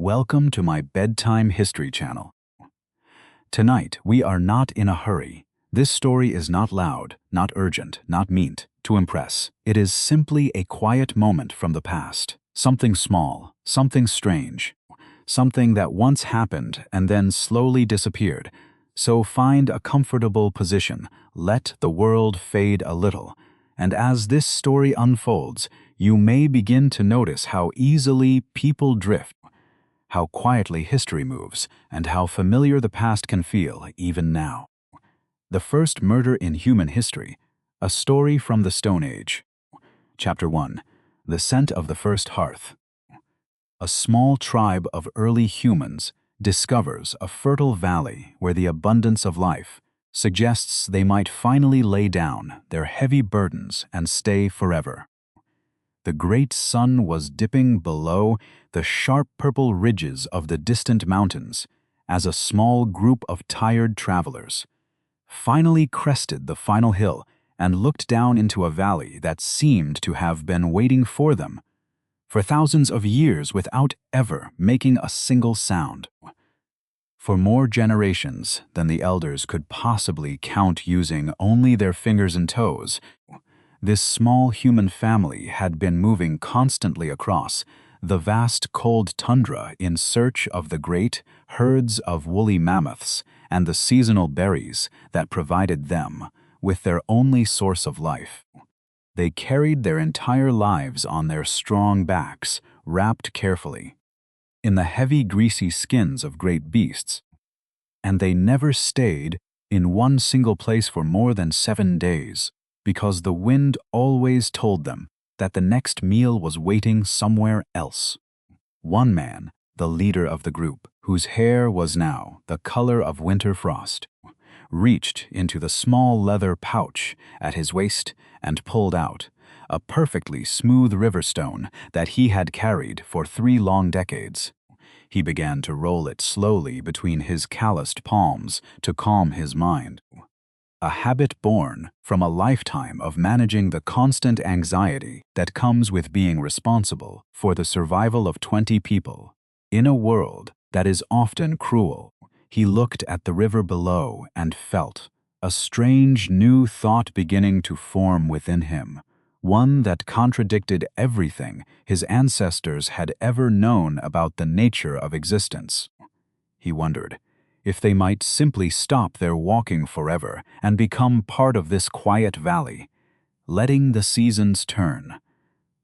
Welcome to my Bedtime History channel. Tonight, we are not in a hurry. This story is not loud, not urgent, not meant to impress. It is simply a quiet moment from the past. Something small, something strange, something that once happened and then slowly disappeared. So find a comfortable position, let the world fade a little, and as this story unfolds, you may begin to notice how easily people drift, how quietly history moves, and how familiar the past can feel even now. The first murder in human history, a story from the Stone Age. Chapter 1. The Scent of the First Hearth. A small tribe of early humans discovers a fertile valley where the abundance of life suggests they might finally lay down their heavy burdens and stay forever. The great sun was dipping below the sharp purple ridges of the distant mountains as a small group of tired travelers finally crested the final hill and looked down into a valley that seemed to have been waiting for them for thousands of years without ever making a single sound. For more generations than the elders could possibly count using only their fingers and toes, this small human family had been moving constantly across the vast cold tundra in search of the great herds of woolly mammoths and the seasonal berries that provided them with their only source of life. They carried their entire lives on their strong backs, wrapped carefully in the heavy, greasy skins of great beasts, and they never stayed in one single place for more than 7 days, because the wind always told them that the next meal was waiting somewhere else. One man, the leader of the group, whose hair was now the color of winter frost, reached into the small leather pouch at his waist and pulled out a perfectly smooth river stone that he had carried for 3 long decades. He began to roll it slowly between his calloused palms to calm his mind. A habit born from a lifetime of managing the constant anxiety that comes with being responsible for the survival of 20 people. In a world that is often cruel, he looked at the river below and felt a strange new thought beginning to form within him, one that contradicted everything his ancestors had ever known about the nature of existence. He wondered if they might simply stop their walking forever and become part of this quiet valley, letting the seasons turn,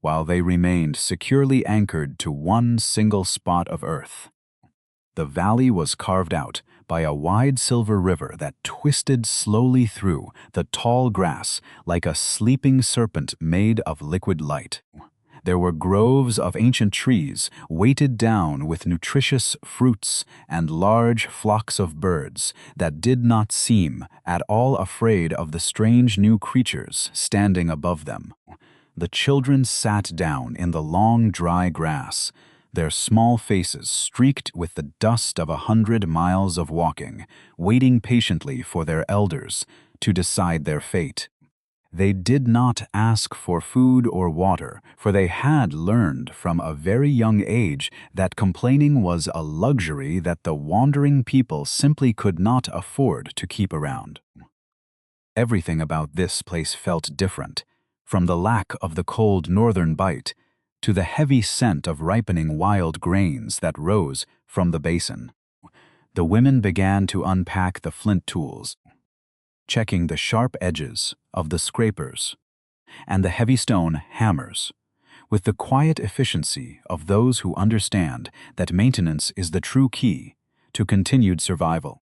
while they remained securely anchored to one single spot of earth. The valley was carved out by a wide silver river that twisted slowly through the tall grass like a sleeping serpent made of liquid light. There were groves of ancient trees weighted down with nutritious fruits and large flocks of birds that did not seem at all afraid of the strange new creatures standing above them. The children sat down in the long dry grass, their small faces streaked with the dust of 100 miles of walking, waiting patiently for their elders to decide their fate. They did not ask for food or water, for they had learned from a very young age that complaining was a luxury that the wandering people simply could not afford to keep around. Everything about this place felt different, from the lack of the cold northern bite to the heavy scent of ripening wild grains that rose from the basin. The women began to unpack the flint tools, checking the sharp edges of the scrapers and the heavy stone hammers, with the quiet efficiency of those who understand that maintenance is the true key to continued survival.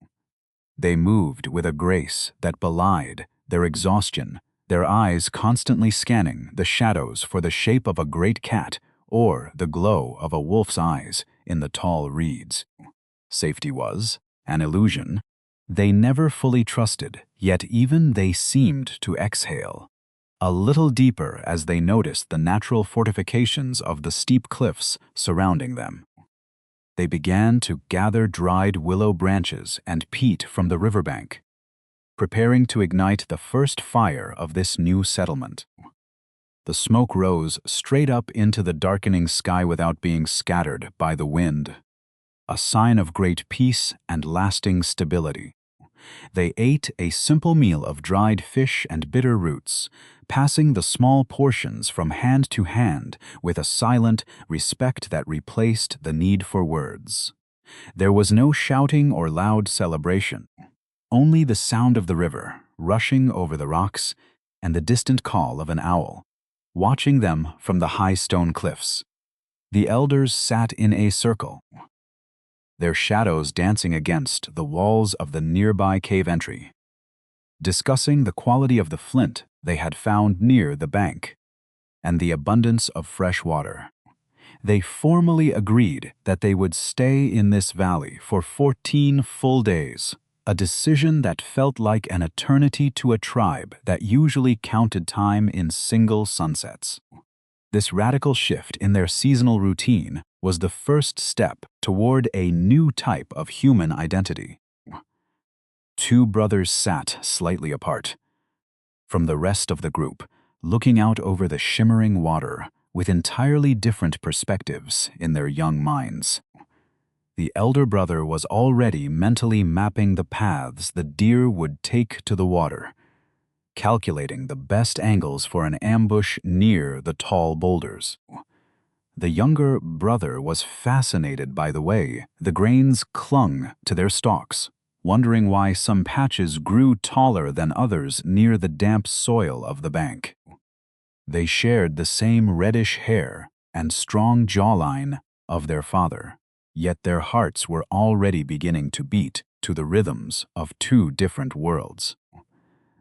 They moved with a grace that belied their exhaustion, their eyes constantly scanning the shadows for the shape of a great cat or the glow of a wolf's eyes in the tall reeds. Safety was an illusion. They never fully trusted, yet even they seemed to exhale a little deeper as they noticed the natural fortifications of the steep cliffs surrounding them. They began to gather dried willow branches and peat from the riverbank, preparing to ignite the first fire of this new settlement. The smoke rose straight up into the darkening sky without being scattered by the wind. a sign of great peace and lasting stability. They ate a simple meal of dried fish and bitter roots, passing the small portions from hand to hand with a silent respect that replaced the need for words. There was no shouting or loud celebration, only the sound of the river rushing over the rocks and the distant call of an owl, watching them from the high stone cliffs. The elders sat in a circle, their shadows dancing against the walls of the nearby cave entry, discussing the quality of the flint they had found near the bank and the abundance of fresh water. They formally agreed that they would stay in this valley for 14 full days, a decision that felt like an eternity to a tribe that usually counted time in single sunsets. This radical shift in their seasonal routine was the first step toward a new type of human identity. Two brothers sat slightly apart from the rest of the group, looking out over the shimmering water with entirely different perspectives in their young minds. The elder brother was already mentally mapping the paths the deer would take to the water, calculating the best angles for an ambush near the tall boulders. The younger brother was fascinated by the way the grains clung to their stalks, wondering why some patches grew taller than others near the damp soil of the bank. They shared the same reddish hair and strong jawline of their father, yet their hearts were already beginning to beat to the rhythms of two different worlds.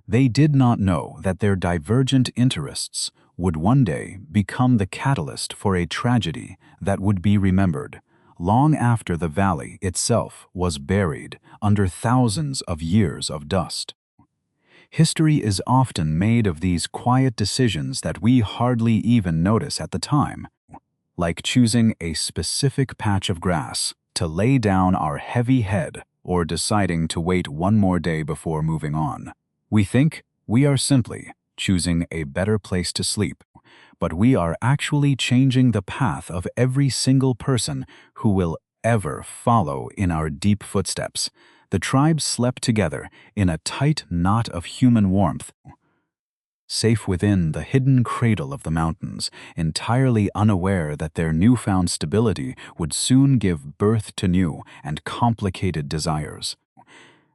They did not know that their divergent interests would one day become the catalyst for a tragedy that would be remembered long after the valley itself was buried under thousands of years of dust. History is often made of these quiet decisions that we hardly even notice at the time, like choosing a specific patch of grass to lay down our heavy head or deciding to wait one more day before moving on. We think we are simply choosing a better place to sleep, but we are actually changing the path of every single person who will ever follow in our deep footsteps. The tribe slept together in a tight knot of human warmth, safe within the hidden cradle of the mountains, entirely unaware that their newfound stability would soon give birth to new and complicated desires.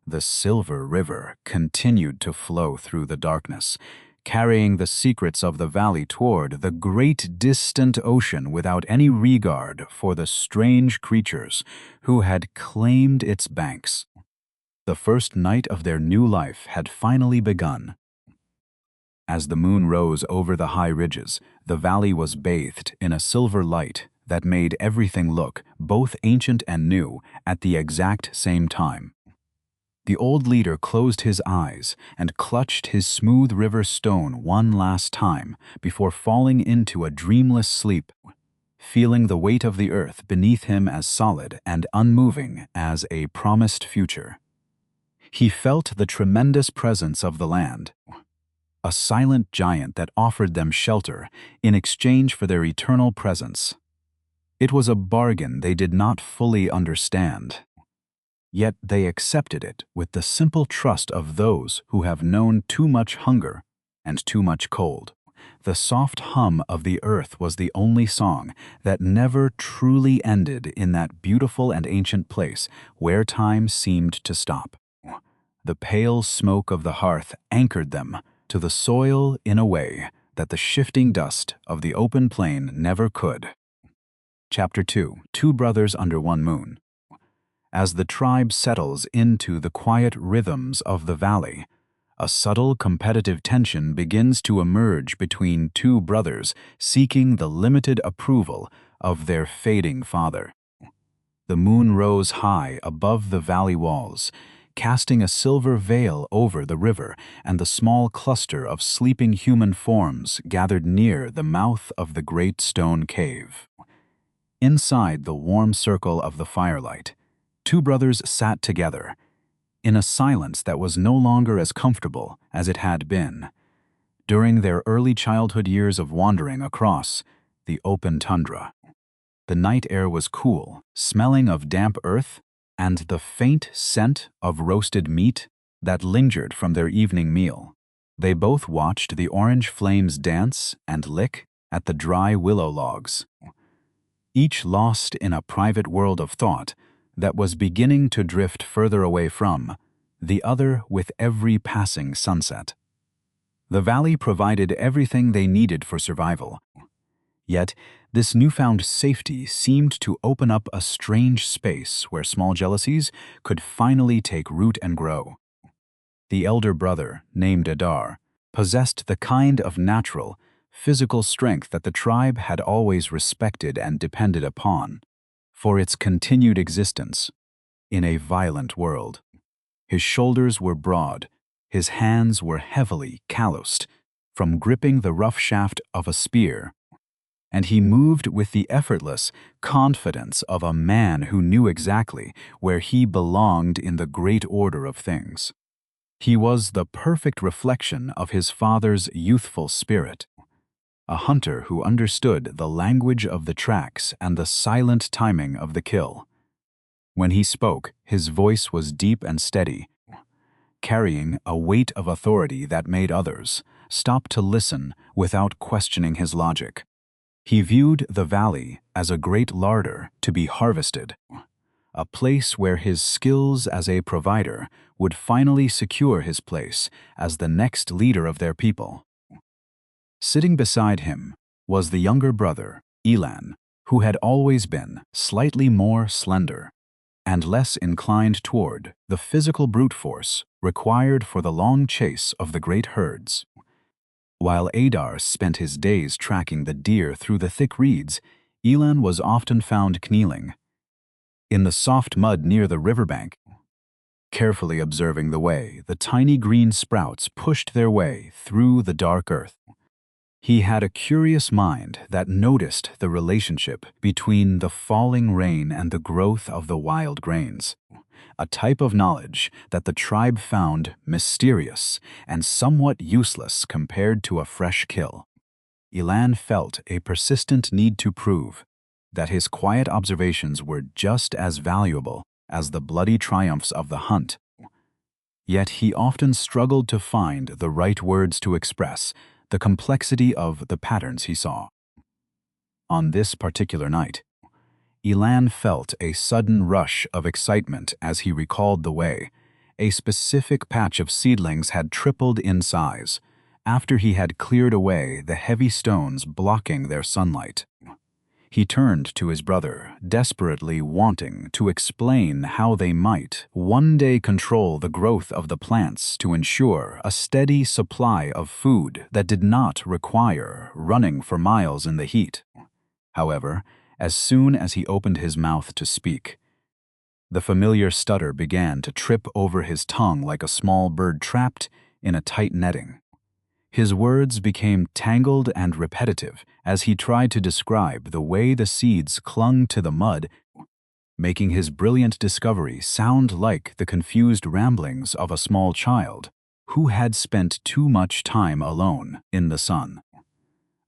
The Silver River continued to flow through the darkness, carrying the secrets of the valley toward the great distant ocean without any regard for the strange creatures who had claimed its banks. The first night of their new life had finally begun. As the moon rose over the high ridges, the valley was bathed in a silver light that made everything look both ancient and new at the exact same time. The old leader closed his eyes and clutched his smooth river stone one last time before falling into a dreamless sleep, feeling the weight of the earth beneath him as solid and unmoving as a promised future. He felt the tremendous presence of the land, a silent giant that offered them shelter in exchange for their eternal presence. It was a bargain they did not fully understand, yet they accepted it with the simple trust of those who have known too much hunger and too much cold. The soft hum of the earth was the only song that never truly ended in that beautiful and ancient place where time seemed to stop. The pale smoke of the hearth anchored them to the soil in a way that the shifting dust of the open plain never could. Chapter 2: Two Brothers Under One Moon. As the tribe settles into the quiet rhythms of the valley, a subtle competitive tension begins to emerge between two brothers seeking the limited approval of their fading father. The moon rose high above the valley walls, casting a silver veil over the river and the small cluster of sleeping human forms gathered near the mouth of the great stone cave. Inside the warm circle of the firelight, two brothers sat together, in a silence that was no longer as comfortable as it had been. During their early childhood years of wandering across the open tundra, The night air was cool, smelling of damp earth and the faint scent of roasted meat that lingered from their evening meal. They both watched the orange flames dance and lick at the dry willow logs, each lost in a private world of thought that was beginning to drift further away from the other with every passing sunset. The valley provided everything they needed for survival. Yet, this newfound safety seemed to open up a strange space where small jealousies could finally take root and grow. The elder brother, named Adar, possessed the kind of natural, physical strength that the tribe had always respected and depended upon for its continued existence in a violent world. His shoulders were broad, his hands were heavily calloused from gripping the rough shaft of a spear, and he moved with the effortless confidence of a man who knew exactly where he belonged in the great order of things. He was the perfect reflection of his father's youthful spirit, a hunter who understood the language of the tracks and the silent timing of the kill. When he spoke, his voice was deep and steady, carrying a weight of authority that made others stop to listen without questioning his logic. He viewed the valley as a great larder to be harvested, a place where his skills as a provider would finally secure his place as the next leader of their people. Sitting beside him was the younger brother, Elan, who had always been slightly more slender and less inclined toward the physical brute force required for the long chase of the great herds. While Adar spent his days tracking the deer through the thick reeds, Elan was often found kneeling in the soft mud near the riverbank, carefully observing the way the tiny green sprouts pushed their way through the dark earth. He had a curious mind that noticed the relationship between the falling rain and the growth of the wild grains, a type of knowledge that the tribe found mysterious and somewhat useless compared to a fresh kill. Elan felt a persistent need to prove that his quiet observations were just as valuable as the bloody triumphs of the hunt. Yet he often struggled to find the right words to express the complexity of the patterns he saw. On this particular night, Elan felt a sudden rush of excitement as he recalled the way a specific patch of seedlings had tripled in size after he had cleared away the heavy stones blocking their sunlight. He turned to his brother, desperately wanting to explain how they might one day control the growth of the plants to ensure a steady supply of food that did not require running for miles in the heat. However, as soon as he opened his mouth to speak, the familiar stutter began to trip over his tongue like a small bird trapped in a tight netting. His words became tangled and repetitive as he tried to describe the way the seeds clung to the mud, making his brilliant discovery sound like the confused ramblings of a small child who had spent too much time alone in the sun.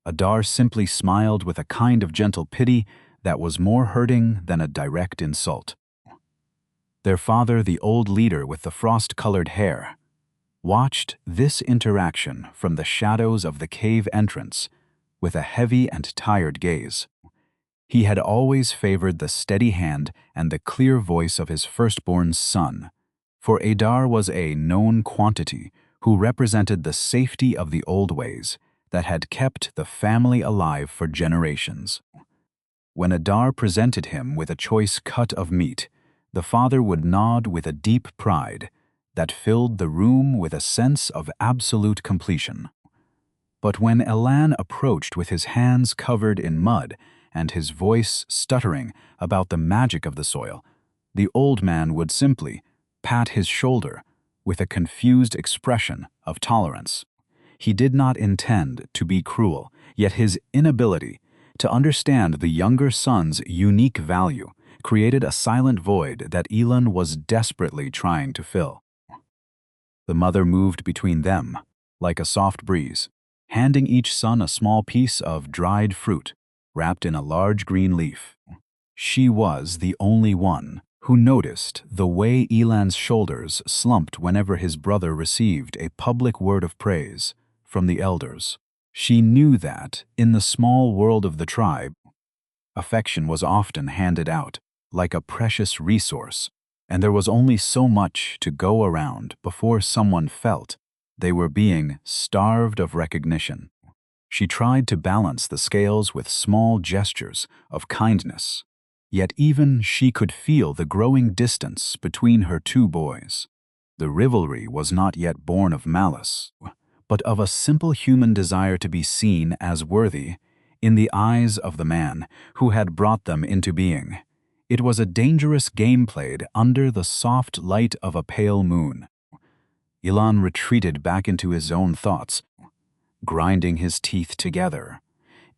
Adar simply smiled with a kind of gentle pity that was more hurting than a direct insult. Their father, the old leader with the frost-colored hair, watched this interaction from the shadows of the cave entrance with a heavy and tired gaze. He had always favored the steady hand and the clear voice of his firstborn son, for Adar was a known quantity who represented the safety of the old ways that had kept the family alive for generations. When Adar presented him with a choice cut of meat, the father would nod with a deep pride that filled the room with a sense of absolute completion. But when Elan approached with his hands covered in mud and his voice stuttering about the magic of the soil, the old man would simply pat his shoulder with a confused expression of tolerance. He did not intend to be cruel, yet his inability to understand the younger son's unique value created a silent void that Elan was desperately trying to fill. The mother moved between them like a soft breeze, handing each son a small piece of dried fruit wrapped in a large green leaf. She was the only one who noticed the way Elan's shoulders slumped whenever his brother received a public word of praise from the elders. She knew that, in the small world of the tribe, affection was often handed out like a precious resource, and there was only so much to go around before someone felt they were being starved of recognition. She tried to balance the scales with small gestures of kindness, yet even she could feel the growing distance between her two boys. The rivalry was not yet born of malice, but of a simple human desire to be seen as worthy in the eyes of the man who had brought them into being. It was a dangerous game played under the soft light of a pale moon. Elan retreated back into his own thoughts, grinding his teeth together.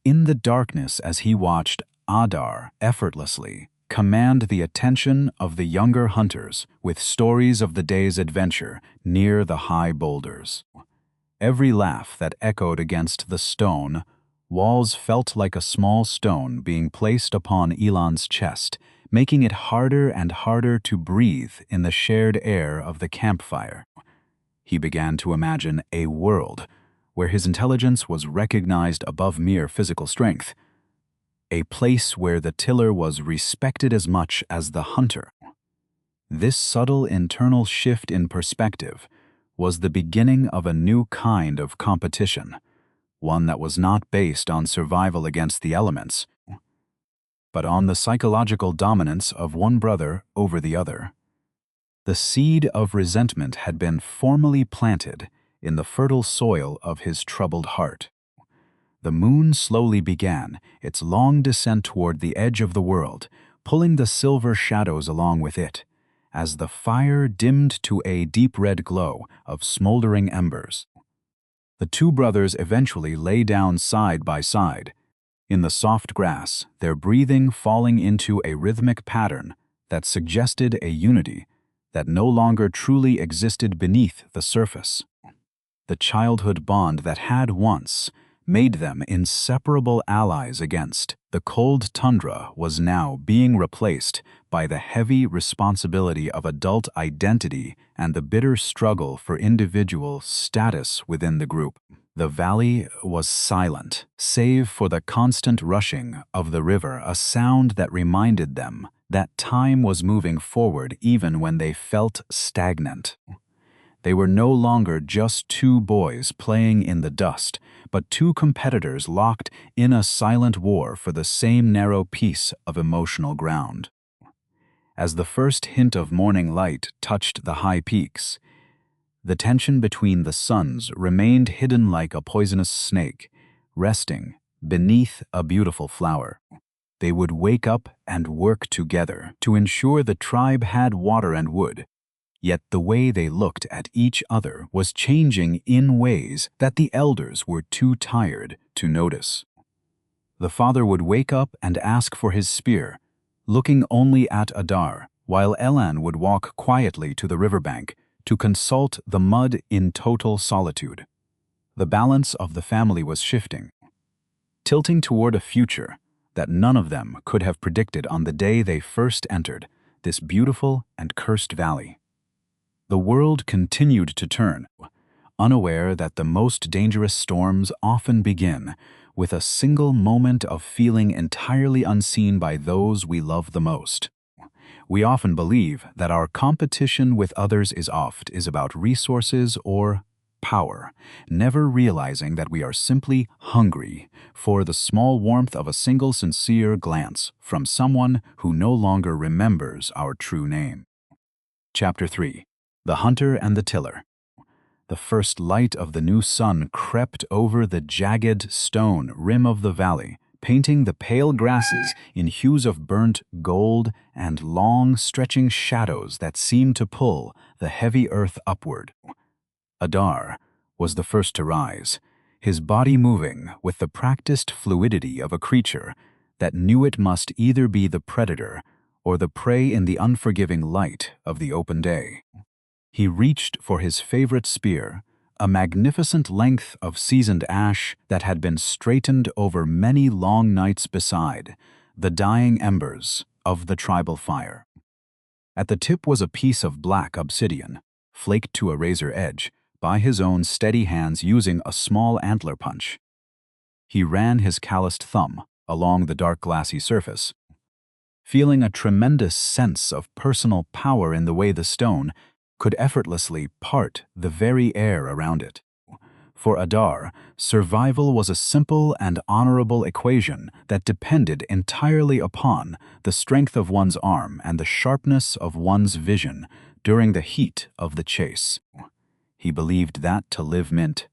In the darkness, as he watched Adar effortlessly command the attention of the younger hunters with stories of the day's adventure near the high boulders. Every laugh that echoed against the stone walls felt like a small stone being placed upon Elan's chest, making it harder and harder to breathe in the shared air of the campfire. He began to imagine a world where his intelligence was recognized above mere physical strength, a place where the tiller was respected as much as the hunter. This subtle internal shift in perspective was the beginning of a new kind of competition, one that was not based on survival against the elements, but on the psychological dominance of one brother over the other. The seed of resentment had been formally planted in the fertile soil of his troubled heart. The moon slowly began its long descent toward the edge of the world, pulling the silver shadows along with it, as the fire dimmed to a deep red glow of smoldering embers. The two brothers eventually lay down side by side, in the soft grass, their breathing falling into a rhythmic pattern that suggested a unity that no longer truly existed beneath the surface. The childhood bond that had once made them inseparable allies against the cold tundra was now being replaced by the heavy responsibility of adult identity and the bitter struggle for individual status within the group. The valley was silent, save for the constant rushing of the river, a sound that reminded them that time was moving forward even when they felt stagnant. They were no longer just two boys playing in the dust, but two competitors locked in a silent war for the same narrow piece of emotional ground. As the first hint of morning light touched the high peaks, the tension between the suns remained hidden like a poisonous snake, resting beneath a beautiful flower. They would wake up and work together to ensure the tribe had water and wood. Yet the way they looked at each other was changing in ways that the elders were too tired to notice. The father would wake up and ask for his spear, looking only at Adar, while Elan would walk quietly to the riverbank to consult the mud in total solitude. The balance of the family was shifting, tilting toward a future that none of them could have predicted on the day they first entered this beautiful and cursed valley. The world continued to turn, unaware that the most dangerous storms often begin with a single moment of feeling entirely unseen by those we love the most. We often believe that our competition with others is about resources or power, never realizing that we are simply hungry for the small warmth of a single sincere glance from someone who no longer remembers our true name. Chapter 3. The Hunter and the Tiller. The first light of the new sun crept over the jagged stone rim of the valley, painting the pale grasses in hues of burnt gold and long, stretching shadows that seemed to pull the heavy earth upward. Adar was the first to rise, his body moving with the practiced fluidity of a creature that knew it must either be the predator or the prey in the unforgiving light of the open day. He reached for his favorite spear, a magnificent length of seasoned ash that had been straightened over many long nights beside the dying embers of the tribal fire. At the tip was a piece of black obsidian, flaked to a razor edge by his own steady hands using a small antler punch. He ran his calloused thumb along the dark glassy surface, feeling a tremendous sense of personal power in the way the stone could effortlessly part the very air around it. For Adar, survival was a simple and honorable equation that depended entirely upon the strength of one's arm and the sharpness of one's vision during the heat of the chase. He believed that to live meant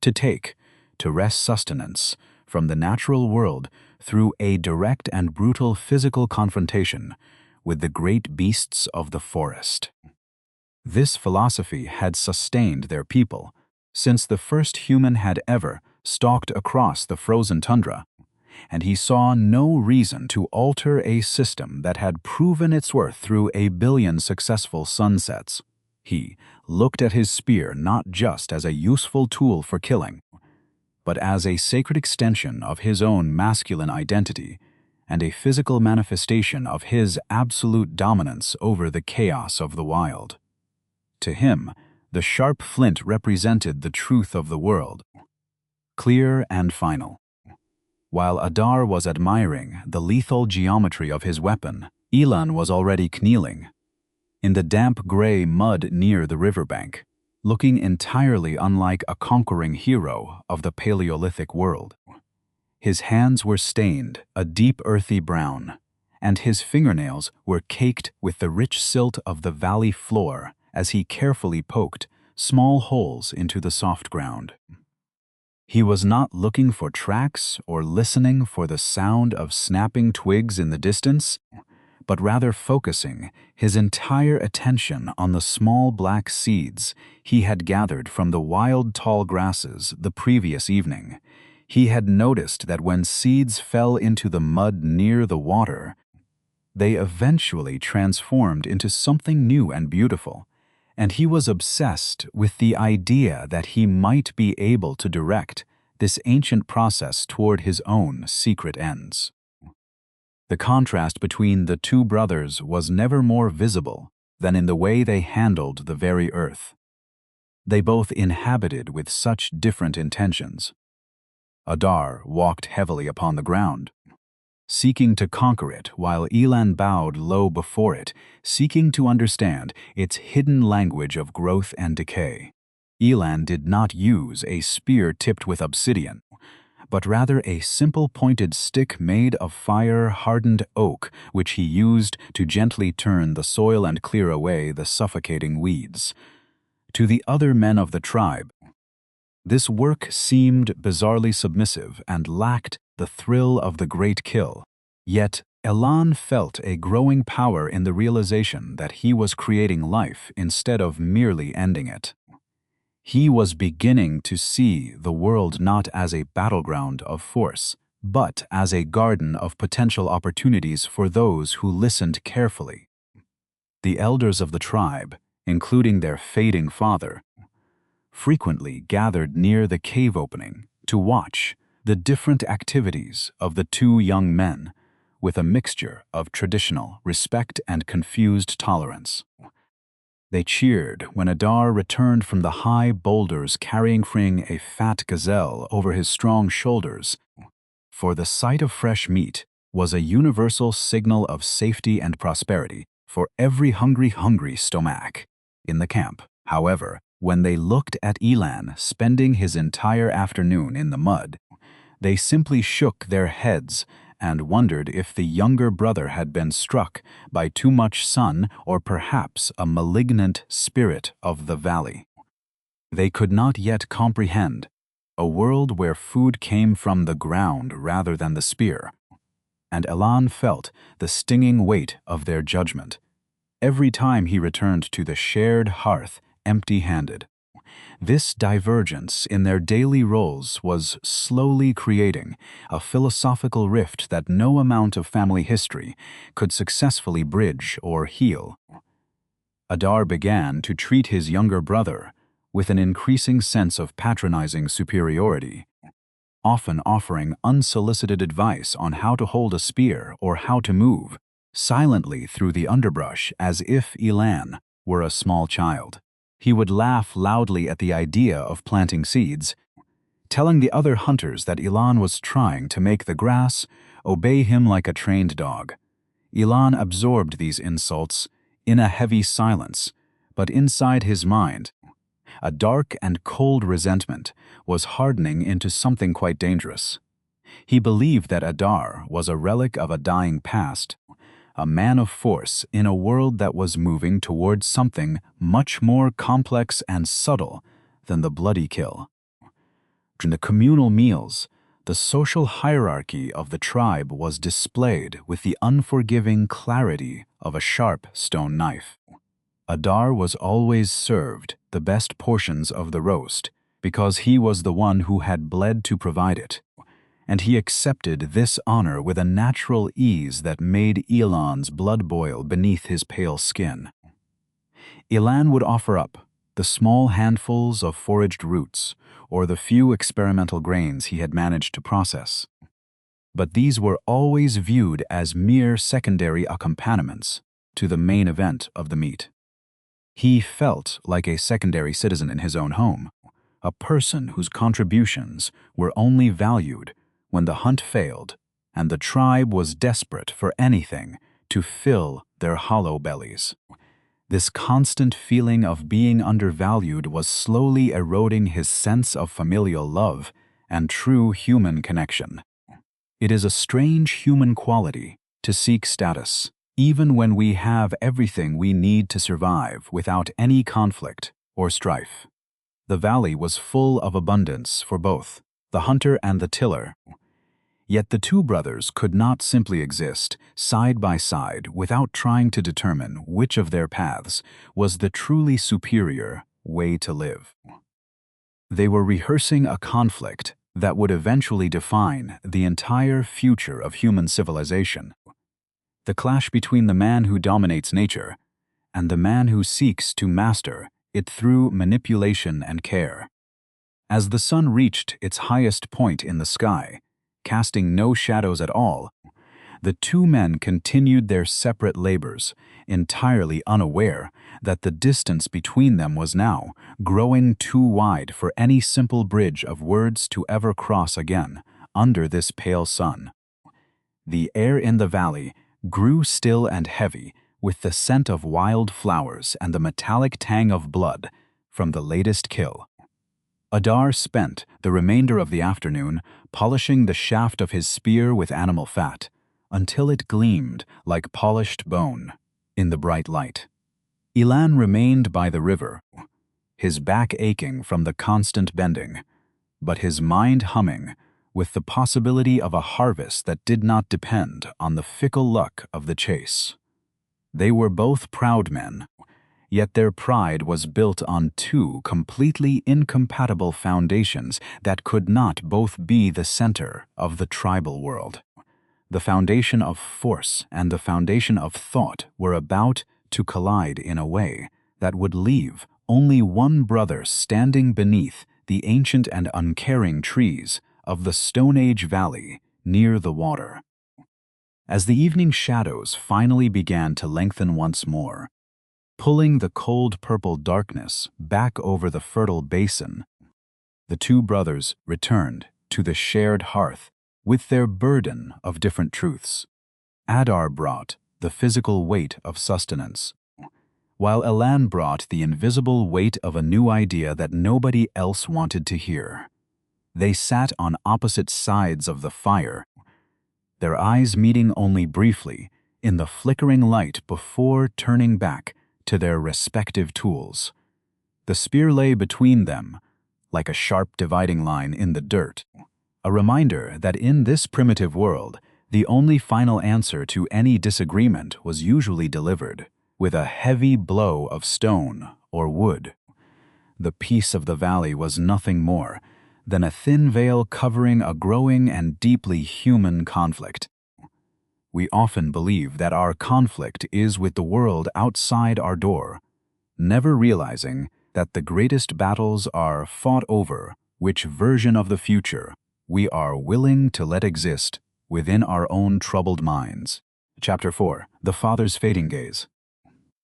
to wrest sustenance from the natural world through a direct and brutal physical confrontation with the great beasts of the forest. This philosophy had sustained their people since the first human had ever stalked across the frozen tundra, and he saw no reason to alter a system that had proven its worth through a billion successful sunsets. He looked at his spear not just as a useful tool for killing, but as a sacred extension of his own masculine identity and a physical manifestation of his absolute dominance over the chaos of the wild. To him, the sharp flint represented the truth of the world, clear and final. While Adar was admiring the lethal geometry of his weapon, Elan was already kneeling in the damp gray mud near the riverbank, looking entirely unlike a conquering hero of the Paleolithic world. His hands were stained a deep earthy brown, and his fingernails were caked with the rich silt of the valley floor as he carefully poked small holes into the soft ground. He was not looking for tracks or listening for the sound of snapping twigs in the distance, but rather focusing his entire attention on the small black seeds he had gathered from the wild tall grasses the previous evening. He had noticed that when seeds fell into the mud near the water, they eventually transformed into something new and beautiful, and he was obsessed with the idea that he might be able to direct this ancient process toward his own secret ends. The contrast between the two brothers was never more visible than in the way they handled the very earth. They both inhabited with such different intentions. Adar walked heavily upon the ground, seeking to conquer it, while Elan bowed low before it, seeking to understand its hidden language of growth and decay. Elan did not use a spear tipped with obsidian, but rather a simple pointed stick made of fire-hardened oak, which he used to gently turn the soil and clear away the suffocating weeds. To the other men of the tribe, this work seemed bizarrely submissive and lacked the thrill of the great kill. Yet Elan felt a growing power in the realization that he was creating life instead of merely ending it. He was beginning to see the world not as a battleground of force, but as a garden of potential opportunities for those who listened carefully. The elders of the tribe, including their fading father, frequently gathered near the cave opening to watch the different activities of the two young men with a mixture of traditional respect and confused tolerance. They cheered when Adar returned from the high boulders carrying a fat gazelle over his strong shoulders, for the sight of fresh meat was a universal signal of safety and prosperity for every hungry stomach in the camp. However, when they looked at Elan spending his entire afternoon in the mud, they simply shook their heads and wondered if the younger brother had been struck by too much sun or perhaps a malignant spirit of the valley. They could not yet comprehend a world where food came from the ground rather than the spear, and Elan felt the stinging weight of their judgment every time he returned to the shared hearth empty-handed. This divergence in their daily roles was slowly creating a philosophical rift that no amount of family history could successfully bridge or heal. Adar began to treat his younger brother with an increasing sense of patronizing superiority, often offering unsolicited advice on how to hold a spear or how to move silently through the underbrush as if Elan were a small child. He would laugh loudly at the idea of planting seeds, telling the other hunters that Elan was trying to make the grass obey him like a trained dog. Elan absorbed these insults in a heavy silence, but inside his mind, a dark and cold resentment was hardening into something quite dangerous. He believed that Adar was a relic of a dying past, a man of force in a world that was moving towards something much more complex and subtle than the bloody kill. In the communal meals, the social hierarchy of the tribe was displayed with the unforgiving clarity of a sharp stone knife. Adar was always served the best portions of the roast because he was the one who had bled to provide it, and he accepted this honor with a natural ease that made Elan's blood boil beneath his pale skin. Elan would offer up the small handfuls of foraged roots or the few experimental grains he had managed to process, but these were always viewed as mere secondary accompaniments to the main event of the meat. He felt like a secondary citizen in his own home, a person whose contributions were only valued when the hunt failed and the tribe was desperate for anything to fill their hollow bellies. This constant feeling of being undervalued was slowly eroding his sense of familial love and true human connection. It is a strange human quality to seek status, even when we have everything we need to survive without any conflict or strife. The valley was full of abundance for both the hunter and the tiller. Yet the two brothers could not simply exist side by side without trying to determine which of their paths was the truly superior way to live. They were rehearsing a conflict that would eventually define the entire future of human civilization. The clash between the man who dominates nature and the man who seeks to master it through manipulation and care. As the sun reached its highest point in the sky, casting no shadows at all, the two men continued their separate labors, entirely unaware that the distance between them was now growing too wide for any simple bridge of words to ever cross again under this pale sun. The air in the valley grew still and heavy with the scent of wild flowers and the metallic tang of blood from the latest kill. Adar spent the remainder of the afternoon polishing the shaft of his spear with animal fat until it gleamed like polished bone in the bright light. Elan remained by the river, his back aching from the constant bending, but his mind humming with the possibility of a harvest that did not depend on the fickle luck of the chase. They were both proud men, yet their pride was built on two completely incompatible foundations that could not both be the center of the tribal world. The foundation of force and the foundation of thought were about to collide in a way that would leave only one brother standing beneath the ancient and uncaring trees of the Stone Age Valley near the water. As the evening shadows finally began to lengthen once more, pulling the cold purple darkness back over the fertile basin, the two brothers returned to the shared hearth with their burden of different truths. Adar brought the physical weight of sustenance, while Elan brought the invisible weight of a new idea that nobody else wanted to hear. They sat on opposite sides of the fire, their eyes meeting only briefly in the flickering light before turning back to their respective tools. The spear lay between them, like a sharp dividing line in the dirt, a reminder that in this primitive world, the only final answer to any disagreement was usually delivered with a heavy blow of stone or wood. The peace of the valley was nothing more than a thin veil covering a growing and deeply human conflict. We often believe that our conflict is with the world outside our door, never realizing that the greatest battles are fought over which version of the future we are willing to let exist within our own troubled minds. Chapter 4. The Father's Fading Gaze.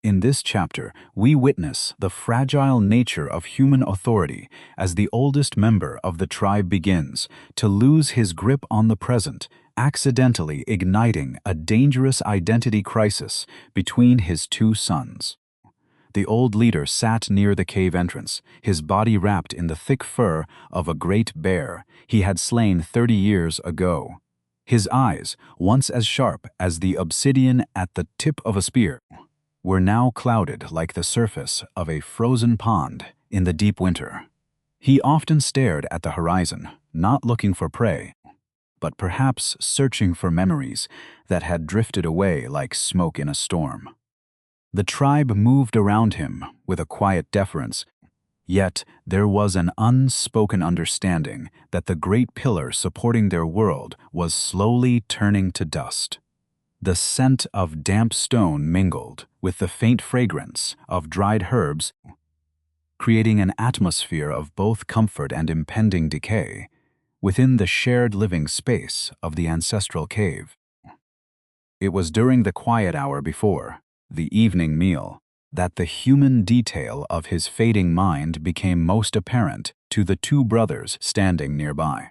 In this chapter, we witness the fragile nature of human authority as the oldest member of the tribe begins to lose his grip on the present, accidentally igniting a dangerous identity crisis between his two sons. The old leader sat near the cave entrance, his body wrapped in the thick fur of a great bear he had slain 30 years ago. His eyes, once as sharp as the obsidian at the tip of a spear, were now clouded like the surface of a frozen pond in the deep winter. He often stared at the horizon, not looking for prey, but perhaps searching for memories that had drifted away like smoke in a storm. The tribe moved around him with a quiet deference, yet there was an unspoken understanding that the great pillar supporting their world was slowly turning to dust. The scent of damp stone mingled with the faint fragrance of dried herbs, creating an atmosphere of both comfort and impending decay within the shared living space of the ancestral cave. It was during the quiet hour before the evening meal that the human detail of his fading mind became most apparent to the two brothers standing nearby.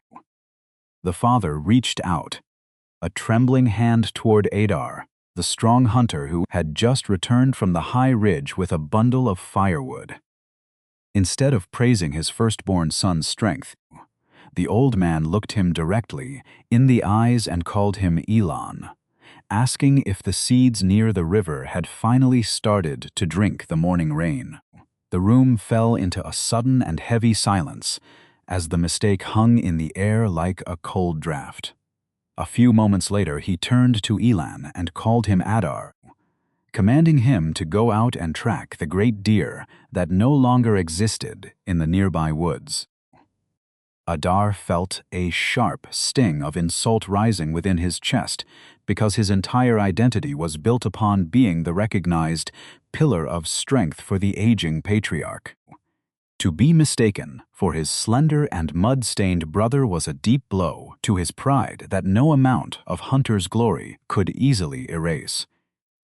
The father reached out, a trembling hand toward Adar, the strong hunter who had just returned from the high ridge with a bundle of firewood. Instead of praising his firstborn son's strength, the old man looked him directly in the eyes and called him Elan, asking if the seeds near the river had finally started to drink the morning rain. The room fell into a sudden and heavy silence as the mistake hung in the air like a cold draft. A few moments later, he turned to Elan and called him Adar, commanding him to go out and track the great deer that no longer existed in the nearby woods. Adar felt a sharp sting of insult rising within his chest because his entire identity was built upon being the recognized pillar of strength for the aging patriarch. To be mistaken for his slender and mud-stained brother was a deep blow to his pride that no amount of hunter's glory could easily erase.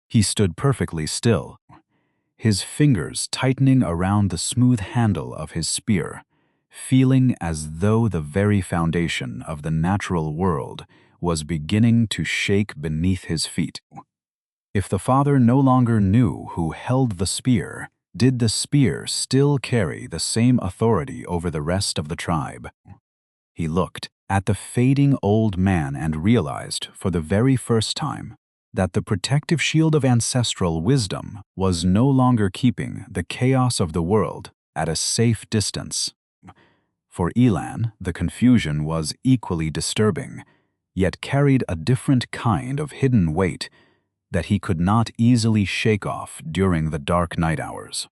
He stood perfectly still, his fingers tightening around the smooth handle of his spear, feeling as though the very foundation of the natural world was beginning to shake beneath his feet. If the father no longer knew who held the spear, did the spear still carry the same authority over the rest of the tribe? He looked at the fading old man and realized for the very first time that the protective shield of ancestral wisdom was no longer keeping the chaos of the world at a safe distance. For Elan, the confusion was equally disturbing, yet carried a different kind of hidden weight that he could not easily shake off during the dark night hours.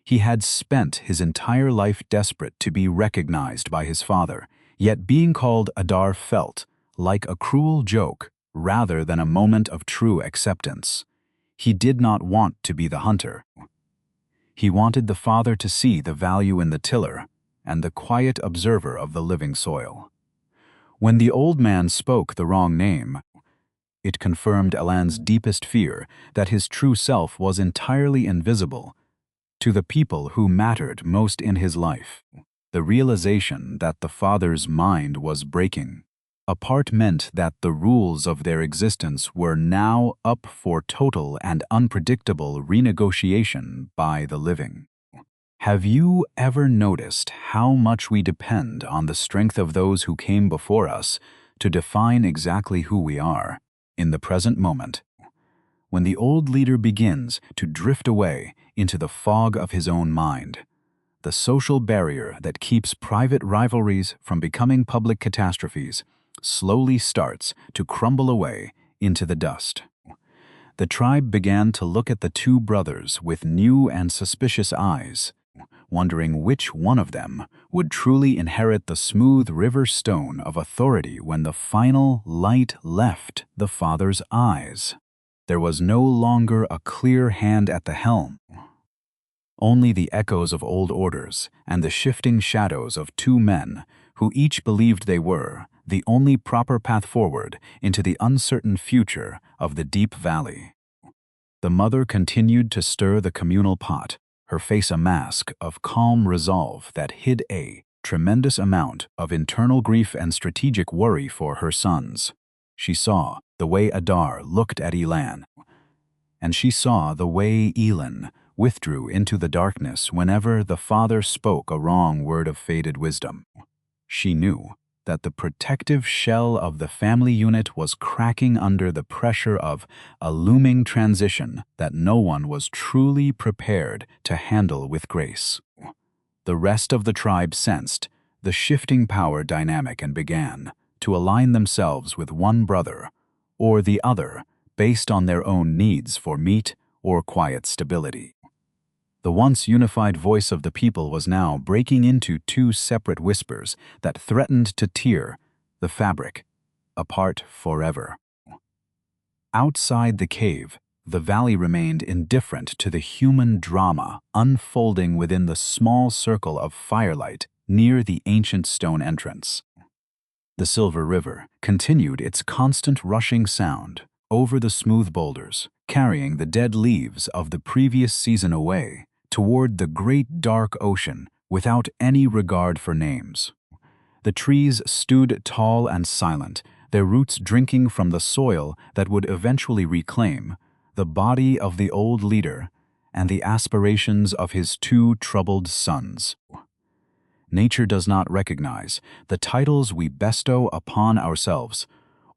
He had spent his entire life desperate to be recognized by his father, yet being called Adar felt like a cruel joke rather than a moment of true acceptance. He did not want to be the hunter. He wanted the father to see the value in the tiller and the quiet observer of the living soil. When the old man spoke the wrong name, it confirmed Elan's deepest fear that his true self was entirely invisible to the people who mattered most in his life. The realization that the father's mind was breaking apart meant that the rules of their existence were now up for total and unpredictable renegotiation by the living. Have you ever noticed how much we depend on the strength of those who came before us to define exactly who we are in the present moment? When the old leader begins to drift away into the fog of his own mind, the social barrier that keeps private rivalries from becoming public catastrophes slowly starts to crumble away into the dust. The tribe began to look at the two brothers with new and suspicious eyes, wondering which one of them would truly inherit the smooth river stone of authority when the final light left the father's eyes. There was no longer a clear hand at the helm, only the echoes of old orders and the shifting shadows of two men who each believed they were the only proper path forward into the uncertain future of the deep valley. The mother continued to stir the communal pot, her face a mask of calm resolve that hid a tremendous amount of internal grief and strategic worry for her sons. She saw the way Adar looked at Elan, and she saw the way Elan withdrew into the darkness whenever the father spoke a wrong word of faded wisdom. She knew that the protective shell of the family unit was cracking under the pressure of a looming transition that no one was truly prepared to handle with grace. The rest of the tribe sensed the shifting power dynamic and began to align themselves with one brother or the other based on their own needs for meat or quiet stability. The once unified voice of the people was now breaking into two separate whispers that threatened to tear the fabric apart forever. Outside the cave, the valley remained indifferent to the human drama unfolding within the small circle of firelight near the ancient stone entrance. The Silver River continued its constant rushing sound over the smooth boulders, carrying the dead leaves of the previous season away toward the great dark ocean without any regard for names. The trees stood tall and silent, their roots drinking from the soil that would eventually reclaim the body of the old leader and the aspirations of his two troubled sons. Nature does not recognize the titles we bestow upon ourselves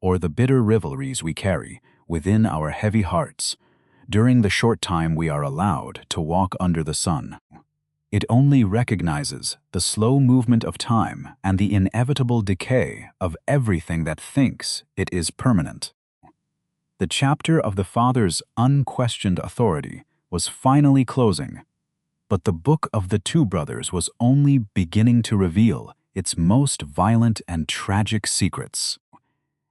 or the bitter rivalries we carry within our heavy hearts during the short time we are allowed to walk under the sun. It only recognizes the slow movement of time and the inevitable decay of everything that thinks it is permanent. The chapter of the father's unquestioned authority was finally closing, but the book of the two brothers was only beginning to reveal its most violent and tragic secrets.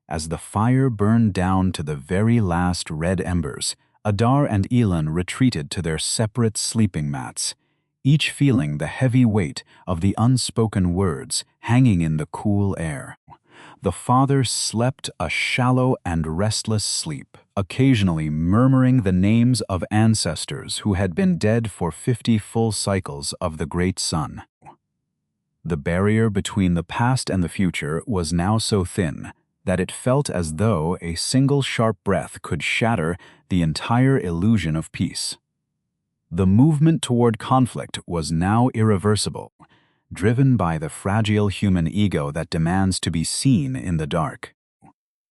As the fire burned down to the very last red embers, Adar and Elan retreated to their separate sleeping mats, each feeling the heavy weight of the unspoken words hanging in the cool air. The father slept a shallow and restless sleep, occasionally murmuring the names of ancestors who had been dead for 50 full cycles of the great sun. The barrier between the past and the future was now so thin that it felt as though a single sharp breath could shatter the entire illusion of peace. The movement toward conflict was now irreversible, driven by the fragile human ego that demands to be seen in the dark.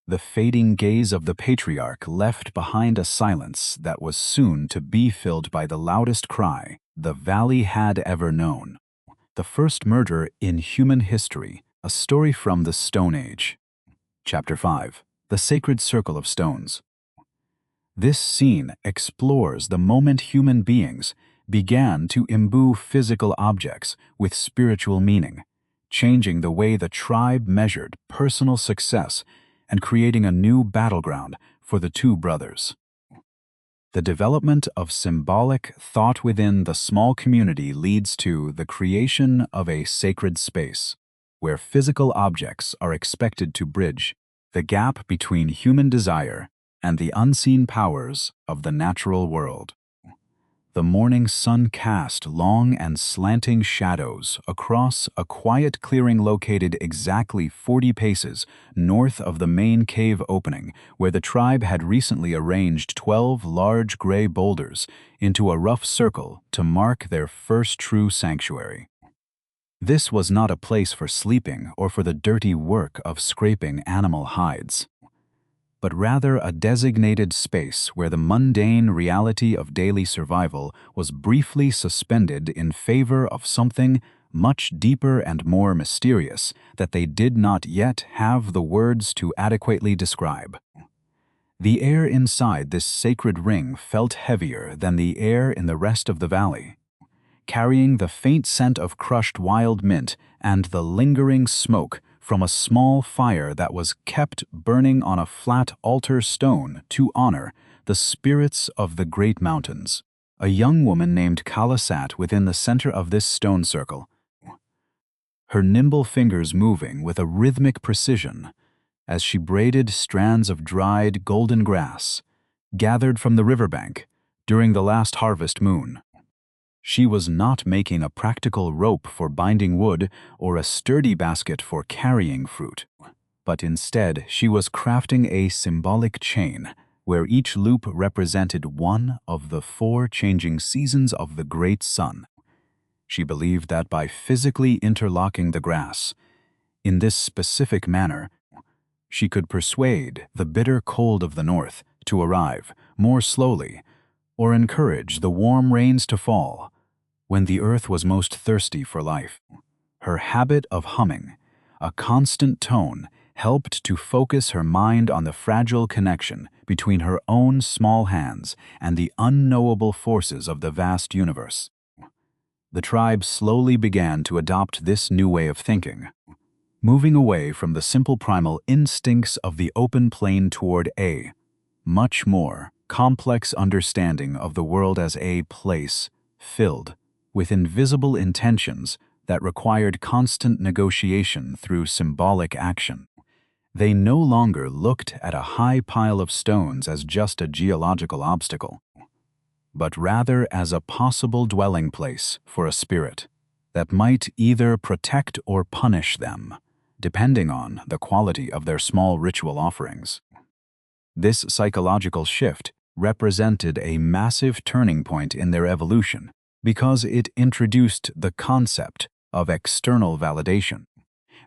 The fading gaze of the patriarch left behind a silence that was soon to be filled by the loudest cry the valley had ever known. The first murder in human history, a story from the Stone Age. Chapter 5. The Sacred Circle of Stones. This scene explores the moment human beings began to imbue physical objects with spiritual meaning, changing the way the tribe measured personal success and creating a new battleground for the two brothers. The development of symbolic thought within the small community leads to the creation of a sacred space, where physical objects are expected to bridge the gap between human desire and the unseen powers of the natural world. The morning sun cast long and slanting shadows across a quiet clearing located exactly 40 paces north of the main cave opening, where the tribe had recently arranged 12 large gray boulders into a rough circle to mark their first true sanctuary. This was not a place for sleeping or for the dirty work of scraping animal hides, but rather a designated space where the mundane reality of daily survival was briefly suspended in favor of something much deeper and more mysterious that they did not yet have the words to adequately describe. The air inside this sacred ring felt heavier than the air in the rest of the valley, carrying the faint scent of crushed wild mint and the lingering smoke from a small fire that was kept burning on a flat altar stone to honor the spirits of the great mountains. A young woman named Kala sat within the center of this stone circle, her nimble fingers moving with a rhythmic precision as she braided strands of dried golden grass gathered from the riverbank during the last harvest moon. She was not making a practical rope for binding wood or a sturdy basket for carrying fruit, but instead she was crafting a symbolic chain where each loop represented one of the 4 changing seasons of the great sun. She believed that by physically interlocking the grass in this specific manner, she could persuade the bitter cold of the north to arrive more slowly or encourage the warm rains to fall when the earth was most thirsty for life. Her habit of humming, a constant tone, helped to focus her mind on the fragile connection between her own small hands and the unknowable forces of the vast universe. The tribe slowly began to adopt this new way of thinking, moving away from the simple primal instincts of the open plain toward a much more complex understanding of the world as a place filled with invisible intentions that required constant negotiation through symbolic action. They no longer looked at a high pile of stones as just a geological obstacle, but rather as a possible dwelling place for a spirit that might either protect or punish them, depending on the quality of their small ritual offerings. This psychological shift represented a massive turning point in their evolution because it introduced the concept of external validation,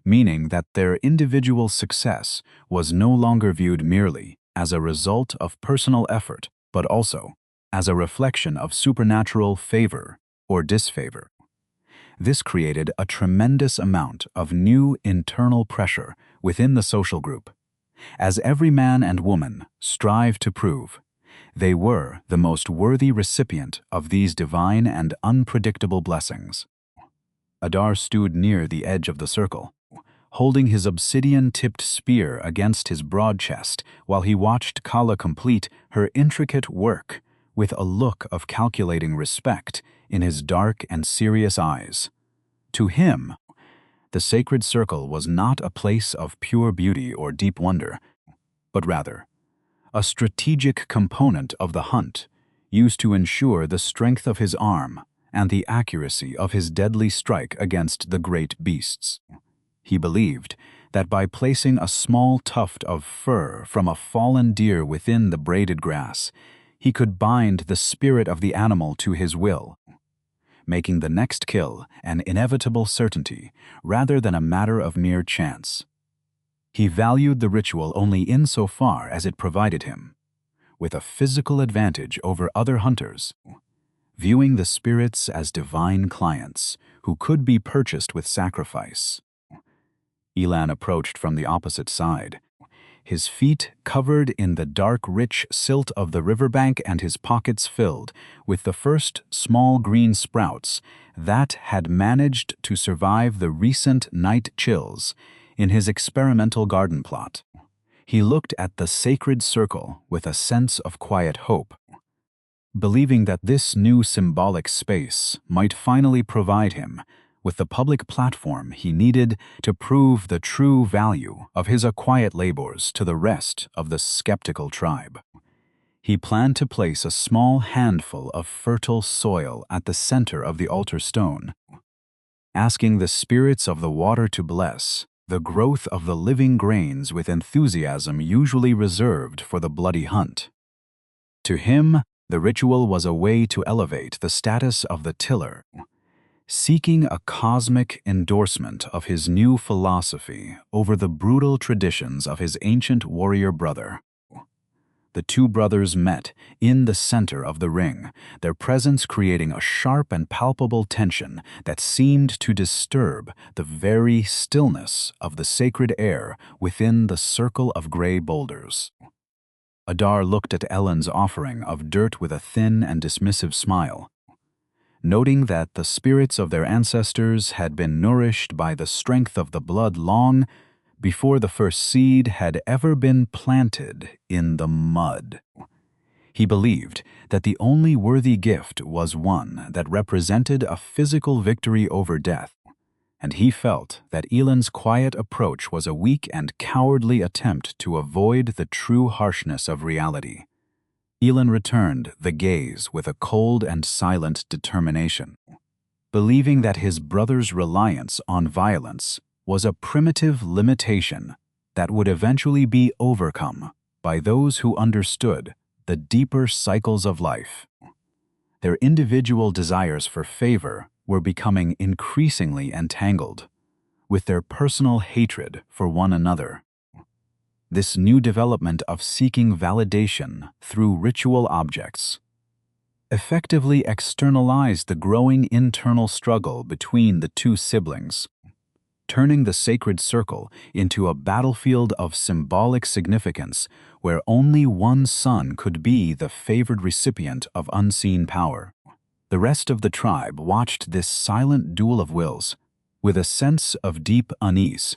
meaning that their individual success was no longer viewed merely as a result of personal effort, but also as a reflection of supernatural favor or disfavor. This created a tremendous amount of new internal pressure within the social group, as every man and woman strived to prove they were the most worthy recipient of these divine and unpredictable blessings. Adar stood near the edge of the circle, holding his obsidian-tipped spear against his broad chest while he watched Kala complete her intricate work with a look of calculating respect in his dark and serious eyes. To him, the sacred circle was not a place of pure beauty or deep wonder, but rather a strategic component of the hunt, used to ensure the strength of his arm and the accuracy of his deadly strike against the great beasts. He believed that by placing a small tuft of fur from a fallen deer within the braided grass, he could bind the spirit of the animal to his will, making the next kill an inevitable certainty rather than a matter of mere chance. He valued the ritual only insofar as it provided him with a physical advantage over other hunters, viewing the spirits as divine clients who could be purchased with sacrifice. Elan approached from the opposite side, his feet covered in the dark, rich silt of the riverbank and his pockets filled with the first small green sprouts that had managed to survive the recent night chills in his experimental garden plot. He looked at the sacred circle with a sense of quiet hope, believing that this new symbolic space might finally provide him with the public platform he needed to prove the true value of his quiet labors to the rest of the skeptical tribe. He planned to place a small handful of fertile soil at the center of the altar stone, asking the spirits of the water to bless the growth of the living grains with enthusiasm usually reserved for the bloody hunt. To him, the ritual was a way to elevate the status of the tiller, seeking a cosmic endorsement of his new philosophy over the brutal traditions of his ancient warrior brother. The two brothers met in the center of the ring, their presence creating a sharp and palpable tension that seemed to disturb the very stillness of the sacred air within the circle of gray boulders. Adar looked at Elan's offering of dirt with a thin and dismissive smile, noting that the spirits of their ancestors had been nourished by the strength of the blood long before the first seed had ever been planted in the mud. He believed that the only worthy gift was one that represented a physical victory over death, and he felt that Elan's quiet approach was a weak and cowardly attempt to avoid the true harshness of reality. Elan returned the gaze with a cold and silent determination, believing that his brother's reliance on violence was a primitive limitation that would eventually be overcome by those who understood the deeper cycles of life. Their individual desires for favor were becoming increasingly entangled with their personal hatred for one another. This new development of seeking validation through ritual objects effectively externalized the growing internal struggle between the two siblings, turning the sacred circle into a battlefield of symbolic significance where only one son could be the favored recipient of unseen power. The rest of the tribe watched this silent duel of wills with a sense of deep unease,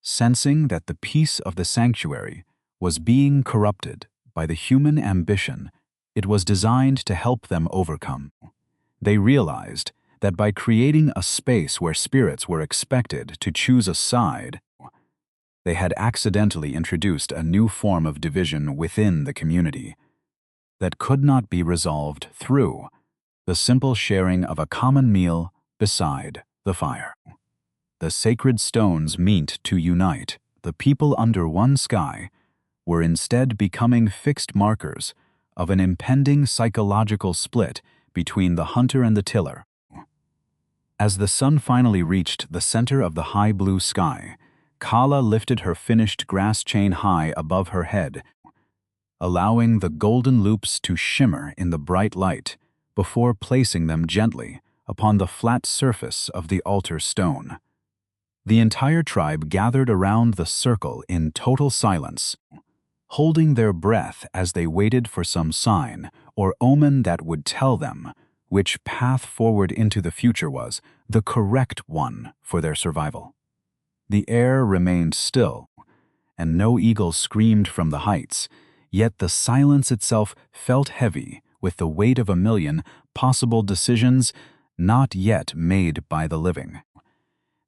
sensing that the peace of the sanctuary was being corrupted by the human ambition it was designed to help them overcome. They realized that by creating a space where spirits were expected to choose a side, they had accidentally introduced a new form of division within the community that could not be resolved through the simple sharing of a common meal beside the fire. The sacred stones meant to unite the people under one sky were instead becoming fixed markers of an impending psychological split between the hunter and the tiller. As the sun finally reached the center of the high blue sky, Kala lifted her finished grass chain high above her head, allowing the golden loops to shimmer in the bright light before placing them gently upon the flat surface of the altar stone. The entire tribe gathered around the circle in total silence, holding their breath as they waited for some sign or omen that would tell them which path forward into the future was the correct one for their survival. The air remained still, and no eagle screamed from the heights, yet the silence itself felt heavy with the weight of a million possible decisions not yet made by the living.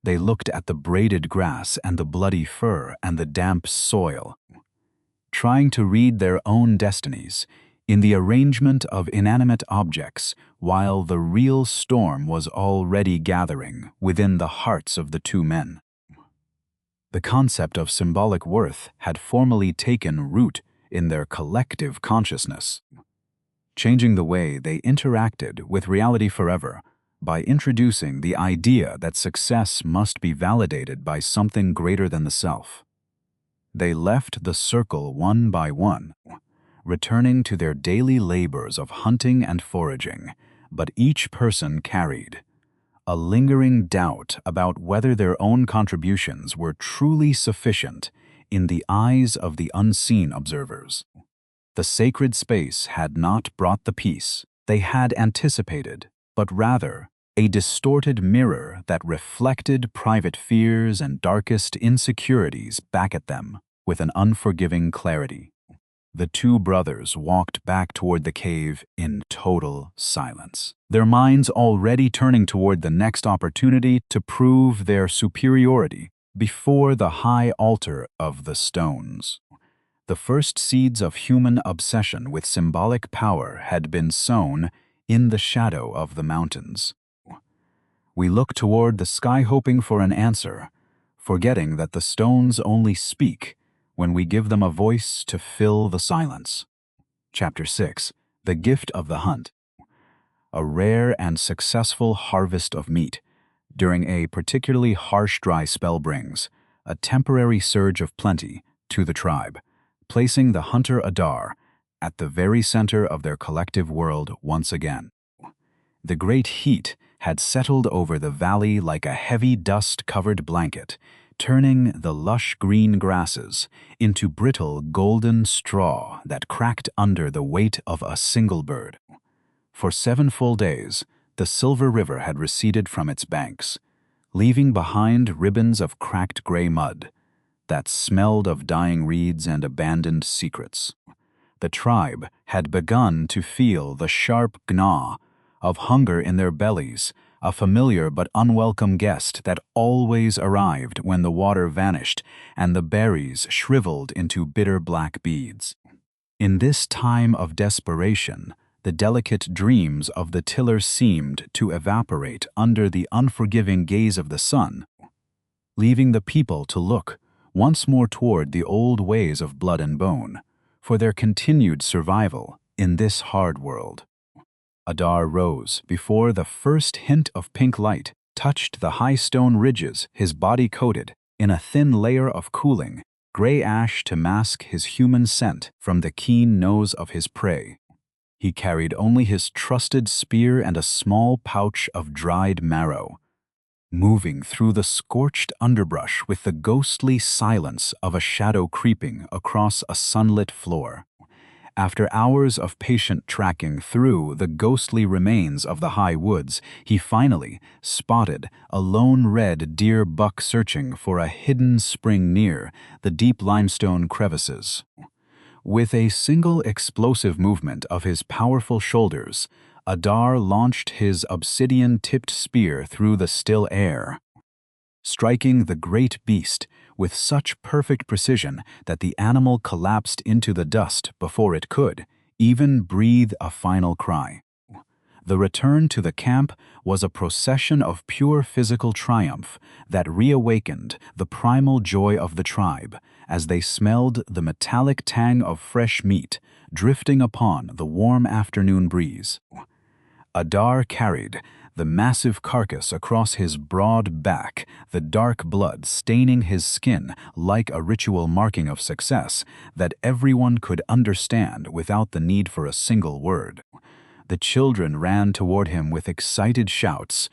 They looked at the braided grass and the bloody fur and the damp soil, trying to read their own destinies in the arrangement of inanimate objects, while the real storm was already gathering within the hearts of the two men. The concept of symbolic worth had formally taken root in their collective consciousness, changing the way they interacted with reality forever by introducing the idea that success must be validated by something greater than the self. They left the circle one by one, returning to their daily labors of hunting and foraging, but each person carried a lingering doubt about whether their own contributions were truly sufficient in the eyes of the unseen observers. The sacred space had not brought the peace they had anticipated, but rather a distorted mirror that reflected private fears and darkest insecurities back at them with an unforgiving clarity. The two brothers walked back toward the cave in total silence, their minds already turning toward the next opportunity to prove their superiority before the high altar of the stones. The first seeds of human obsession with symbolic power had been sown in the shadow of the mountains. We look toward the sky hoping for an answer, forgetting that the stones only speak when we give them a voice to fill the silence. Chapter 6. The Gift of the Hunt. A rare and successful harvest of meat during a particularly harsh dry spell brings a temporary surge of plenty to the tribe, placing the hunter Adar at the very center of their collective world once again. The great heat had settled over the valley like a heavy dust-covered blanket, turning the lush green grasses into brittle golden straw that cracked under the weight of a single bird. For 7 full days, the Silver River had receded from its banks, leaving behind ribbons of cracked gray mud that smelled of dying reeds and abandoned secrets. The tribe had begun to feel the sharp gnaw of hunger in their bellies, a familiar but unwelcome guest that always arrived when the water vanished and the berries shriveled into bitter black beads. In this time of desperation, the delicate dreams of the tiller seemed to evaporate under the unforgiving gaze of the sun, leaving the people to look once more toward the old ways of blood and bone for their continued survival in this hard world. Adar rose before the first hint of pink light touched the high stone ridges, his body coated in a thin layer of cooling, gray ash to mask his human scent from the keen nose of his prey. He carried only his trusted spear and a small pouch of dried marrow, moving through the scorched underbrush with the ghostly silence of a shadow creeping across a sunlit floor. After hours of patient tracking through the ghostly remains of the high woods, he finally spotted a lone red deer buck searching for a hidden spring near the deep limestone crevices. With a single explosive movement of his powerful shoulders, Adar launched his obsidian-tipped spear through the still air, striking the great beast with such perfect precision that the animal collapsed into the dust before it could even breathe a final cry. The return to the camp was a procession of pure physical triumph that reawakened the primal joy of the tribe as they smelled the metallic tang of fresh meat drifting upon the warm afternoon breeze. Adar carried the massive carcass across his broad back, the dark blood staining his skin like a ritual marking of success that everyone could understand without the need for a single word. The children ran toward him with excited shouts,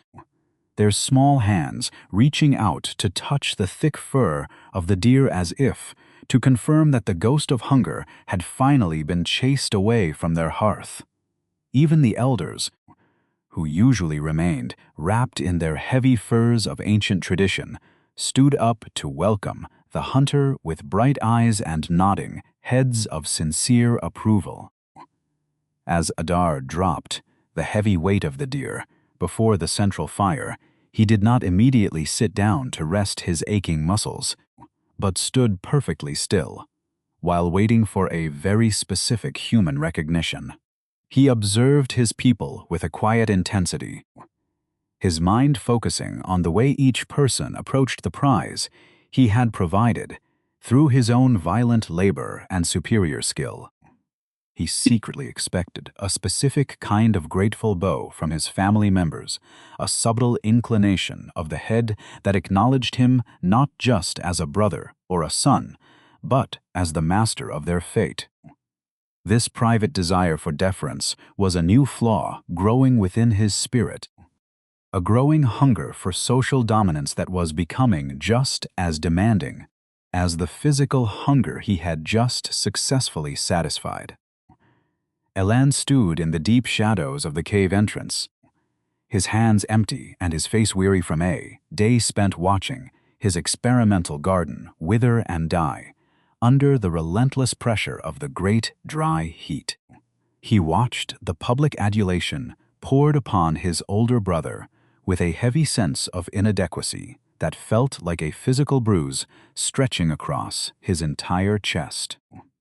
their small hands reaching out to touch the thick fur of the deer as if to confirm that the ghost of hunger had finally been chased away from their hearth. Even the elders, who usually remained wrapped in their heavy furs of ancient tradition, stood up to welcome the hunter with bright eyes and nodding heads of sincere approval. As Adar dropped the heavy weight of the deer before the central fire, he did not immediately sit down to rest his aching muscles, but stood perfectly still, while waiting for a very specific human recognition. He observed his people with a quiet intensity, his mind focusing on the way each person approached the prize he had provided through his own violent labor and superior skill. He secretly expected a specific kind of grateful bow from his family members, a subtle inclination of the head that acknowledged him not just as a brother or a son, but as the master of their fate. This private desire for deference was a new flaw growing within his spirit, a growing hunger for social dominance that was becoming just as demanding as the physical hunger he had just successfully satisfied. Elan stood in the deep shadows of the cave entrance, his hands empty and his face weary from a day spent watching his experimental garden wither and die under the relentless pressure of the great dry heat. He watched the public adulation poured upon his older brother with a heavy sense of inadequacy that felt like a physical bruise stretching across his entire chest.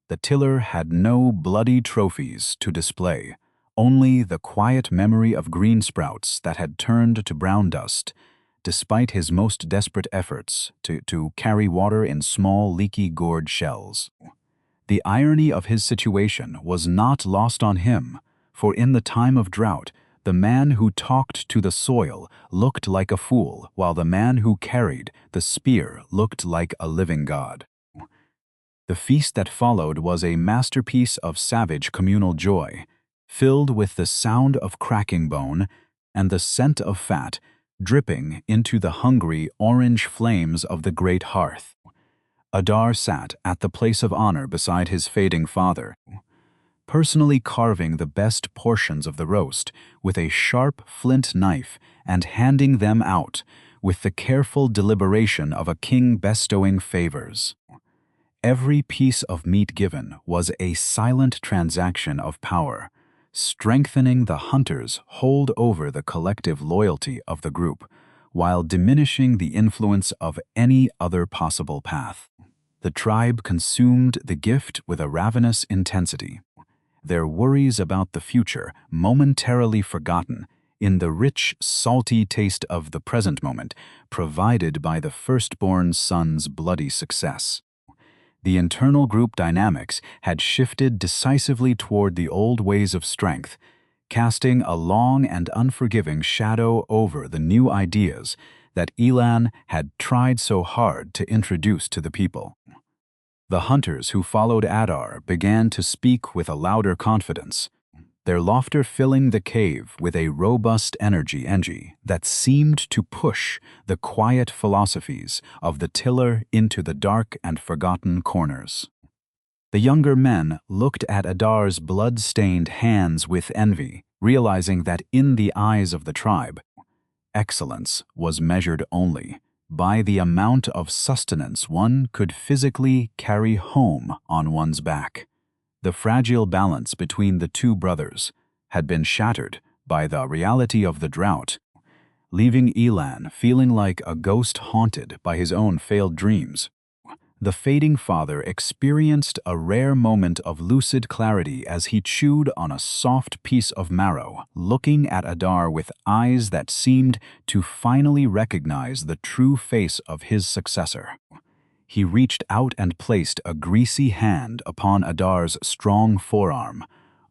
The tiller had no bloody trophies to display, only the quiet memory of green sprouts that had turned to brown dust, despite his most desperate efforts to carry water in small, leaky gourd shells. The irony of his situation was not lost on him, for in the time of drought, the man who talked to the soil looked like a fool, while the man who carried the spear looked like a living god. The feast that followed was a masterpiece of savage communal joy, filled with the sound of cracking bone and the scent of fat dripping into the hungry orange flames of the great hearth. Adar sat at the place of honor beside his fading father, personally carving the best portions of the roast with a sharp flint knife and handing them out with the careful deliberation of a king bestowing favors. Every piece of meat given was a silent transaction of power, strengthening the hunter's hold over the collective loyalty of the group, while diminishing the influence of any other possible path. The tribe consumed the gift with a ravenous intensity, their worries about the future momentarily forgotten in the rich, salty taste of the present moment provided by the firstborn son's bloody success. The internal group dynamics had shifted decisively toward the old ways of strength, casting a long and unforgiving shadow over the new ideas that Elan had tried so hard to introduce to the people. The hunters who followed Adar began to speak with a louder confidence, their laughter filling the cave with a robust energy that seemed to push the quiet philosophies of the tiller into the dark and forgotten corners. The younger men looked at Adar's blood-stained hands with envy, realizing that in the eyes of the tribe, excellence was measured only by the amount of sustenance one could physically carry home on one's back. The fragile balance between the two brothers had been shattered by the reality of the drought, leaving Elan feeling like a ghost haunted by his own failed dreams. The fading father experienced a rare moment of lucid clarity as he chewed on a soft piece of marrow, looking at Adar with eyes that seemed to finally recognize the true face of his successor. He reached out and placed a greasy hand upon Adar's strong forearm,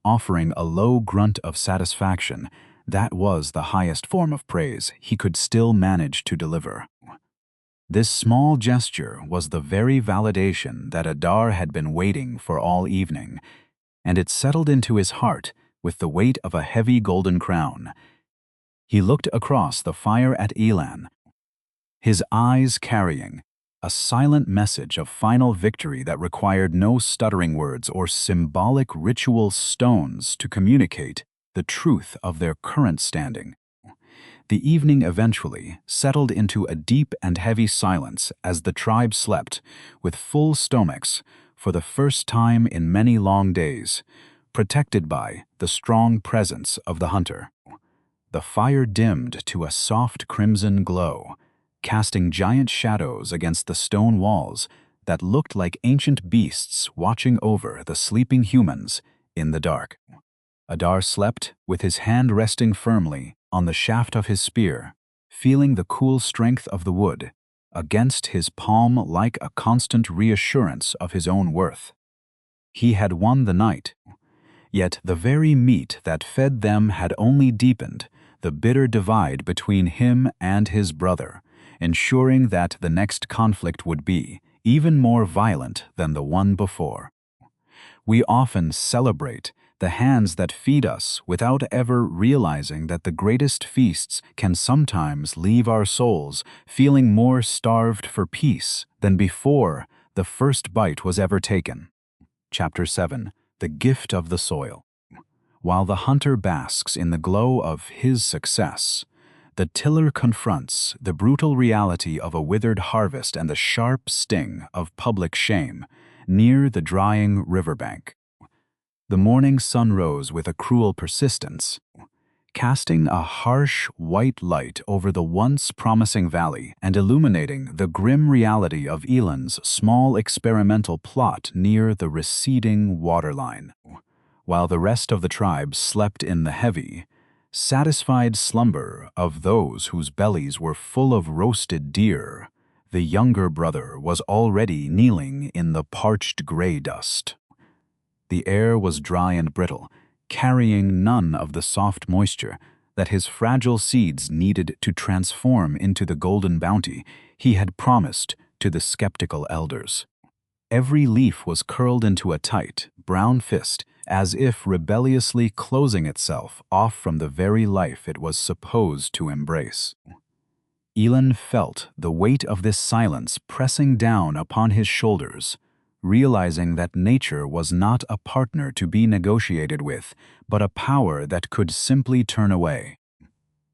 offering a low grunt of satisfaction that was the highest form of praise he could still manage to deliver. This small gesture was the very validation that Adar had been waiting for all evening, and it settled into his heart with the weight of a heavy golden crown. He looked across the fire at Elan, his eyes carrying a silent message of final victory that required no stuttering words or symbolic ritual stones to communicate the truth of their current standing. The evening eventually settled into a deep and heavy silence as the tribe slept, with full stomachs, for the first time in many long days, protected by the strong presence of the hunter. The fire dimmed to a soft crimson glow, casting giant shadows against the stone walls that looked like ancient beasts watching over the sleeping humans in the dark. Adar slept with his hand resting firmly on the shaft of his spear, feeling the cool strength of the wood against his palm like a constant reassurance of his own worth. He had won the night, yet the very meat that fed them had only deepened the bitter divide between him and his brother, ensuring that the next conflict would be even more violent than the one before. We often celebrate the hands that feed us without ever realizing that the greatest feasts can sometimes leave our souls feeling more starved for peace than before the first bite was ever taken. Chapter 7. The Gift of the Soil. While the hunter basks in the glow of his success, the tiller confronts the brutal reality of a withered harvest and the sharp sting of public shame near the drying riverbank. The morning sun rose with a cruel persistence, casting a harsh white light over the once promising valley and illuminating the grim reality of Elan's small experimental plot near the receding waterline. While the rest of the tribe slept in the heavy, satisfied slumber of those whose bellies were full of roasted deer, the younger brother was already kneeling in the parched gray dust. The air was dry and brittle, carrying none of the soft moisture that his fragile seeds needed to transform into the golden bounty he had promised to the skeptical elders. Every leaf was curled into a tight, brown fist, as if rebelliously closing itself off from the very life it was supposed to embrace. Elan felt the weight of this silence pressing down upon his shoulders, realizing that nature was not a partner to be negotiated with, but a power that could simply turn away.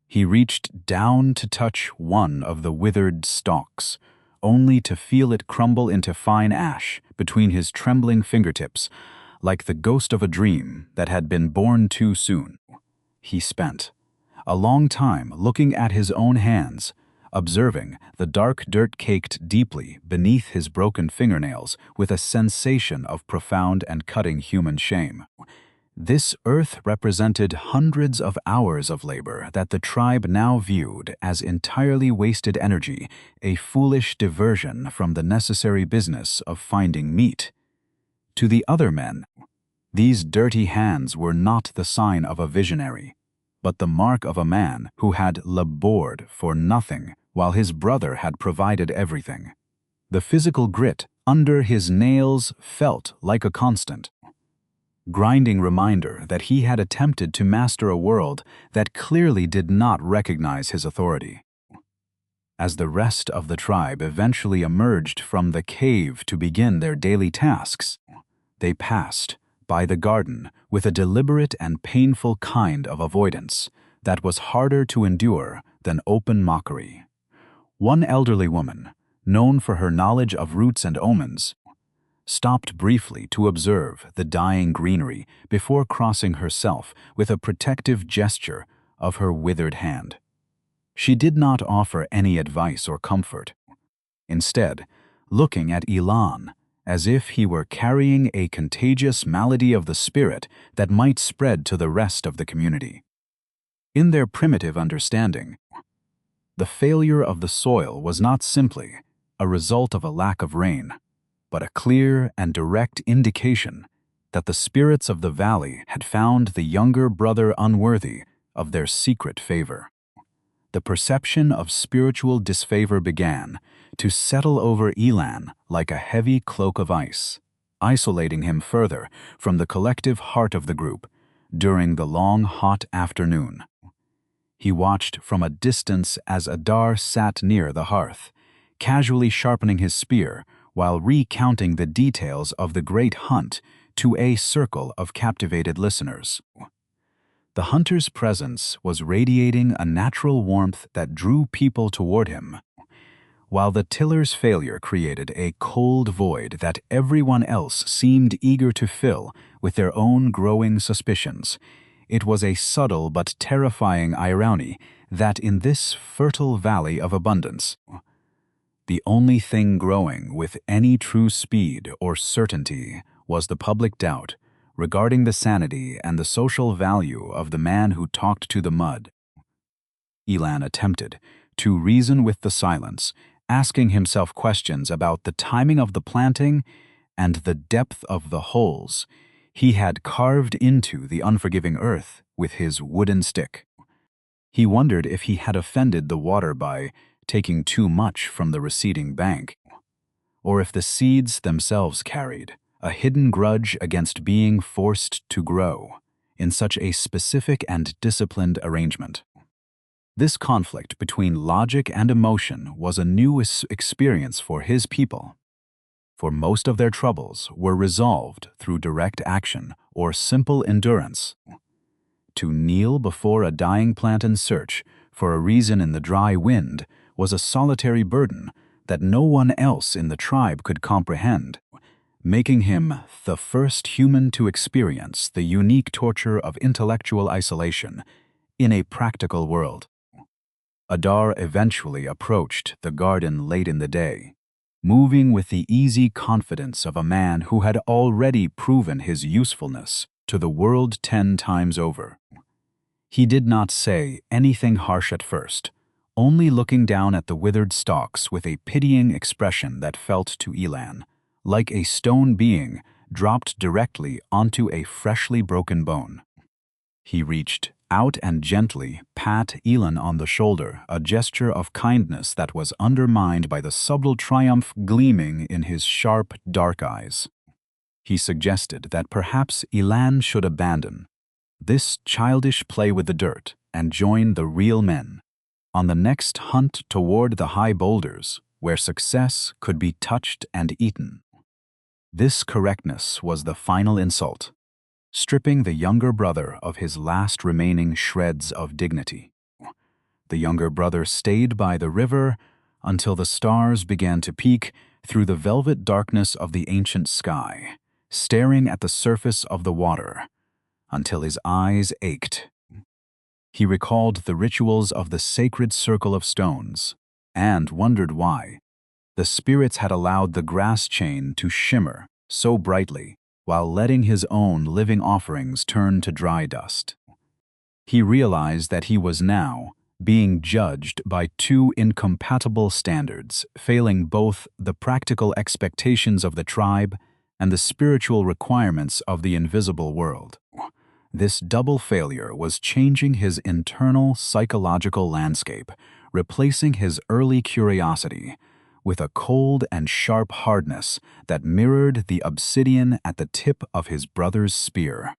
He reached down to touch one of the withered stalks, only to feel it crumble into fine ash between his trembling fingertips, like the ghost of a dream that had been born too soon. He spent a long time looking at his own hands, observing the dark dirt caked deeply beneath his broken fingernails with a sensation of profound and cutting human shame. This earth represented hundreds of hours of labor that the tribe now viewed as entirely wasted energy, a foolish diversion from the necessary business of finding meat. To the other men, these dirty hands were not the sign of a visionary, but the mark of a man who had labored for nothing while his brother had provided everything. The physical grit under his nails felt like a constant, grinding reminder that he had attempted to master a world that clearly did not recognize his authority. As the rest of the tribe eventually emerged from the cave to begin their daily tasks, they passed by the garden with a deliberate and painful kind of avoidance that was harder to endure than open mockery. One elderly woman, known for her knowledge of roots and omens, stopped briefly to observe the dying greenery before crossing herself with a protective gesture of her withered hand. She did not offer any advice or comfort, instead looking at Elan as if he were carrying a contagious malady of the spirit that might spread to the rest of the community. In their primitive understanding, the failure of the soil was not simply a result of a lack of rain, but a clear and direct indication that the spirits of the valley had found the younger brother unworthy of their secret favor. The perception of spiritual disfavor began to settle over Elan like a heavy cloak of ice, isolating him further from the collective heart of the group during the long, hot afternoon. He watched from a distance as Adar sat near the hearth, casually sharpening his spear while recounting the details of the great hunt to a circle of captivated listeners. The hunter's presence was radiating a natural warmth that drew people toward him, while the tiller's failure created a cold void that everyone else seemed eager to fill with their own growing suspicions. It was a subtle but terrifying irony that in this fertile valley of abundance, the only thing growing with any true speed or certainty was the public doubt regarding the sanity and the social value of the man who talked to the mud. Elan attempted to reason with the silence, asking himself questions about the timing of the planting and the depth of the holes he had carved into the unforgiving earth with his wooden stick. He wondered if he had offended the water by taking too much from the receding bank, or if the seeds themselves carried a hidden grudge against being forced to grow in such a specific and disciplined arrangement. This conflict between logic and emotion was a new experience for his people, for most of their troubles were resolved through direct action or simple endurance. To kneel before a dying plant and search for a reason in the dry wind was a solitary burden that no one else in the tribe could comprehend, making him the first human to experience the unique torture of intellectual isolation in a practical world. Adar eventually approached the garden late in the day, moving with the easy confidence of a man who had already proven his usefulness to the world 10 times over. He did not say anything harsh at first, only looking down at the withered stalks with a pitying expression that felt to Elan like a stone being dropped directly onto a freshly broken bone. He reached out and gently pat Elan on the shoulder, a gesture of kindness that was undermined by the subtle triumph gleaming in his sharp, dark eyes. He suggested that perhaps Elan should abandon this childish play with the dirt and join the real men on the next hunt toward the high boulders where success could be touched and eaten. This correctness was the final insult, stripping the younger brother of his last remaining shreds of dignity. The younger brother stayed by the river until the stars began to peek through the velvet darkness of the ancient sky, staring at the surface of the water, until his eyes ached. He recalled the rituals of the sacred circle of stones, and wondered why the spirits had allowed the grass chain to shimmer so brightly while letting his own living offerings turn to dry dust. He realized that he was now being judged by two incompatible standards, failing both the practical expectations of the tribe and the spiritual requirements of the invisible world. This double failure was changing his internal psychological landscape, replacing his early curiosity with a cold and sharp hardness that mirrored the obsidian at the tip of his brother's spear.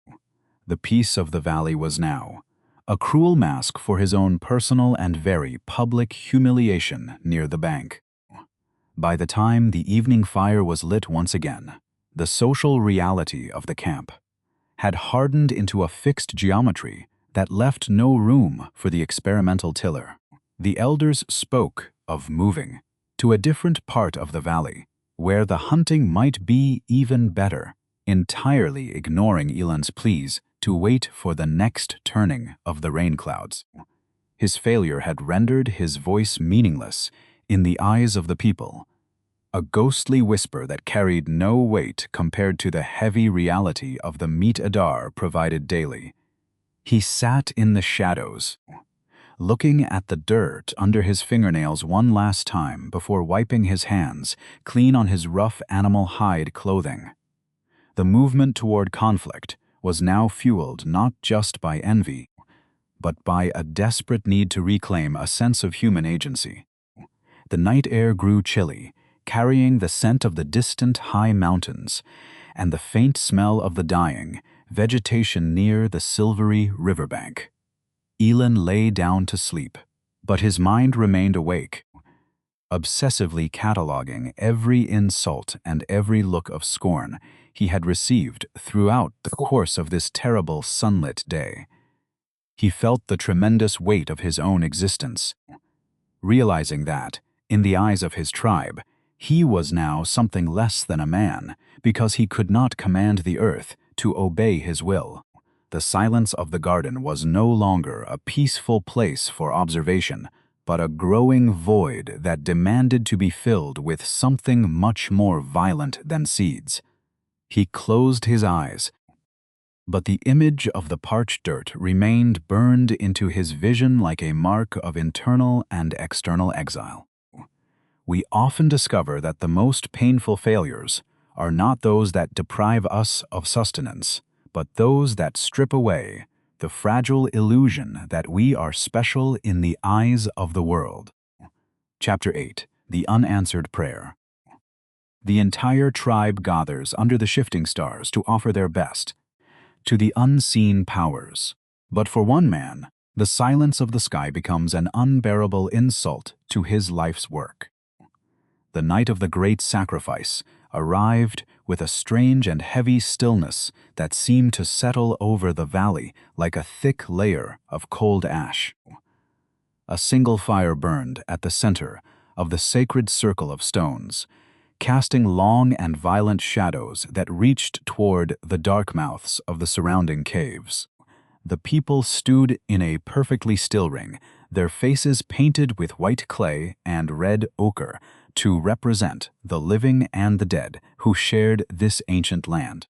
The peace of the valley was now a cruel mask for his own personal and very public humiliation near the bank. By the time the evening fire was lit once again, the social reality of the camp had hardened into a fixed geometry that left no room for the experimental tiller. The elders spoke of moving to a different part of the valley, where the hunting might be even better, entirely ignoring Elan's pleas to wait for the next turning of the rain clouds. His failure had rendered his voice meaningless in the eyes of the people, a ghostly whisper that carried no weight compared to the heavy reality of the meat Adar provided daily. He sat in the shadows, looking at the dirt under his fingernails one last time before wiping his hands clean on his rough animal hide clothing. The movement toward conflict was now fueled not just by envy, but by a desperate need to reclaim a sense of human agency. The night air grew chilly, carrying the scent of the distant high mountains and the faint smell of the dying vegetation near the silvery riverbank. Elan lay down to sleep, but his mind remained awake, obsessively cataloging every insult and every look of scorn he had received throughout the course of this terrible sunlit day. He felt the tremendous weight of his own existence, realizing that, in the eyes of his tribe, he was now something less than a man because he could not command the earth to obey his will. The silence of the garden was no longer a peaceful place for observation, but a growing void that demanded to be filled with something much more violent than seeds. He closed his eyes, but the image of the parched dirt remained burned into his vision like a mark of internal and external exile. We often discover that the most painful failures are not those that deprive us of sustenance, but those that strip away the fragile illusion that we are special in the eyes of the world. Chapter 8. The Unanswered Prayer. The entire tribe gathers under the shifting stars to offer their best to the unseen powers. But for one man, the silence of the sky becomes an unbearable insult to his life's work. The night of the great sacrifice arrived with a strange and heavy stillness that seemed to settle over the valley like a thick layer of cold ash. A single fire burned at the center of the sacred circle of stones, casting long and violent shadows that reached toward the dark mouths of the surrounding caves. The people stood in a perfectly still ring, their faces painted with white clay and red ochre to represent the living and the dead who shared this ancient land.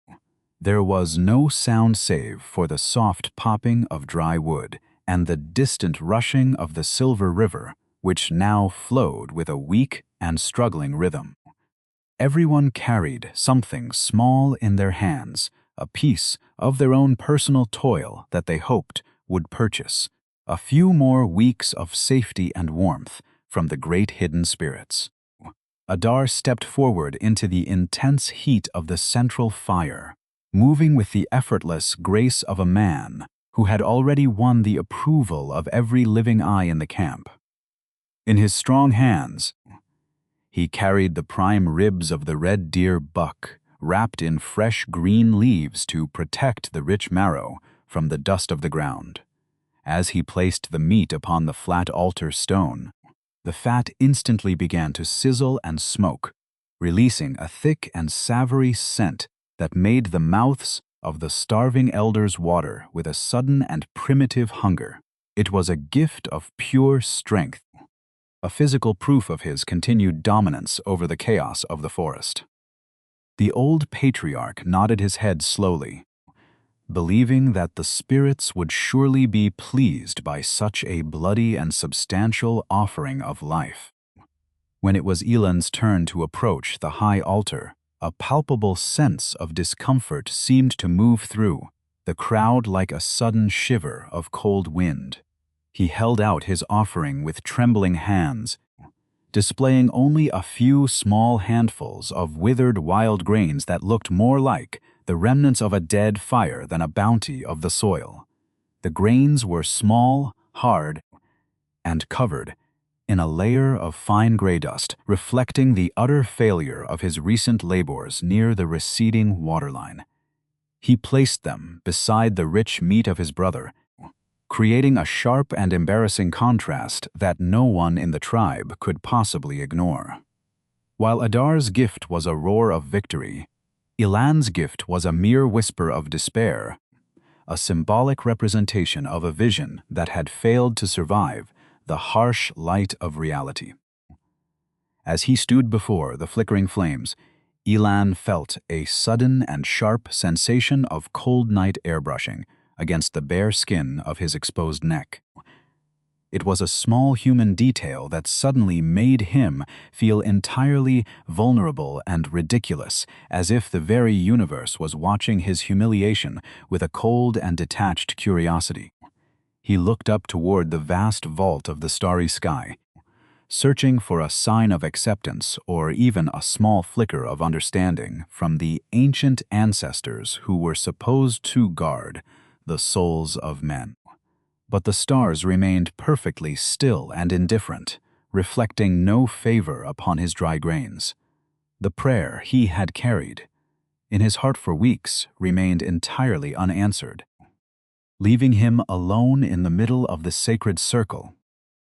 There was no sound save for the soft popping of dry wood and the distant rushing of the silver river, which now flowed with a weak and struggling rhythm. Everyone carried something small in their hands, a piece of their own personal toil that they hoped would purchase a few more weeks of safety and warmth from the great hidden spirits. Adar stepped forward into the intense heat of the central fire, moving with the effortless grace of a man who had already won the approval of every living eye in the camp. In his strong hands, he carried the prime ribs of the red deer buck, wrapped in fresh green leaves to protect the rich marrow from the dust of the ground. As he placed the meat upon the flat altar stone, the fat instantly began to sizzle and smoke, releasing a thick and savory scent that made the mouths of the starving elders water with a sudden and primitive hunger. It was a gift of pure strength, a physical proof of his continued dominance over the chaos of the forest. The old patriarch nodded his head slowly, believing that the spirits would surely be pleased by such a bloody and substantial offering of life. When it was Elan's turn to approach the high altar, a palpable sense of discomfort seemed to move through the crowd like a sudden shiver of cold wind. He held out his offering with trembling hands, displaying only a few small handfuls of withered wild grains that looked more like the remnants of a dead fire than a bounty of the soil. The grains were small, hard, and covered in a layer of fine gray dust, reflecting the utter failure of his recent labors near the receding waterline. He placed them beside the rich meat of his brother, creating a sharp and embarrassing contrast that no one in the tribe could possibly ignore. While Adar's gift was a roar of victory, Elan's gift was a mere whisper of despair, a symbolic representation of a vision that had failed to survive the harsh light of reality. As he stood before the flickering flames, Elan felt a sudden and sharp sensation of cold night airbrushing against the bare skin of his exposed neck. It was a small human detail that suddenly made him feel entirely vulnerable and ridiculous, as if the very universe was watching his humiliation with a cold and detached curiosity. He looked up toward the vast vault of the starry sky, searching for a sign of acceptance or even a small flicker of understanding from the ancient ancestors who were supposed to guard the souls of men. But the stars remained perfectly still and indifferent, reflecting no favor upon his dry grains. The prayer he had carried in his heart for weeks remained entirely unanswered, leaving him alone in the middle of the sacred circle,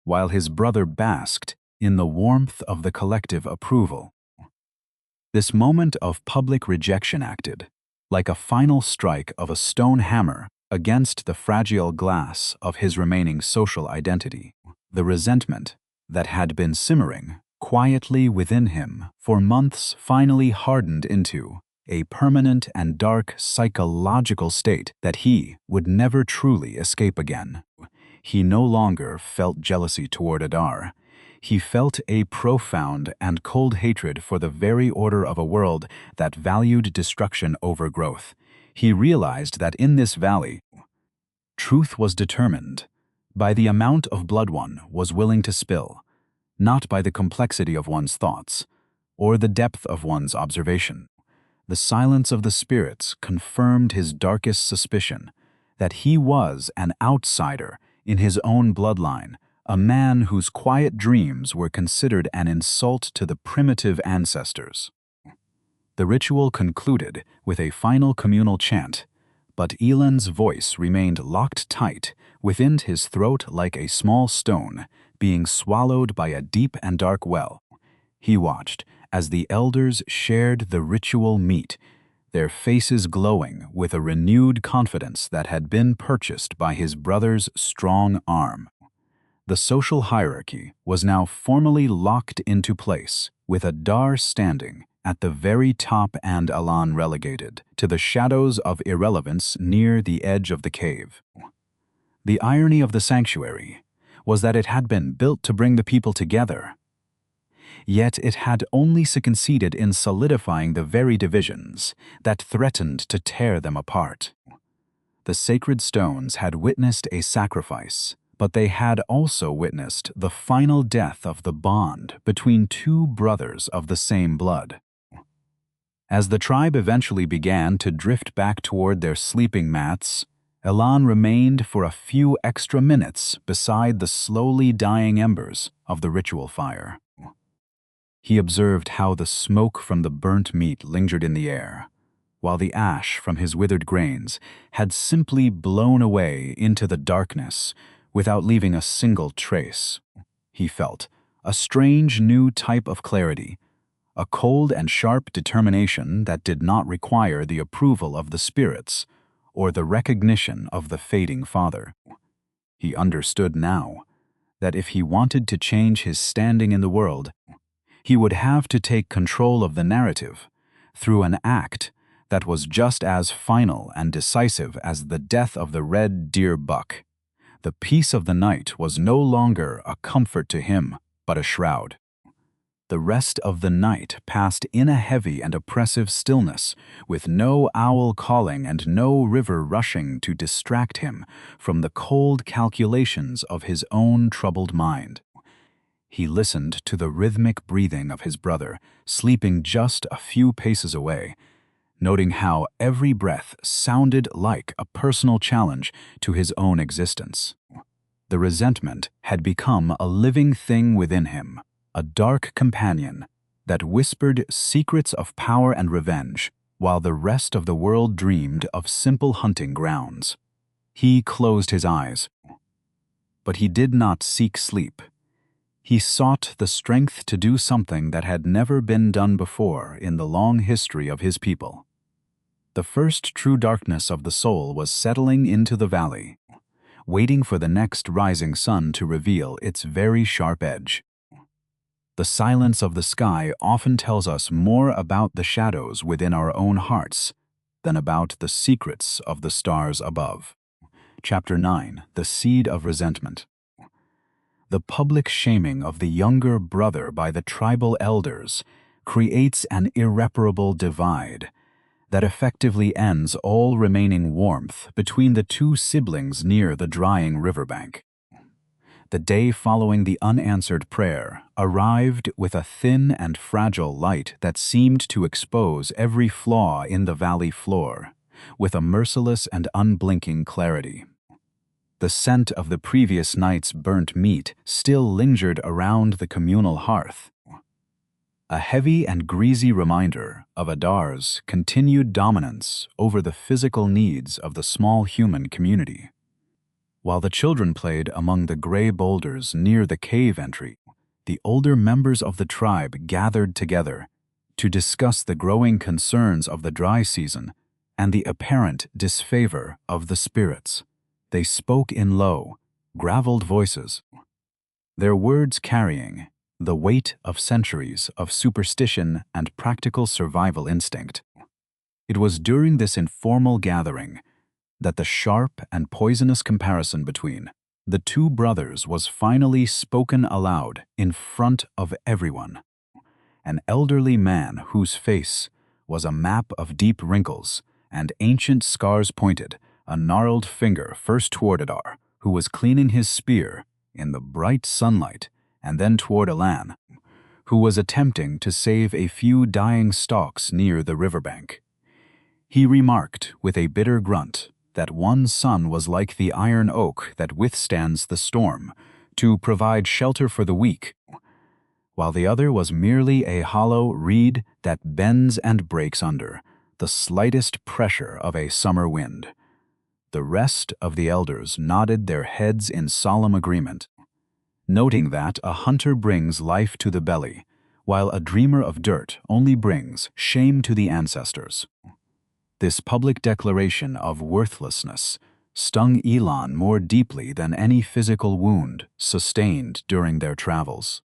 while his brother basked in the warmth of the collective approval. This moment of public rejection acted like a final strike of a stone hammer against the fragile glass of his remaining social identity. The resentment that had been simmering quietly within him for months finally hardened into a permanent and dark psychological state that he would never truly escape again. He no longer felt jealousy toward Adar. He felt a profound and cold hatred for the very order of a world that valued destruction over growth. He realized that in this valley, truth was determined by the amount of blood one was willing to spill, not by the complexity of one's thoughts or the depth of one's observation. The silence of the spirits confirmed his darkest suspicion that he was an outsider in his own bloodline, a man whose quiet dreams were considered an insult to the primitive ancestors. The ritual concluded with a final communal chant, but Elan's voice remained locked tight within his throat like a small stone being swallowed by a deep and dark well. He watched as the elders shared the ritual meat, their faces glowing with a renewed confidence that had been purchased by his brother's strong arm. The social hierarchy was now formally locked into place, with Adar standing at the very top and Elan relegated to the shadows of irrelevance near the edge of the cave. The irony of the sanctuary was that it had been built to bring the people together, yet it had only succeeded in solidifying the very divisions that threatened to tear them apart. The sacred stones had witnessed a sacrifice, but they had also witnessed the final death of the bond between two brothers of the same blood. As the tribe eventually began to drift back toward their sleeping mats, Elan remained for a few extra minutes beside the slowly dying embers of the ritual fire. He observed how the smoke from the burnt meat lingered in the air, while the ash from his withered grains had simply blown away into the darkness without leaving a single trace. He felt a strange new type of clarity, a cold and sharp determination that did not require the approval of the spirits or the recognition of the fading father. He understood now that if he wanted to change his standing in the world, he would have to take control of the narrative through an act that was just as final and decisive as the death of the red deer buck. The peace of the night was no longer a comfort to him, but a shroud. The rest of the night passed in a heavy and oppressive stillness, with no owl calling and no river rushing to distract him from the cold calculations of his own troubled mind. He listened to the rhythmic breathing of his brother, sleeping just a few paces away, noting how every breath sounded like a personal challenge to his own existence. The resentment had become a living thing within him, a dark companion that whispered secrets of power and revenge, while the rest of the world dreamed of simple hunting grounds. He closed his eyes, but he did not seek sleep. He sought the strength to do something that had never been done before in the long history of his people. The first true darkness of the soul was settling into the valley, waiting for the next rising sun to reveal its very sharp edge. The silence of the sky often tells us more about the shadows within our own hearts than about the secrets of the stars above. Chapter 9. The Seed of Resentment. The public shaming of the younger brother by the tribal elders creates an irreparable divide that effectively ends all remaining warmth between the two siblings near the drying riverbank. The day following the unanswered prayer arrived with a thin and fragile light that seemed to expose every flaw in the valley floor, with a merciless and unblinking clarity. The scent of the previous night's burnt meat still lingered around the communal hearth, a heavy and greasy reminder of Adar's continued dominance over the physical needs of the small human community. While the children played among the gray boulders near the cave entry, the older members of the tribe gathered together to discuss the growing concerns of the dry season and the apparent disfavor of the spirits. They spoke in low, graveled voices, their words carrying the weight of centuries of superstition and practical survival instinct. It was during this informal gathering that the sharp and poisonous comparison between the two brothers was finally spoken aloud in front of everyone. An elderly man whose face was a map of deep wrinkles and ancient scars pointed a gnarled finger first toward Adar, who was cleaning his spear in the bright sunlight, and then toward Elan, who was attempting to save a few dying stalks near the riverbank. He remarked with a bitter grunt that one son was like the iron oak that withstands the storm, to provide shelter for the weak, while the other was merely a hollow reed that bends and breaks under the slightest pressure of a summer wind. The rest of the elders nodded their heads in solemn agreement, noting that a hunter brings life to the belly, while a dreamer of dirt only brings shame to the ancestors. This public declaration of worthlessness stung Elan more deeply than any physical wound sustained during their travels.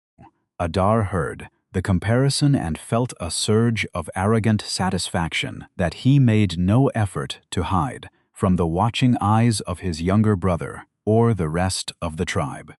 Adar heard the comparison and felt a surge of arrogant satisfaction that he made no effort to hide from the watching eyes of his younger brother or the rest of the tribe.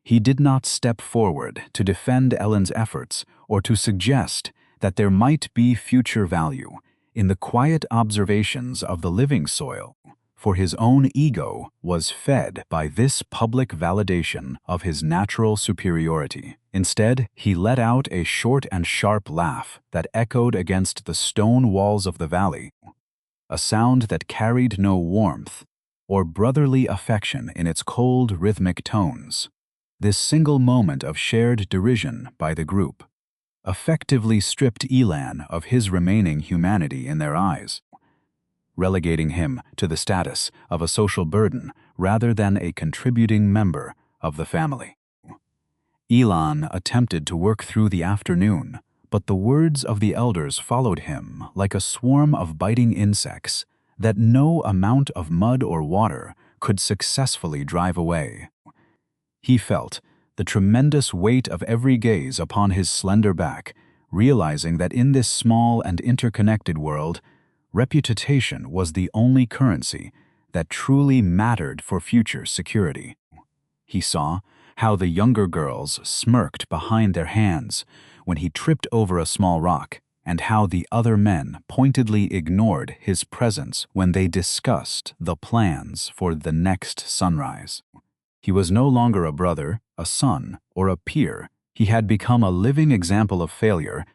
He did not step forward to defend Elan's efforts or to suggest that there might be future value in the quiet observations of the living soil, for his own ego was fed by this public validation of his natural superiority. Instead, he let out a short and sharp laugh that echoed against the stone walls of the valley, a sound that carried no warmth or brotherly affection in its cold, rhythmic tones. This single moment of shared derision by the group effectively stripped Elan of his remaining humanity in their eyes, relegating him to the status of a social burden rather than a contributing member of the family. Elan attempted to work through the afternoon but the words of the elders followed him like a swarm of biting insects that no amount of mud or water could successfully drive away. He felt the tremendous weight of every gaze upon his slender back, realizing that in this small and interconnected world, reputation was the only currency that truly mattered for future security. He saw how the younger girls smirked behind their hands when he tripped over a small rock, and how the other men pointedly ignored his presence when they discussed the plans for the next sunrise. He was no longer a brother, a son, or a peer. He had become a living example of failure,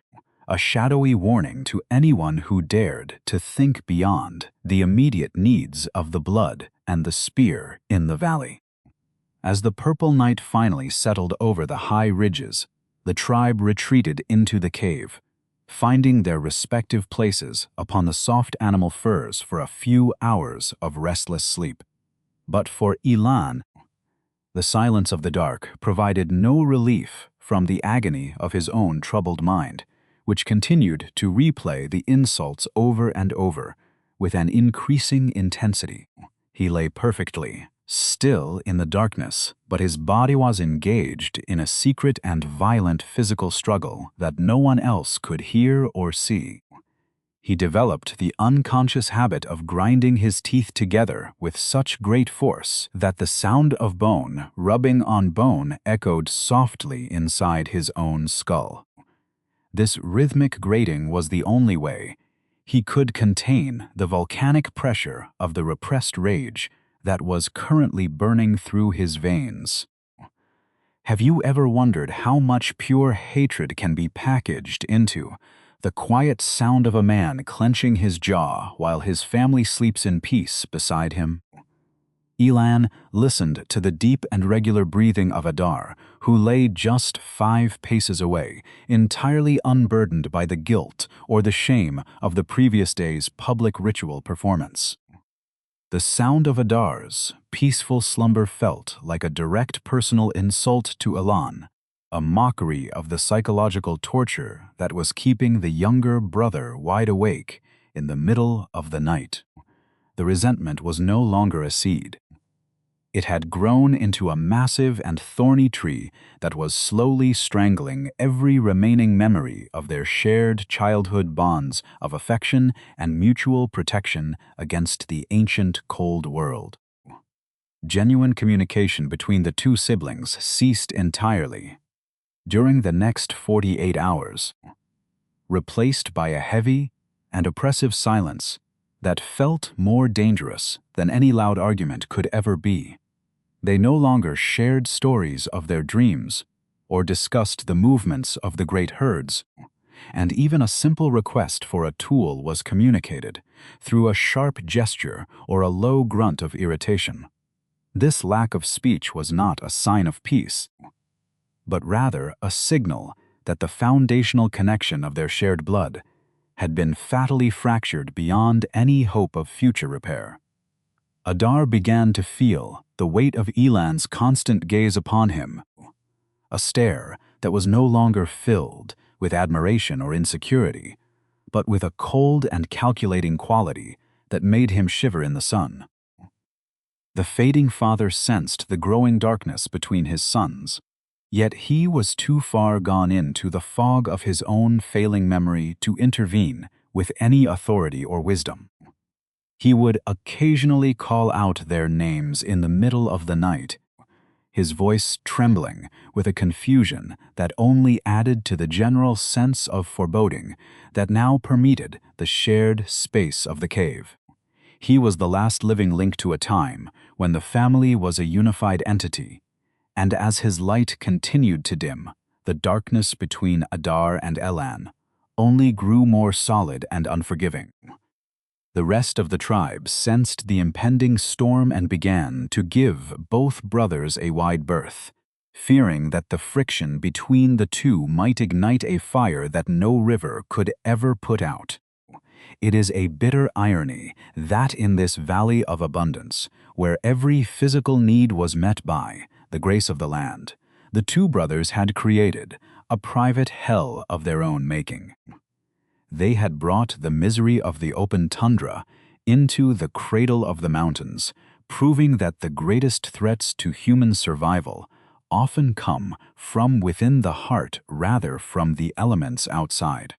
a shadowy warning to anyone who dared to think beyond the immediate needs of the blood and the spear in the valley. As the purple night finally settled over the high ridges, the tribe retreated into the cave, finding their respective places upon the soft animal furs for a few hours of restless sleep. But for Elan, the silence of the dark provided no relief from the agony of his own troubled mind, which continued to replay the insults over and over with an increasing intensity. He lay perfectly still in the darkness, but his body was engaged in a secret and violent physical struggle that no one else could hear or see. He developed the unconscious habit of grinding his teeth together with such great force that the sound of bone rubbing on bone echoed softly inside his own skull. This rhythmic grating was the only way he could contain the volcanic pressure of the repressed rage that was currently burning through his veins. Have you ever wondered how much pure hatred can be packaged into the quiet sound of a man clenching his jaw while his family sleeps in peace beside him? Elan listened to the deep and regular breathing of Adar, who lay just 5 paces away, entirely unburdened by the guilt or the shame of the previous day's public ritual performance. The sound of Adar's peaceful slumber felt like a direct personal insult to Elan, a mockery of the psychological torture that was keeping the younger brother wide awake in the middle of the night. The resentment was no longer a seed. It had grown into a massive and thorny tree that was slowly strangling every remaining memory of their shared childhood bonds of affection and mutual protection against the ancient cold world. Genuine communication between the two siblings ceased entirely. During the next 48 hours, replaced by a heavy and oppressive silence that felt more dangerous than any loud argument could ever be. They no longer shared stories of their dreams or discussed the movements of the great herds, and even a simple request for a tool was communicated through a sharp gesture or a low grunt of irritation. This lack of speech was not a sign of peace, but rather a signal that the foundational connection of their shared blood had been fatally fractured beyond any hope of future repair. Adar began to feel the weight of Elan's constant gaze upon him, a stare that was no longer filled with admiration or insecurity, but with a cold and calculating quality that made him shiver in the sun. The fading father sensed the growing darkness between his sons, yet he was too far gone into the fog of his own failing memory to intervene with any authority or wisdom. He would occasionally call out their names in the middle of the night, his voice trembling with a confusion that only added to the general sense of foreboding that now permeated the shared space of the cave. He was the last living link to a time when the family was a unified entity, and as his light continued to dim, the darkness between Adar and Elan only grew more solid and unforgiving. The rest of the tribe sensed the impending storm and began to give both brothers a wide berth, fearing that the friction between the two might ignite a fire that no river could ever put out. It is a bitter irony that in this valley of abundance, where every physical need was met by the grace of the land, the two brothers had created a private hell of their own making. They had brought the misery of the open tundra into the cradle of the mountains, proving that the greatest threats to human survival often come from within the heart rather from the elements outside.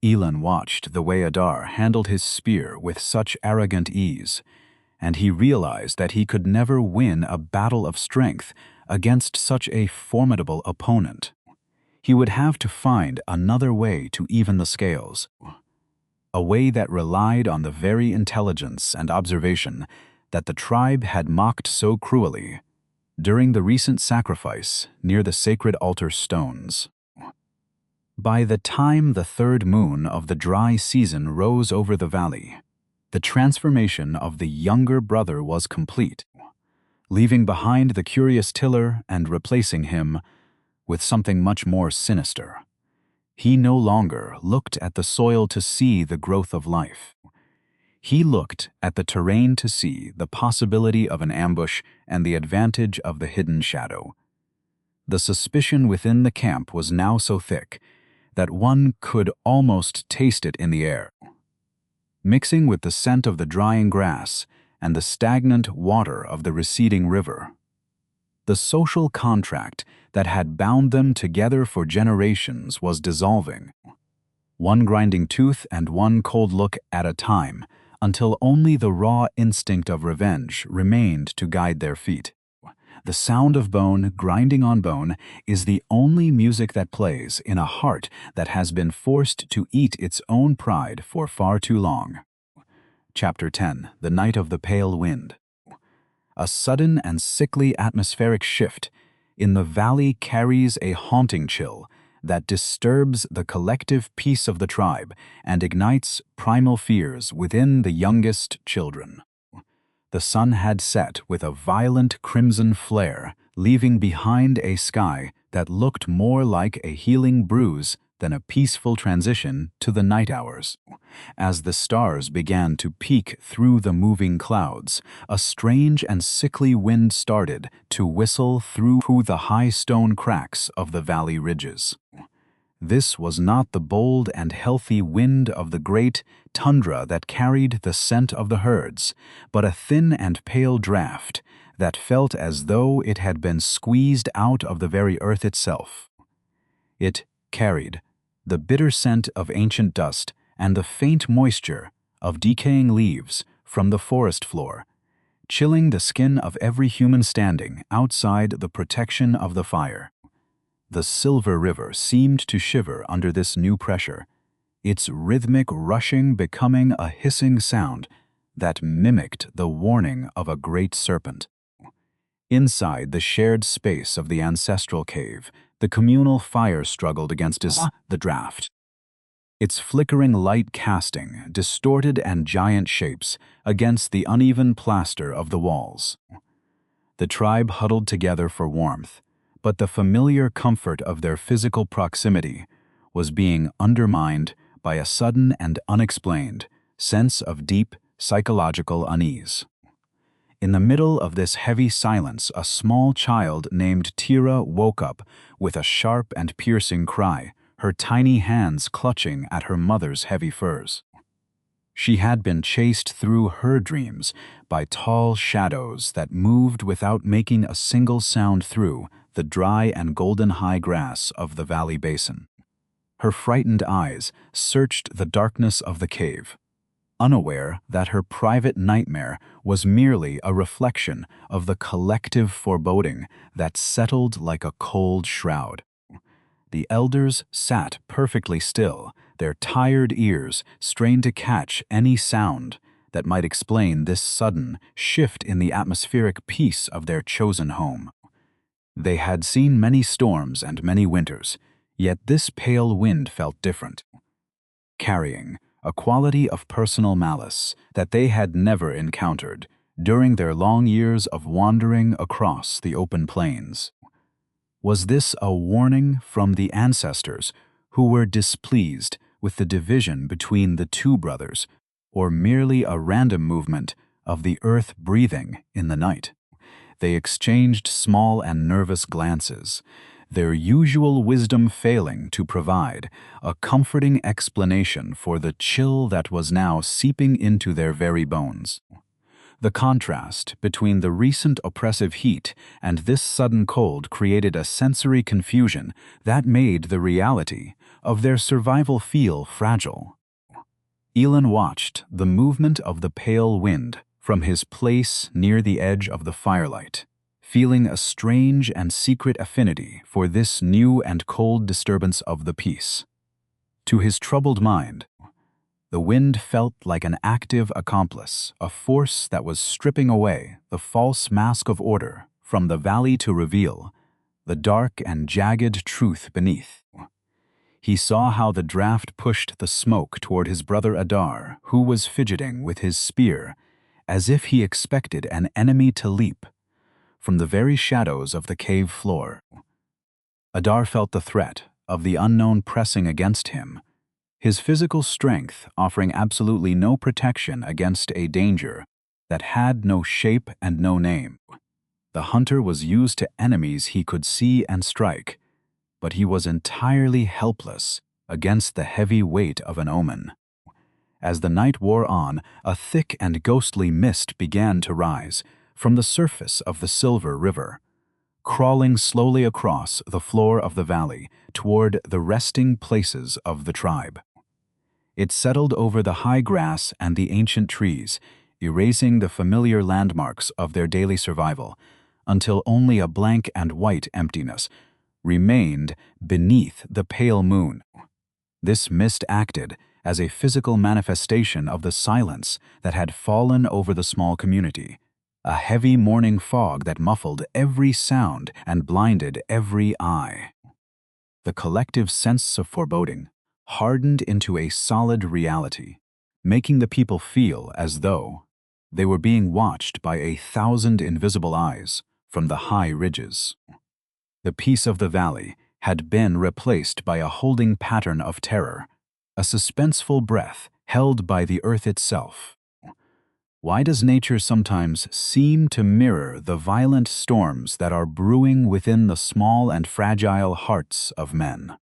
Elan watched the way Adar handled his spear with such arrogant ease, and he realized that he could never win a battle of strength against such a formidable opponent. He would have to find another way to even the scales, a way that relied on the very intelligence and observation that the tribe had mocked so cruelly during the recent sacrifice near the sacred altar stones. By the time the third moon of the dry season rose over the valley, the transformation of the younger brother was complete, leaving behind the curious tiller and replacing him with something much more sinister. He no longer looked at the soil to see the growth of life. He looked at the terrain to see the possibility of an ambush and the advantage of the hidden shadow. The suspicion within the camp was now so thick that one could almost taste it in the air, mixing with the scent of the drying grass and the stagnant water of the receding river. The social contract that had bound them together for generations was dissolving, one grinding tooth and one cold look at a time, until only the raw instinct of revenge remained to guide their feet. The sound of bone grinding on bone is the only music that plays in a heart that has been forced to eat its own pride for far too long. Chapter 10. The Night of the Pale Wind. A sudden and sickly atmospheric shift in the valley carries a haunting chill that disturbs the collective peace of the tribe and ignites primal fears within the youngest children. The sun had set with a violent crimson flare, leaving behind a sky that looked more like a healing bruise than a peaceful transition to the night hours. As the stars began to peek through the moving clouds, a strange and sickly wind started to whistle through the high stone cracks of the valley ridges. This was not the bold and healthy wind of the great tundra that carried the scent of the herds, but a thin and pale draught that felt as though it had been squeezed out of the very earth itself. It carried the bitter scent of ancient dust and the faint moisture of decaying leaves from the forest floor, chilling the skin of every human standing outside the protection of the fire. The silver river seemed to shiver under this new pressure, its rhythmic rushing becoming a hissing sound that mimicked the warning of a great serpent. Inside the shared space of the ancestral cave, the communal fire struggled against the draft, its flickering light casting distorted and giant shapes against the uneven plaster of the walls. The tribe huddled together for warmth, but the familiar comfort of their physical proximity was being undermined by a sudden and unexplained sense of deep psychological unease. In the middle of this heavy silence, a small child named Tira woke up with a sharp and piercing cry, her tiny hands clutching at her mother's heavy furs. She had been chased through her dreams by tall shadows that moved without making a single sound through the dry and golden high grass of the valley basin. Her frightened eyes searched the darkness of the cave, unaware that her private nightmare was merely a reflection of the collective foreboding that settled like a cold shroud. The elders sat perfectly still, their tired ears strained to catch any sound that might explain this sudden shift in the atmospheric peace of their chosen home. They had seen many storms and many winters, yet this pale wind felt different, carrying a quality of personal malice that they had never encountered during their long years of wandering across the open plains. Was this a warning from the ancestors who were displeased with the division between the two brothers, or merely a random movement of the earth breathing in the night? They exchanged small and nervous glances, their usual wisdom failing to provide a comforting explanation for the chill that was now seeping into their very bones. The contrast between the recent oppressive heat and this sudden cold created a sensory confusion that made the reality of their survival feel fragile. Elan watched the movement of the pale wind from his place near the edge of the firelight, feeling a strange and secret affinity for this new and cold disturbance of the peace. To his troubled mind, the wind felt like an active accomplice, a force that was stripping away the false mask of order from the valley to reveal the dark and jagged truth beneath. He saw how the draft pushed the smoke toward his brother Adar, who was fidgeting with his spear, as if he expected an enemy to leap from the very shadows of the cave floor. Adar felt the threat of the unknown pressing against him, his physical strength offering absolutely no protection against a danger that had no shape and no name. The hunter was used to enemies he could see and strike, but he was entirely helpless against the heavy weight of an omen. As the night wore on, a thick and ghostly mist began to rise from the surface of the Silver River, crawling slowly across the floor of the valley toward the resting places of the tribe. It settled over the high grass and the ancient trees, erasing the familiar landmarks of their daily survival, until only a blank and white emptiness remained beneath the pale moon. This mist acted as a physical manifestation of the silence that had fallen over the small community, a heavy morning fog that muffled every sound and blinded every eye. The collective sense of foreboding hardened into a solid reality, making the people feel as though they were being watched by 1,000 invisible eyes from the high ridges. The peace of the valley had been replaced by a holding pattern of terror, a suspenseful breath held by the earth itself. Why does nature sometimes seem to mirror the violent storms that are brewing within the small and fragile hearts of men?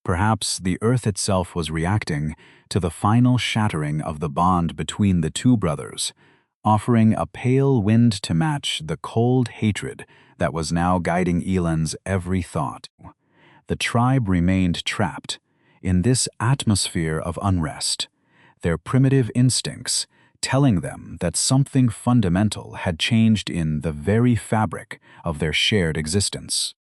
Perhaps the earth itself was reacting to the final shattering of the bond between the two brothers, offering a pale wind to match the cold hatred that was now guiding Elan's every thought. The tribe remained trapped in this atmosphere of unrest, their primitive instincts telling them that something fundamental had changed in the very fabric of their shared existence.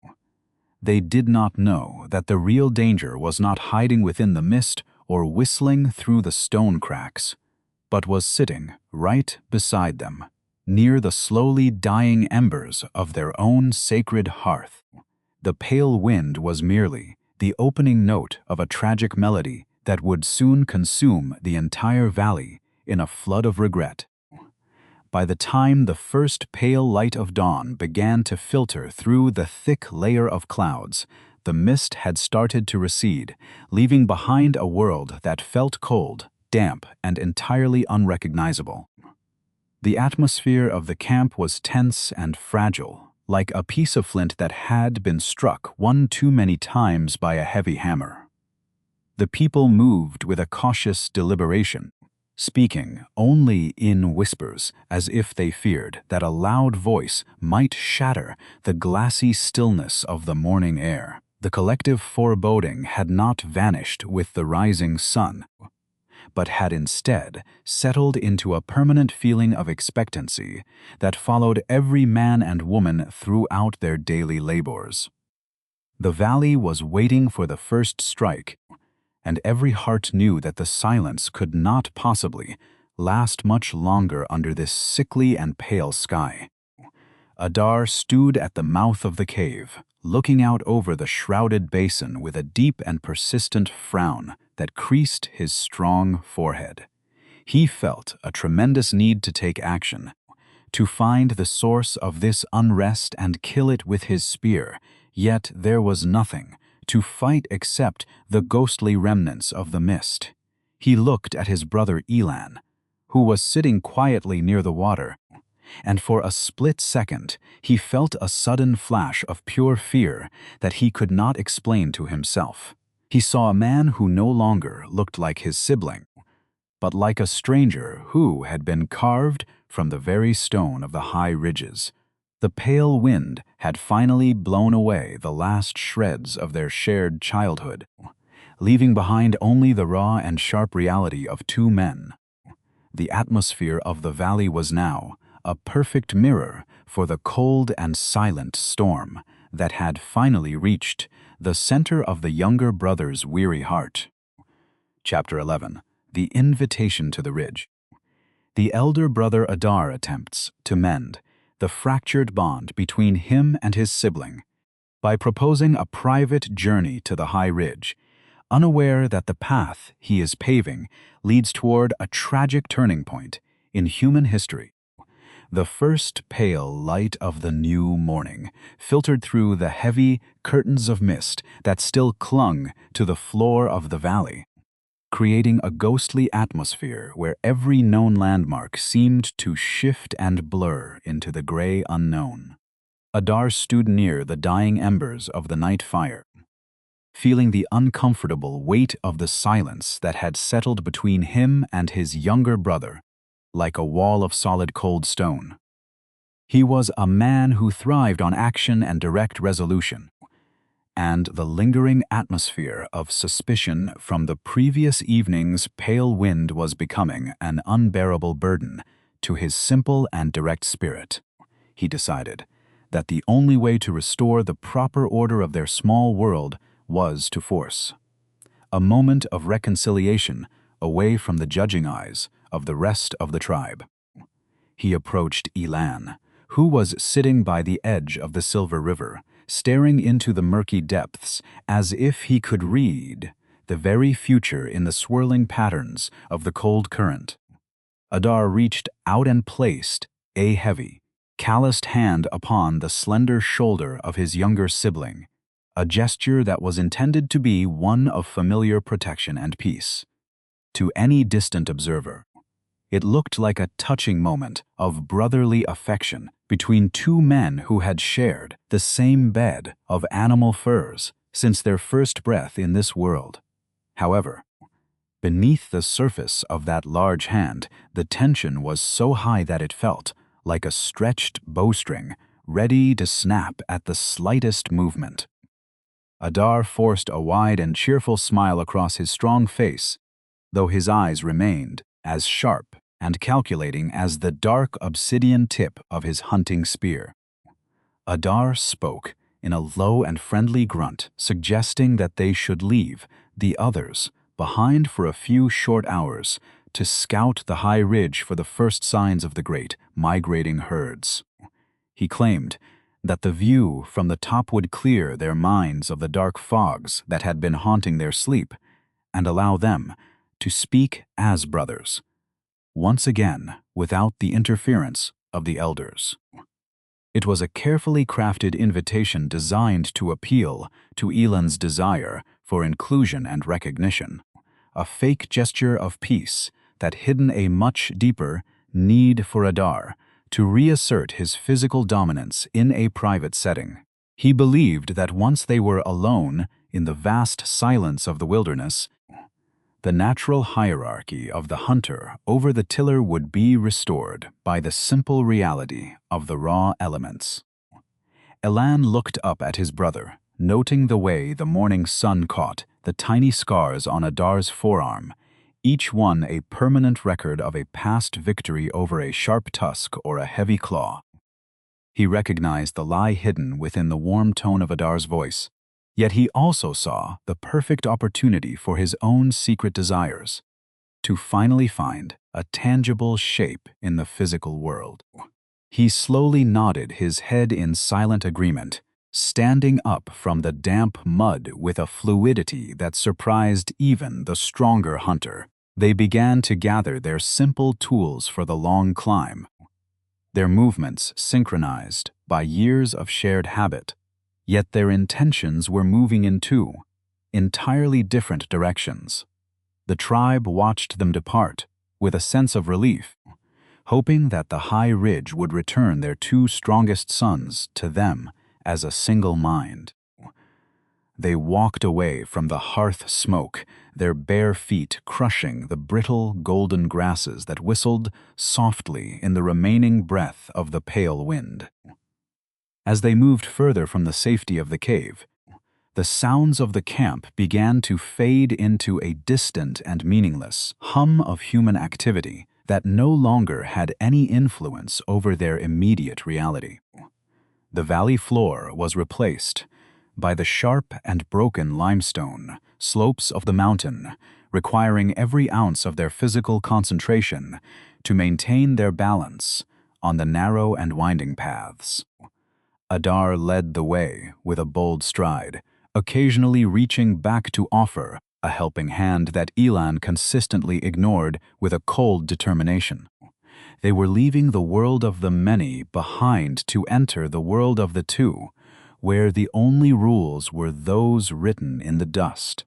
They did not know that the real danger was not hiding within the mist or whistling through the stone cracks, but was sitting right beside them, near the slowly dying embers of their own sacred hearth. The pale wind was merely the opening note of a tragic melody that would soon consume the entire valley in a flood of regret. By the time the first pale light of dawn began to filter through the thick layer of clouds, the mist had started to recede, leaving behind a world that felt cold, damp, and entirely unrecognizable. The atmosphere of the camp was tense and fragile, like a piece of flint that had been struck one too many times by a heavy hammer. The people moved with a cautious deliberation, speaking only in whispers, as if they feared that a loud voice might shatter the glassy stillness of the morning air. The collective foreboding had not vanished with the rising sun, but had instead settled into a permanent feeling of expectancy that followed every man and woman throughout their daily labors. The valley was waiting for the first strike, and every heart knew that the silence could not possibly last much longer under this sickly and pale sky. Adar stood at the mouth of the cave, looking out over the shrouded basin with a deep and persistent frown that creased his strong forehead. He felt a tremendous need to take action, to find the source of this unrest and kill it with his spear, yet there was nothing to fight except the ghostly remnants of the mist. He looked at his brother Elan, who was sitting quietly near the water, and for a split second he felt a sudden flash of pure fear that he could not explain to himself. He saw a man who no longer looked like his sibling, but like a stranger who had been carved from the very stone of the high ridges. The pale wind had finally blown away the last shreds of their shared childhood, leaving behind only the raw and sharp reality of two men. The atmosphere of the valley was now a perfect mirror for the cold and silent storm that had finally reached the center of the younger brother's weary heart. Chapter 11. The Invitation to the Ridge. The elder brother Adar attempts to mend the fractured bond between him and his sibling by proposing a private journey to the high ridge, unaware that the path he is paving leads toward a tragic turning point in human history. The first pale light of the new morning filtered through the heavy curtains of mist that still clung to the floor of the valley, creating a ghostly atmosphere where every known landmark seemed to shift and blur into the gray unknown. Adar stood near the dying embers of the night fire, feeling the uncomfortable weight of the silence that had settled between him and his younger brother, like a wall of solid cold stone. He was a man who thrived on action and direct resolution, and the lingering atmosphere of suspicion from the previous evening's pale wind was becoming an unbearable burden to his simple and direct spirit. He decided that the only way to restore the proper order of their small world was to force a moment of reconciliation away from the judging eyes of the rest of the tribe. He approached Elan, who was sitting by the edge of the Silver River, staring into the murky depths as if he could read the very future in the swirling patterns of the cold current. Adar reached out and placed a heavy, calloused hand upon the slender shoulder of his younger sibling, a gesture that was intended to be one of familiar protection and peace. To any distant observer, it looked like a touching moment of brotherly affection between two men who had shared the same bed of animal furs since their first breath in this world. However, beneath the surface of that large hand, the tension was so high that it felt like a stretched bowstring, ready to snap at the slightest movement. Adar forced a wide and cheerful smile across his strong face, though his eyes remained as sharp and calculating as the dark obsidian tip of his hunting spear. Adar spoke in a low and friendly grunt, suggesting that they should leave the others behind for a few short hours to scout the high ridge for the first signs of the great migrating herds. He claimed that the view from the top would clear their minds of the dark fogs that had been haunting their sleep and allow them to speak as brothers, once again without the interference of the elders. It was a carefully crafted invitation designed to appeal to Elan's desire for inclusion and recognition, a fake gesture of peace that hid a much deeper need for Adar to reassert his physical dominance in a private setting. He believed that once they were alone in the vast silence of the wilderness, the natural hierarchy of the hunter over the tiller would be restored by the simple reality of the raw elements. Elan looked up at his brother, noting the way the morning sun caught the tiny scars on Adar's forearm, each one a permanent record of a past victory over a sharp tusk or a heavy claw. He recognized the lie hidden within the warm tone of Adar's voice, yet he also saw the perfect opportunity for his own secret desires to finally find a tangible shape in the physical world. He slowly nodded his head in silent agreement, standing up from the damp mud with a fluidity that surprised even the stronger hunter. They began to gather their simple tools for the long climb, their movements synchronized by years of shared habit. Yet their intentions were moving in two entirely different directions. The tribe watched them depart with a sense of relief, hoping that the high ridge would return their two strongest sons to them as a single mind. They walked away from the hearth smoke, their bare feet crushing the brittle golden grasses that whistled softly in the remaining breath of the pale wind. As they moved further from the safety of the cave, the sounds of the camp began to fade into a distant and meaningless hum of human activity that no longer had any influence over their immediate reality. The valley floor was replaced by the sharp and broken limestone slopes of the mountain, requiring every ounce of their physical concentration to maintain their balance on the narrow and winding paths. Adar led the way with a bold stride, occasionally reaching back to offer a helping hand that Elan consistently ignored with a cold determination. They were leaving the world of the many behind to enter the world of the two, where the only rules were those written in the dust.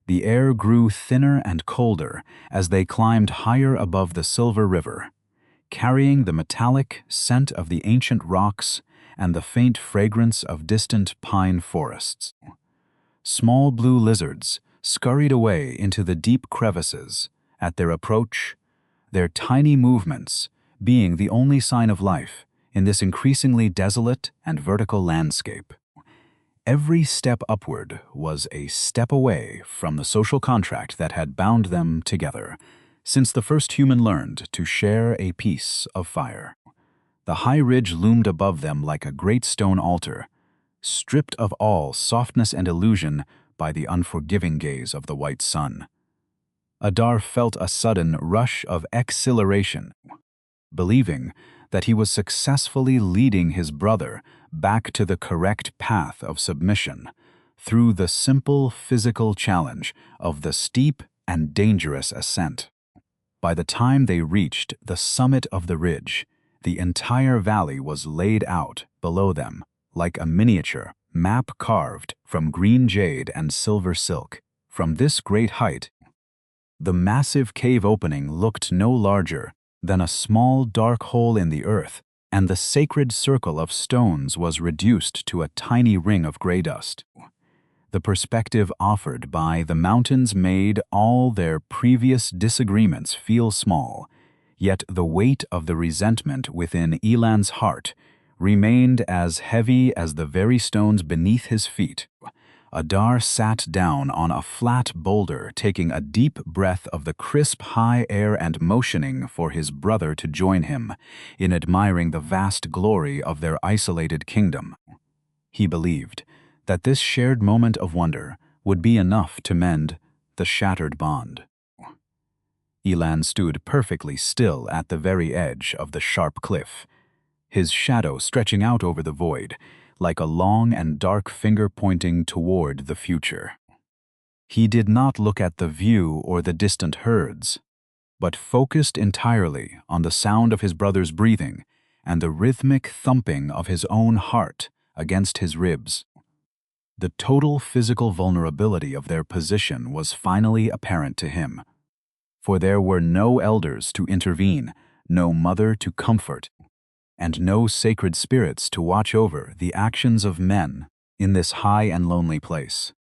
The air grew thinner and colder as they climbed higher above the Silver River, carrying the metallic scent of the ancient rocks and the faint fragrance of distant pine forests. Small blue lizards scurried away into the deep crevices at their approach, their tiny movements being the only sign of life in this increasingly desolate and vertical landscape. Every step upward was a step away from the social contract that had bound them together since the first human learned to share a piece of fire. The high ridge loomed above them like a great stone altar, stripped of all softness and illusion by the unforgiving gaze of the white sun. Adar felt a sudden rush of exhilaration, believing that he was successfully leading his brother back to the correct path of submission through the simple physical challenge of the steep and dangerous ascent. By the time they reached the summit of the ridge, the entire valley was laid out below them like a miniature map carved from green jade and silver silk. From this great height, the massive cave opening looked no larger than a small dark hole in the earth, and the sacred circle of stones was reduced to a tiny ring of gray dust. The perspective offered by the mountains made all their previous disagreements feel small, yet the weight of the resentment within Elan's heart remained as heavy as the very stones beneath his feet. Adar sat down on a flat boulder, taking a deep breath of the crisp high air and motioning for his brother to join him in admiring the vast glory of their isolated kingdom. He believed that this shared moment of wonder would be enough to mend the shattered bond. Elan stood perfectly still at the very edge of the sharp cliff, his shadow stretching out over the void, like a long and dark finger pointing toward the future. He did not look at the view or the distant herds, but focused entirely on the sound of his brother's breathing and the rhythmic thumping of his own heart against his ribs. The total physical vulnerability of their position was finally apparent to him, for there were no elders to intervene, no mother to comfort, and no sacred spirits to watch over the actions of men in this high and lonely place.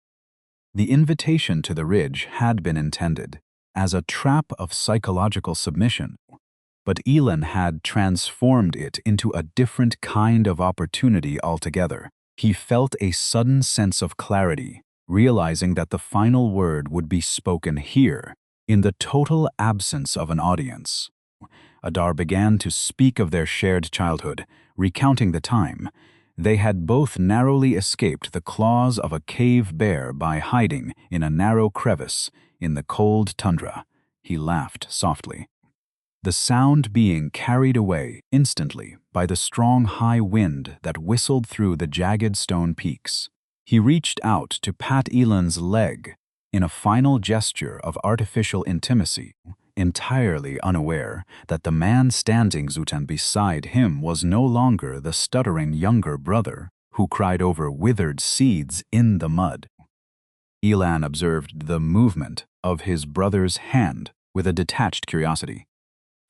The invitation to the ridge had been intended as a trap of psychological submission, but Elan had transformed it into a different kind of opportunity altogether. He felt a sudden sense of clarity, realizing that the final word would be spoken here, in the total absence of an audience. Adar began to speak of their shared childhood, recounting the time they had both narrowly escaped the claws of a cave bear by hiding in a narrow crevice in the cold tundra. He laughed softly, the sound being carried away instantly by the strong high wind that whistled through the jagged stone peaks. He reached out to pat Elan's leg in a final gesture of artificial intimacy, entirely unaware that the man standing beside him was no longer the stuttering younger brother who cried over withered seeds in the mud. Elan observed the movement of his brother's hand with a detached curiosity,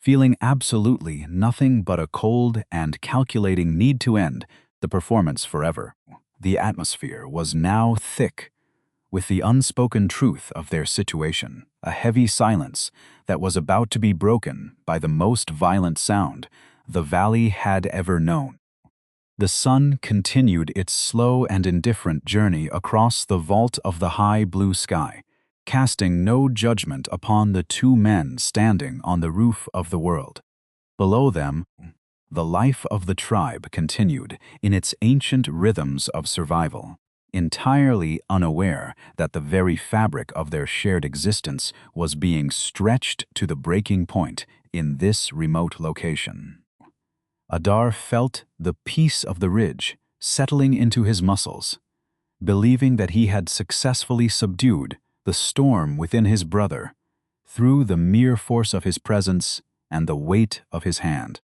Feeling absolutely nothing but a cold and calculating need to end the performance forever. The atmosphere was now thick with the unspoken truth of their situation, a heavy silence that was about to be broken by the most violent sound the valley had ever known. The sun continued its slow and indifferent journey across the vault of the high blue sky, casting no judgment upon the two men standing on the roof of the world. Below them, the life of the tribe continued in its ancient rhythms of survival, entirely unaware that the very fabric of their shared existence was being stretched to the breaking point in this remote location. Adar felt the peace of the ridge settling into his muscles, believing that he had successfully subdued the storm within his brother through the mere force of his presence and the weight of his hand.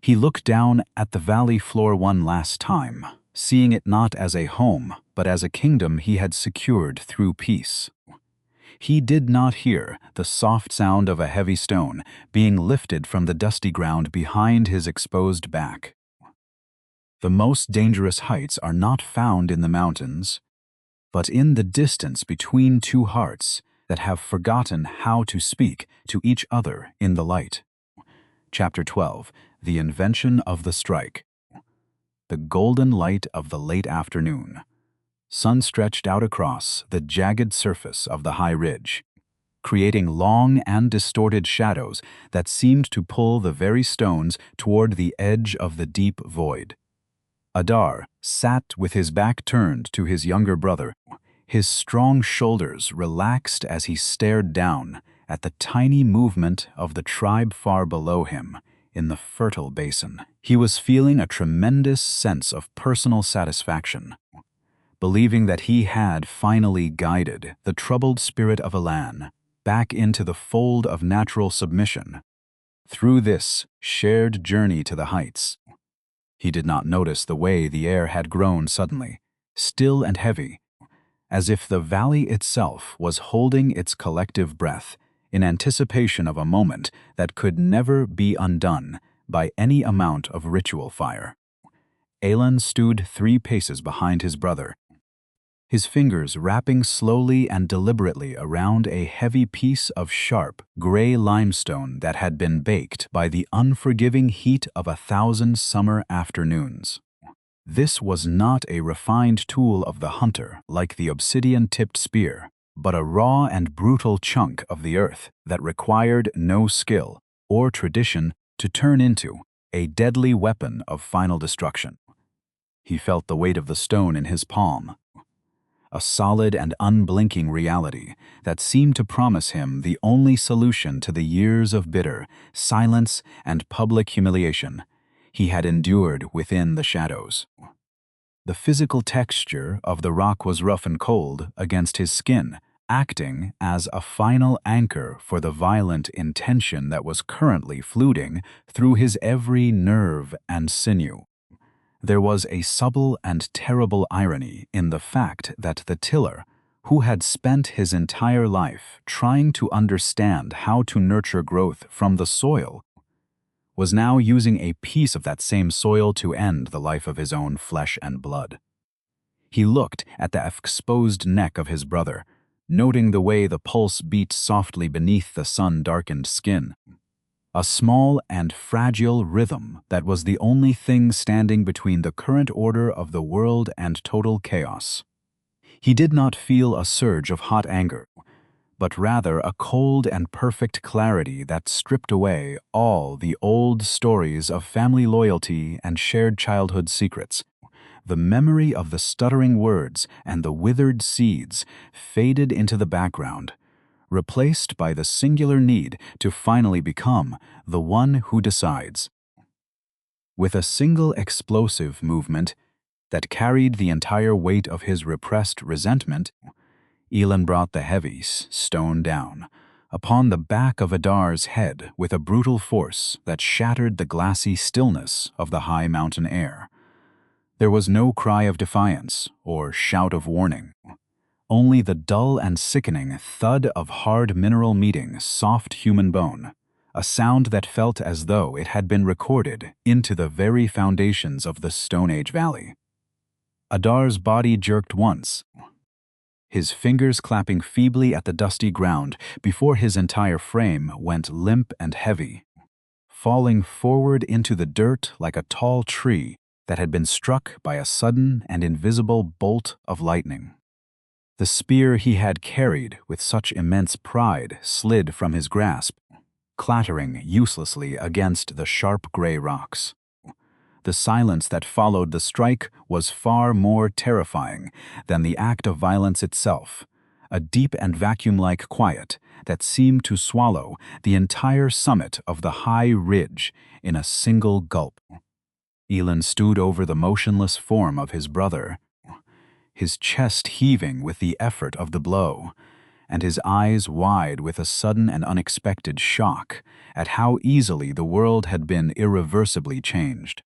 He looked down at the valley floor one last time, seeing it not as a home, but as a kingdom he had secured through peace. He did not hear the soft sound of a heavy stone being lifted from the dusty ground behind his exposed back. The most dangerous heights are not found in the mountains, but in the distance between two hearts that have forgotten how to speak to each other in the light. Chapter 12. The Invention of the Strike. The golden light of the late afternoon. Sun stretched out across the jagged surface of the high ridge, creating long and distorted shadows that seemed to pull the very stones toward the edge of the deep void. Adar sat with his back turned to his younger brother, his strong shoulders relaxed as he stared down at the tiny movement of the tribe far below him in the fertile basin. He was feeling a tremendous sense of personal satisfaction, believing that he had finally guided the troubled spirit of Elan back into the fold of natural submission. Through this shared journey to the heights, he did not notice the way the air had grown suddenly, still and heavy, as if the valley itself was holding its collective breath in anticipation of a moment that could never be undone by any amount of ritual fire. Elan stood 3 paces behind his brother, his fingers wrapping slowly and deliberately around a heavy piece of sharp, gray limestone that had been baked by the unforgiving heat of 1,000 summer afternoons. This was not a refined tool of the hunter like the obsidian-tipped spear, but a raw and brutal chunk of the earth that required no skill or tradition to turn into a deadly weapon of final destruction. He felt the weight of the stone in his palm, a solid and unblinking reality that seemed to promise him the only solution to the years of bitter silence and public humiliation he had endured within the shadows. The physical texture of the rock was rough and cold against his skin, acting as a final anchor for the violent intention that was currently fluting through his every nerve and sinew. There was a subtle and terrible irony in the fact that the tiller, who had spent his entire life trying to understand how to nurture growth from the soil, was now using a piece of that same soil to end the life of his own flesh and blood. He looked at the exposed neck of his brother, noting the way the pulse beat softly beneath the sun-darkened skin. A small and fragile rhythm that was the only thing standing between the current order of the world and total chaos. He did not feel a surge of hot anger, but rather a cold and perfect clarity that stripped away all the old stories of family loyalty and shared childhood secrets. The memory of the stuttering words and the withered seeds faded into the background, replaced by the singular need to finally become the one who decides. With a single explosive movement that carried the entire weight of his repressed resentment, Elan brought the heavy stone down upon the back of Adar's head with a brutal force that shattered the glassy stillness of the high mountain air. There was no cry of defiance or shout of warning, only the dull and sickening thud of hard mineral meeting soft human bone, a sound that felt as though it had been recorded into the very foundations of the Stone Age Valley. Adar's body jerked once, his fingers clapping feebly at the dusty ground before his entire frame went limp and heavy, falling forward into the dirt like a tall tree that had been struck by a sudden and invisible bolt of lightning. The spear he had carried with such immense pride slid from his grasp, clattering uselessly against the sharp gray rocks. The silence that followed the strike was far more terrifying than the act of violence itself, a deep and vacuum-like quiet that seemed to swallow the entire summit of the high ridge in a single gulp. Elan stood over the motionless form of his brother, his chest heaving with the effort of the blow, and his eyes wide with a sudden and unexpected shock at how easily the world had been irreversibly changed.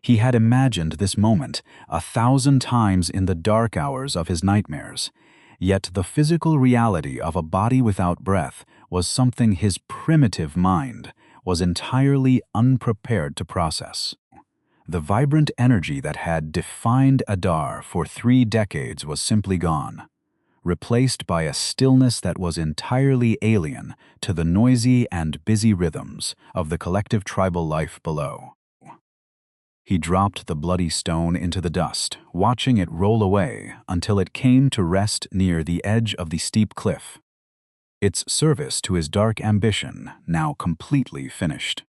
He had imagined this moment 1,000 times in the dark hours of his nightmares, yet the physical reality of a body without breath was something his primitive mind was entirely unprepared to process. The vibrant energy that had defined Adar for 3 decades was simply gone, replaced by a stillness that was entirely alien to the noisy and busy rhythms of the collective tribal life below. He dropped the bloody stone into the dust, watching it roll away until it came to rest near the edge of the steep cliff, its service to his dark ambition now completely finished.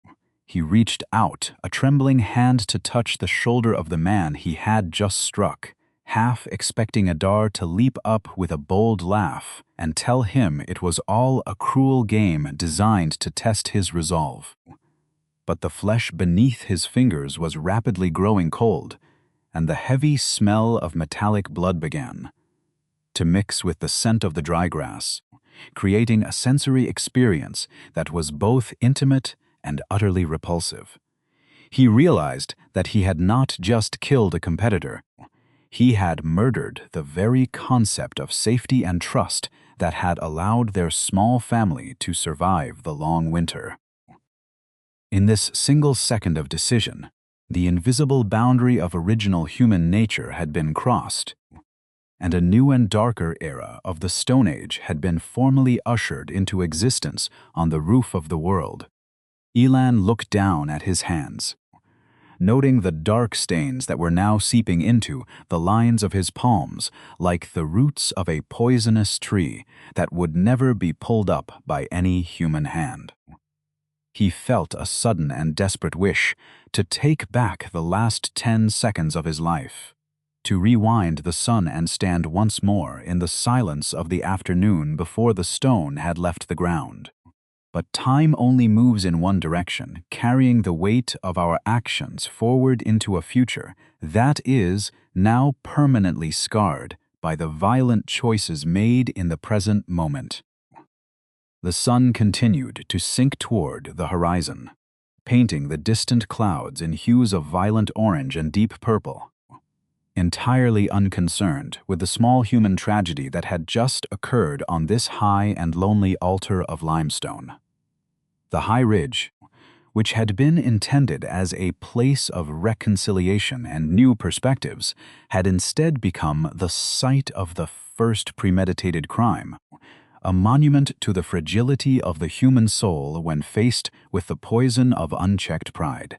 He reached out, a trembling hand to touch the shoulder of the man he had just struck, half expecting Adar to leap up with a bold laugh and tell him it was all a cruel game designed to test his resolve. But the flesh beneath his fingers was rapidly growing cold, and the heavy smell of metallic blood began to mix with the scent of the dry grass, creating a sensory experience that was both intimate and utterly repulsive. He realized that he had not just killed a competitor, he had murdered the very concept of safety and trust that had allowed their small family to survive the long winter. In this single second of decision, the invisible boundary of original human nature had been crossed, and a new and darker era of the Stone Age had been formally ushered into existence on the roof of the world. Elan looked down at his hands, noting the dark stains that were now seeping into the lines of his palms like the roots of a poisonous tree that would never be pulled up by any human hand. He felt a sudden and desperate wish to take back the last 10 seconds of his life, to rewind the sun and stand once more in the silence of the afternoon before the stone had left the ground. But time only moves in one direction, carrying the weight of our actions forward into a future that is now permanently scarred by the violent choices made in the present moment. The sun continued to sink toward the horizon, painting the distant clouds in hues of violent orange and deep purple, entirely unconcerned with the small human tragedy that had just occurred on this high and lonely altar of limestone. The high ridge, which had been intended as a place of reconciliation and new perspectives, had instead become the site of the first premeditated crime, a monument to the fragility of the human soul when faced with the poison of unchecked pride.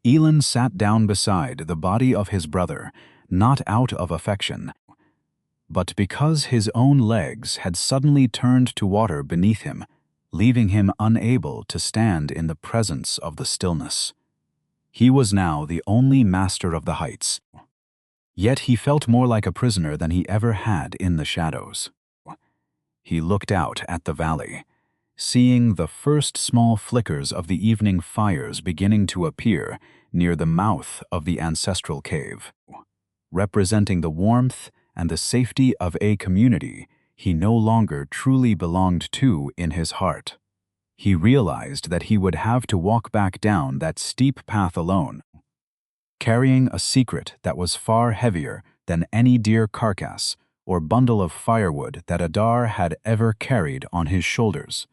Elan sat down beside the body of his brother, not out of affection, but because his own legs had suddenly turned to water beneath him, leaving him unable to stand in the presence of the stillness. He was now the only master of the heights, yet he felt more like a prisoner than he ever had in the shadows. He looked out at the valley, seeing the first small flickers of the evening fires beginning to appear near the mouth of the ancestral cave, representing the warmth and the safety of a community he no longer truly belonged to in his heart. He realized that he would have to walk back down that steep path alone, carrying a secret that was far heavier than any deer carcass or bundle of firewood that Adar had ever carried on his shoulders.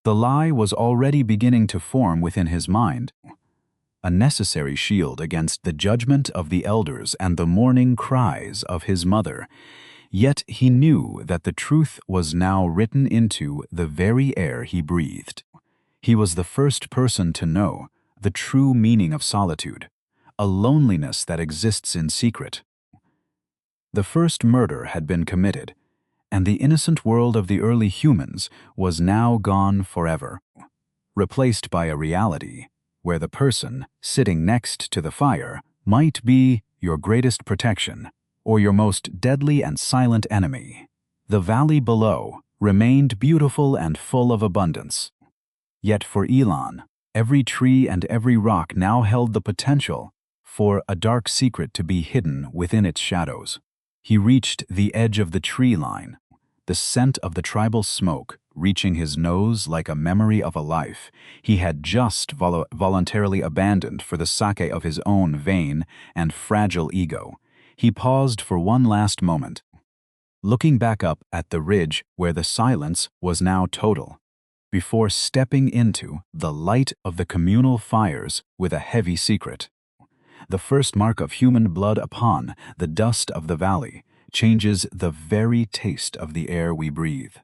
The lie was already beginning to form within his mind, a necessary shield against the judgment of the elders and the mourning cries of his mother. Yet he knew that the truth was now written into the very air he breathed. He was the first person to know the true meaning of solitude, a loneliness that exists in secret. The first murder had been committed, and the innocent world of the early humans was now gone forever, replaced by a reality where the person sitting next to the fire might be your greatest protection or your most deadly and silent enemy. The valley below remained beautiful and full of abundance. Yet for Elan, every tree and every rock now held the potential for a dark secret to be hidden within its shadows. He reached the edge of the tree line, the scent of the tribal smoke reaching his nose like a memory of a life he had just voluntarily abandoned for the sake of his own vain and fragile ego. He paused for one last moment, looking back up at the ridge where the silence was now total, before stepping into the light of the communal fires with a heavy secret. The first mark of human blood upon the dust of the valley changes the very taste of the air we breathe.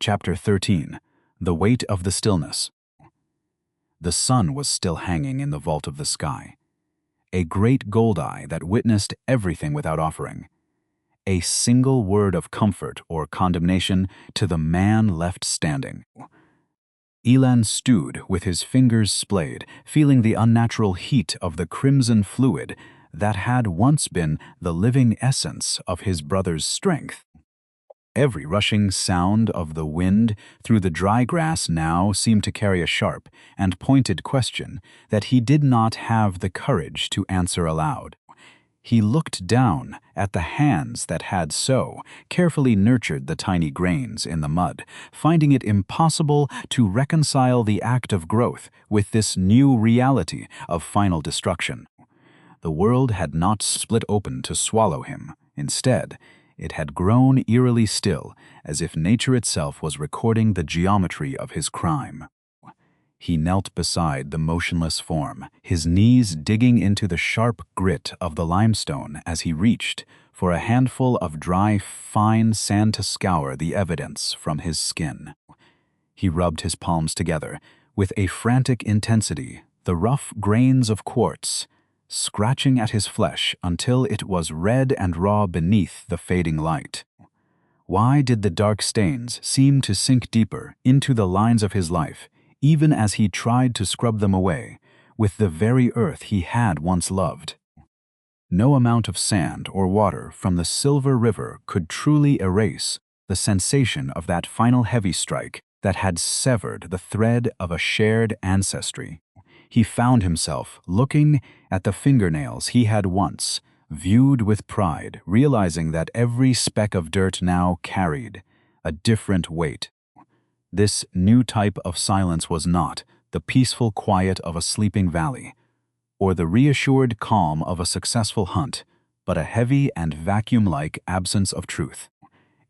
Chapter 13. The Weight of the Stillness. The sun was still hanging in the vault of the sky, a great gold eye that witnessed everything without offering a single word of comfort or condemnation to the man left standing. Elan stood with his fingers splayed, feeling the unnatural heat of the crimson fluid that had once been the living essence of his brother's strength. Every rushing sound of the wind through the dry grass now seemed to carry a sharp and pointed question that he did not have the courage to answer aloud. He looked down at the hands that had so carefully nurtured the tiny grains in the mud, finding it impossible to reconcile the act of growth with this new reality of final destruction. The world had not split open to swallow him. Instead, it had grown eerily still, as if nature itself was recording the geometry of his crime. He knelt beside the motionless form, his knees digging into the sharp grit of the limestone as he reached for a handful of dry, fine sand to scour the evidence from his skin. He rubbed his palms together with a frantic intensity, the rough grains of quartz scratching at his flesh until it was red and raw beneath the fading light. Why did the dark stains seem to sink deeper into the lines of his life, even as he tried to scrub them away with the very earth he had once loved? No amount of sand or water from the Silver River could truly erase the sensation of that final heavy strike that had severed the thread of a shared ancestry. He found himself looking at the fingernails he had once viewed with pride, realizing that every speck of dirt now carried a different weight. This new type of silence was not the peaceful quiet of a sleeping valley, or the reassured calm of a successful hunt, but a heavy and vacuum-like absence of truth.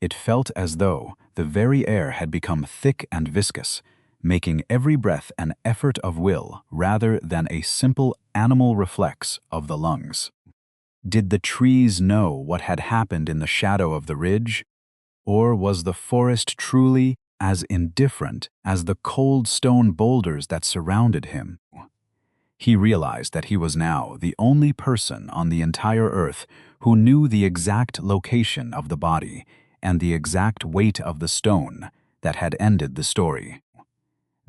It felt as though the very air had become thick and viscous, making every breath an effort of will rather than a simple animal reflex of the lungs. Did the trees know what had happened in the shadow of the ridge? Or was the forest truly as indifferent as the cold stone boulders that surrounded him? He realized that he was now the only person on the entire earth who knew the exact location of the body and the exact weight of the stone that had ended the story.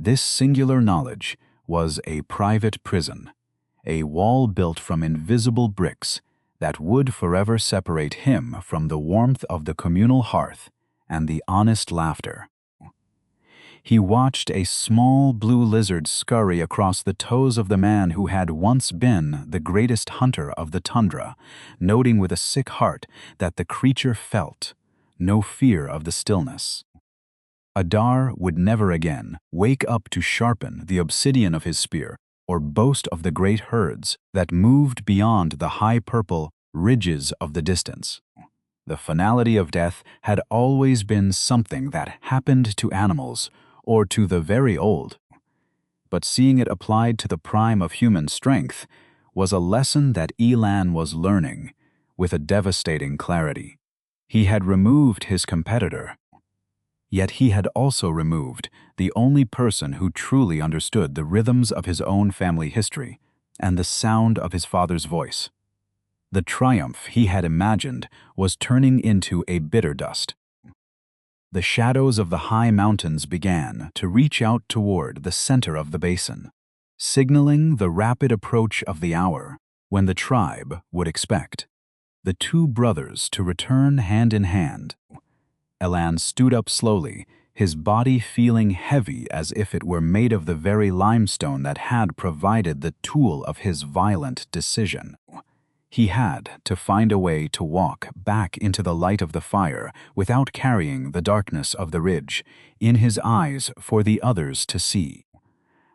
This singular knowledge was a private prison, a wall built from invisible bricks that would forever separate him from the warmth of the communal hearth and the honest laughter. He watched a small blue lizard scurry across the toes of the man who had once been the greatest hunter of the tundra, noting with a sick heart that the creature felt no fear of the stillness. Adar would never again wake up to sharpen the obsidian of his spear or boast of the great herds that moved beyond the high purple ridges of the distance. The finality of death had always been something that happened to animals or to the very old. But seeing it applied to the prime of human strength was a lesson that Elan was learning with a devastating clarity. He had removed his competitor, yet he had also removed the only person who truly understood the rhythms of his own family history and the sound of his father's voice. The triumph he had imagined was turning into a bitter dust. The shadows of the high mountains began to reach out toward the center of the basin, signaling the rapid approach of the hour when the tribe would expect the two brothers to return hand in hand. Elan stood up slowly, his body feeling heavy as if it were made of the very limestone that had provided the tool of his violent decision. He had to find a way to walk back into the light of the fire without carrying the darkness of the ridge in his eyes for the others to see.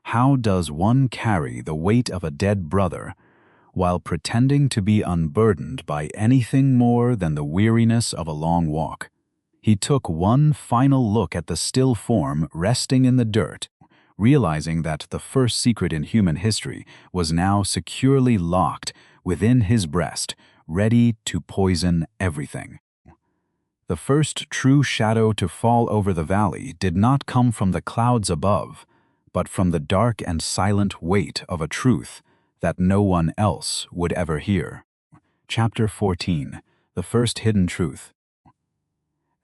How does one carry the weight of a dead brother while pretending to be unburdened by anything more than the weariness of a long walk? He took one final look at the still form resting in the dirt, realizing that the first secret in human history was now securely locked within his breast, ready to poison everything. The first true shadow to fall over the valley did not come from the clouds above, but from the dark and silent weight of a truth that no one else would ever hear. Chapter 14. The First Hidden Truth.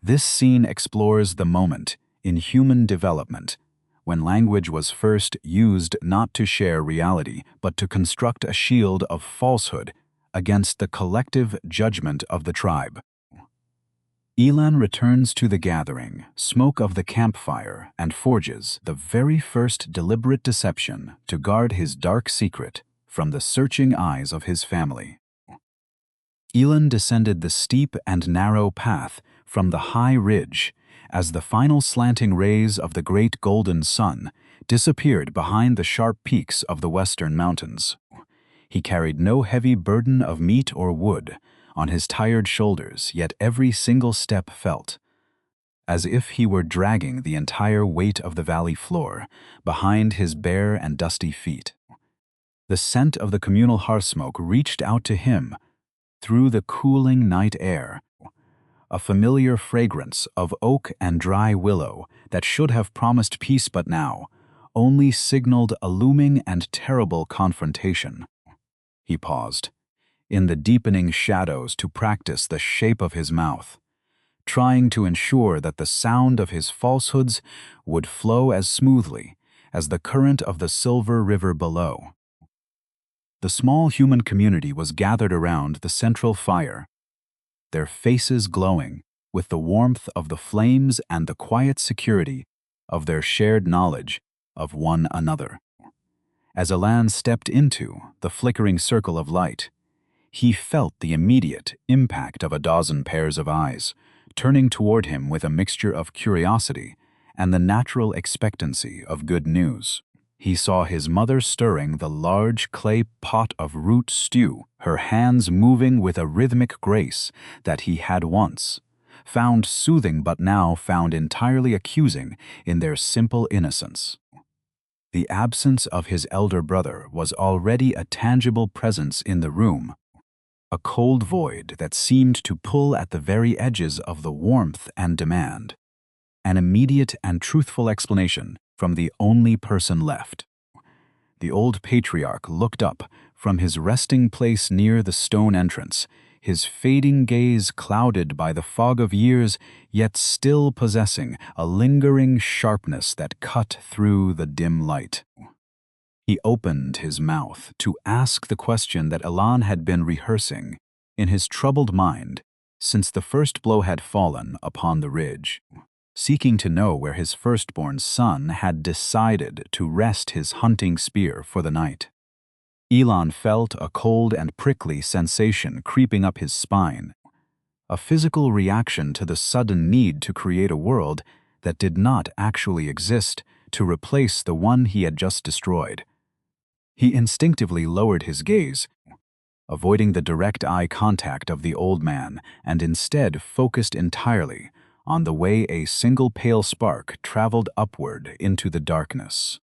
This scene explores the moment in human development when language was first used not to share reality, but to construct a shield of falsehood against the collective judgment of the tribe. Elan returns to the gathering, smoke of the campfire, and forges the very first deliberate deception to guard his dark secret from the searching eyes of his family. Elan descended the steep and narrow path from the high ridge as the final slanting rays of the great golden sun disappeared behind the sharp peaks of the western mountains. He carried no heavy burden of meat or wood on his tired shoulders, yet every single step felt as if he were dragging the entire weight of the valley floor behind his bare and dusty feet. The scent of the communal hearth smoke reached out to him through the cooling night air, a familiar fragrance of oak and dry willow that should have promised peace but now only signaled a looming and terrible confrontation. He paused, in the deepening shadows, to practice the shape of his mouth, trying to ensure that the sound of his falsehoods would flow as smoothly as the current of the silver river below. The small human community was gathered around the central fire, their faces glowing with the warmth of the flames and the quiet security of their shared knowledge of one another. As Elan stepped into the flickering circle of light, he felt the immediate impact of a dozen pairs of eyes, turning toward him with a mixture of curiosity and the natural expectancy of good news. He saw his mother stirring the large clay pot of root stew, her hands moving with a rhythmic grace that he had once found soothing but now found entirely accusing in their simple innocence. The absence of his elder brother was already a tangible presence in the room, a cold void that seemed to pull at the very edges of the warmth and demand an immediate and truthful explanation from the only person left. The old patriarch looked up from his resting place near the stone entrance, his fading gaze clouded by the fog of years, yet still possessing a lingering sharpness that cut through the dim light. He opened his mouth to ask the question that Elan had been rehearsing in his troubled mind since the first blow had fallen upon the ridge, seeking to know where his firstborn son had decided to rest his hunting spear for the night. Elan felt a cold and prickly sensation creeping up his spine, a physical reaction to the sudden need to create a world that did not actually exist to replace the one he had just destroyed. He instinctively lowered his gaze, avoiding the direct eye contact of the old man, and instead focused entirely On the way, a single pale spark traveled upward into the darkness.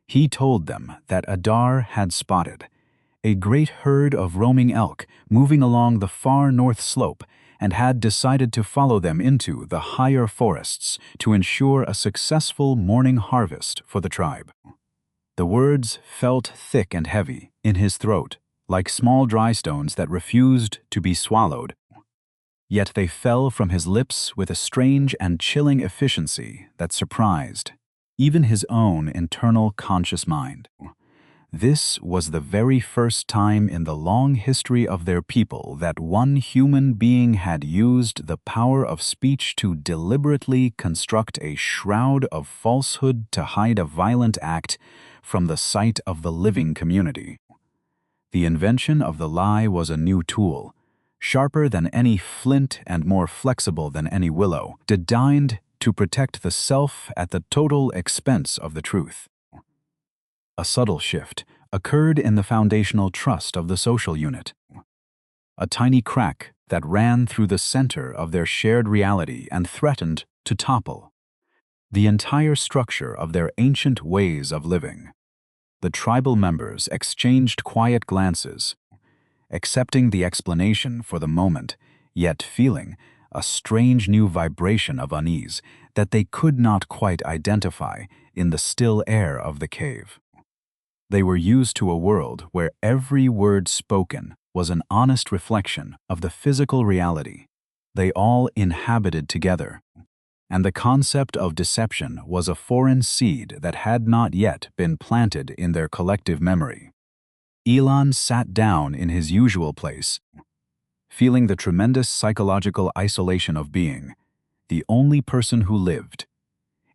He told them that Adar had spotted a great herd of roaming elk moving along the far north slope and had decided to follow them into the higher forests to ensure a successful morning harvest for the tribe. The words felt thick and heavy in his throat, like small dry stones that refused to be swallowed. Yet they fell from his lips with a strange and chilling efficiency that surprised even his own internal conscious mind. This was the very first time in the long history of their people that one human being had used the power of speech to deliberately construct a shroud of falsehood to hide a violent act from the sight of the living community. The invention of the lie was a new tool, sharper than any flint and more flexible than any willow, designed to protect the self at the total expense of the truth. A subtle shift occurred in the foundational trust of the social unit. A tiny crack that ran through the center of their shared reality and threatened to topple the entire structure of their ancient ways of living. The tribal members exchanged quiet glances, accepting the explanation for the moment, yet feeling a strange new vibration of unease that they could not quite identify in the still air of the cave. They were used to a world where every word spoken was an honest reflection of the physical reality they all inhabited together, and the concept of deception was a foreign seed that had not yet been planted in their collective memory. Elan sat down in his usual place, feeling the tremendous psychological isolation of being the only person who lived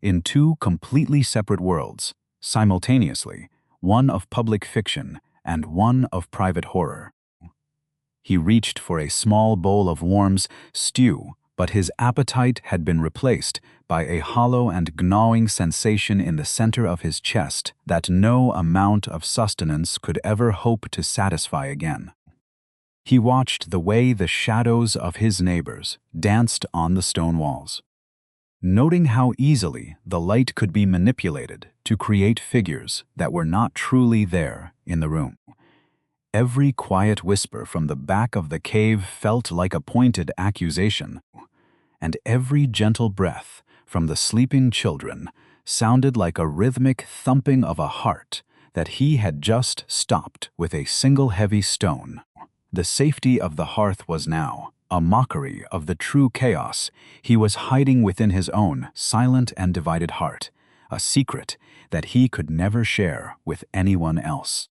in two completely separate worlds, simultaneously, one of public fiction and one of private horror. He reached for a small bowl of Worm's stew, but his appetite had been replaced by a hollow and gnawing sensation in the center of his chest that no amount of sustenance could ever hope to satisfy again. He watched the way the shadows of his neighbors danced on the stone walls, noting how easily the light could be manipulated to create figures that were not truly there in the room. Every quiet whisper from the back of the cave felt like a pointed accusation, and every gentle breath from the sleeping children sounded like a rhythmic thumping of a heart that he had just stopped with a single heavy stone. The safety of the hearth was now a mockery of the true chaos he was hiding within his own silent and divided heart, a secret that he could never share with anyone else.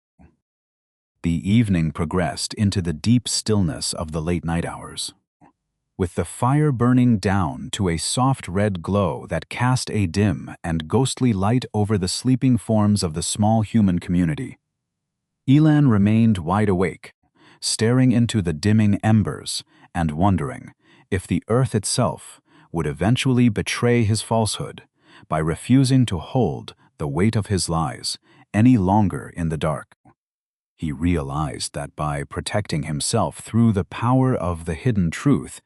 The evening progressed into the deep stillness of the late night hours, with the fire burning down to a soft red glow that cast a dim and ghostly light over the sleeping forms of the small human community. Elan remained wide awake, staring into the dimming embers and wondering if the earth itself would eventually betray his falsehood by refusing to hold the weight of his lies any longer in the dark. He realized that by protecting himself through the power of the hidden truth,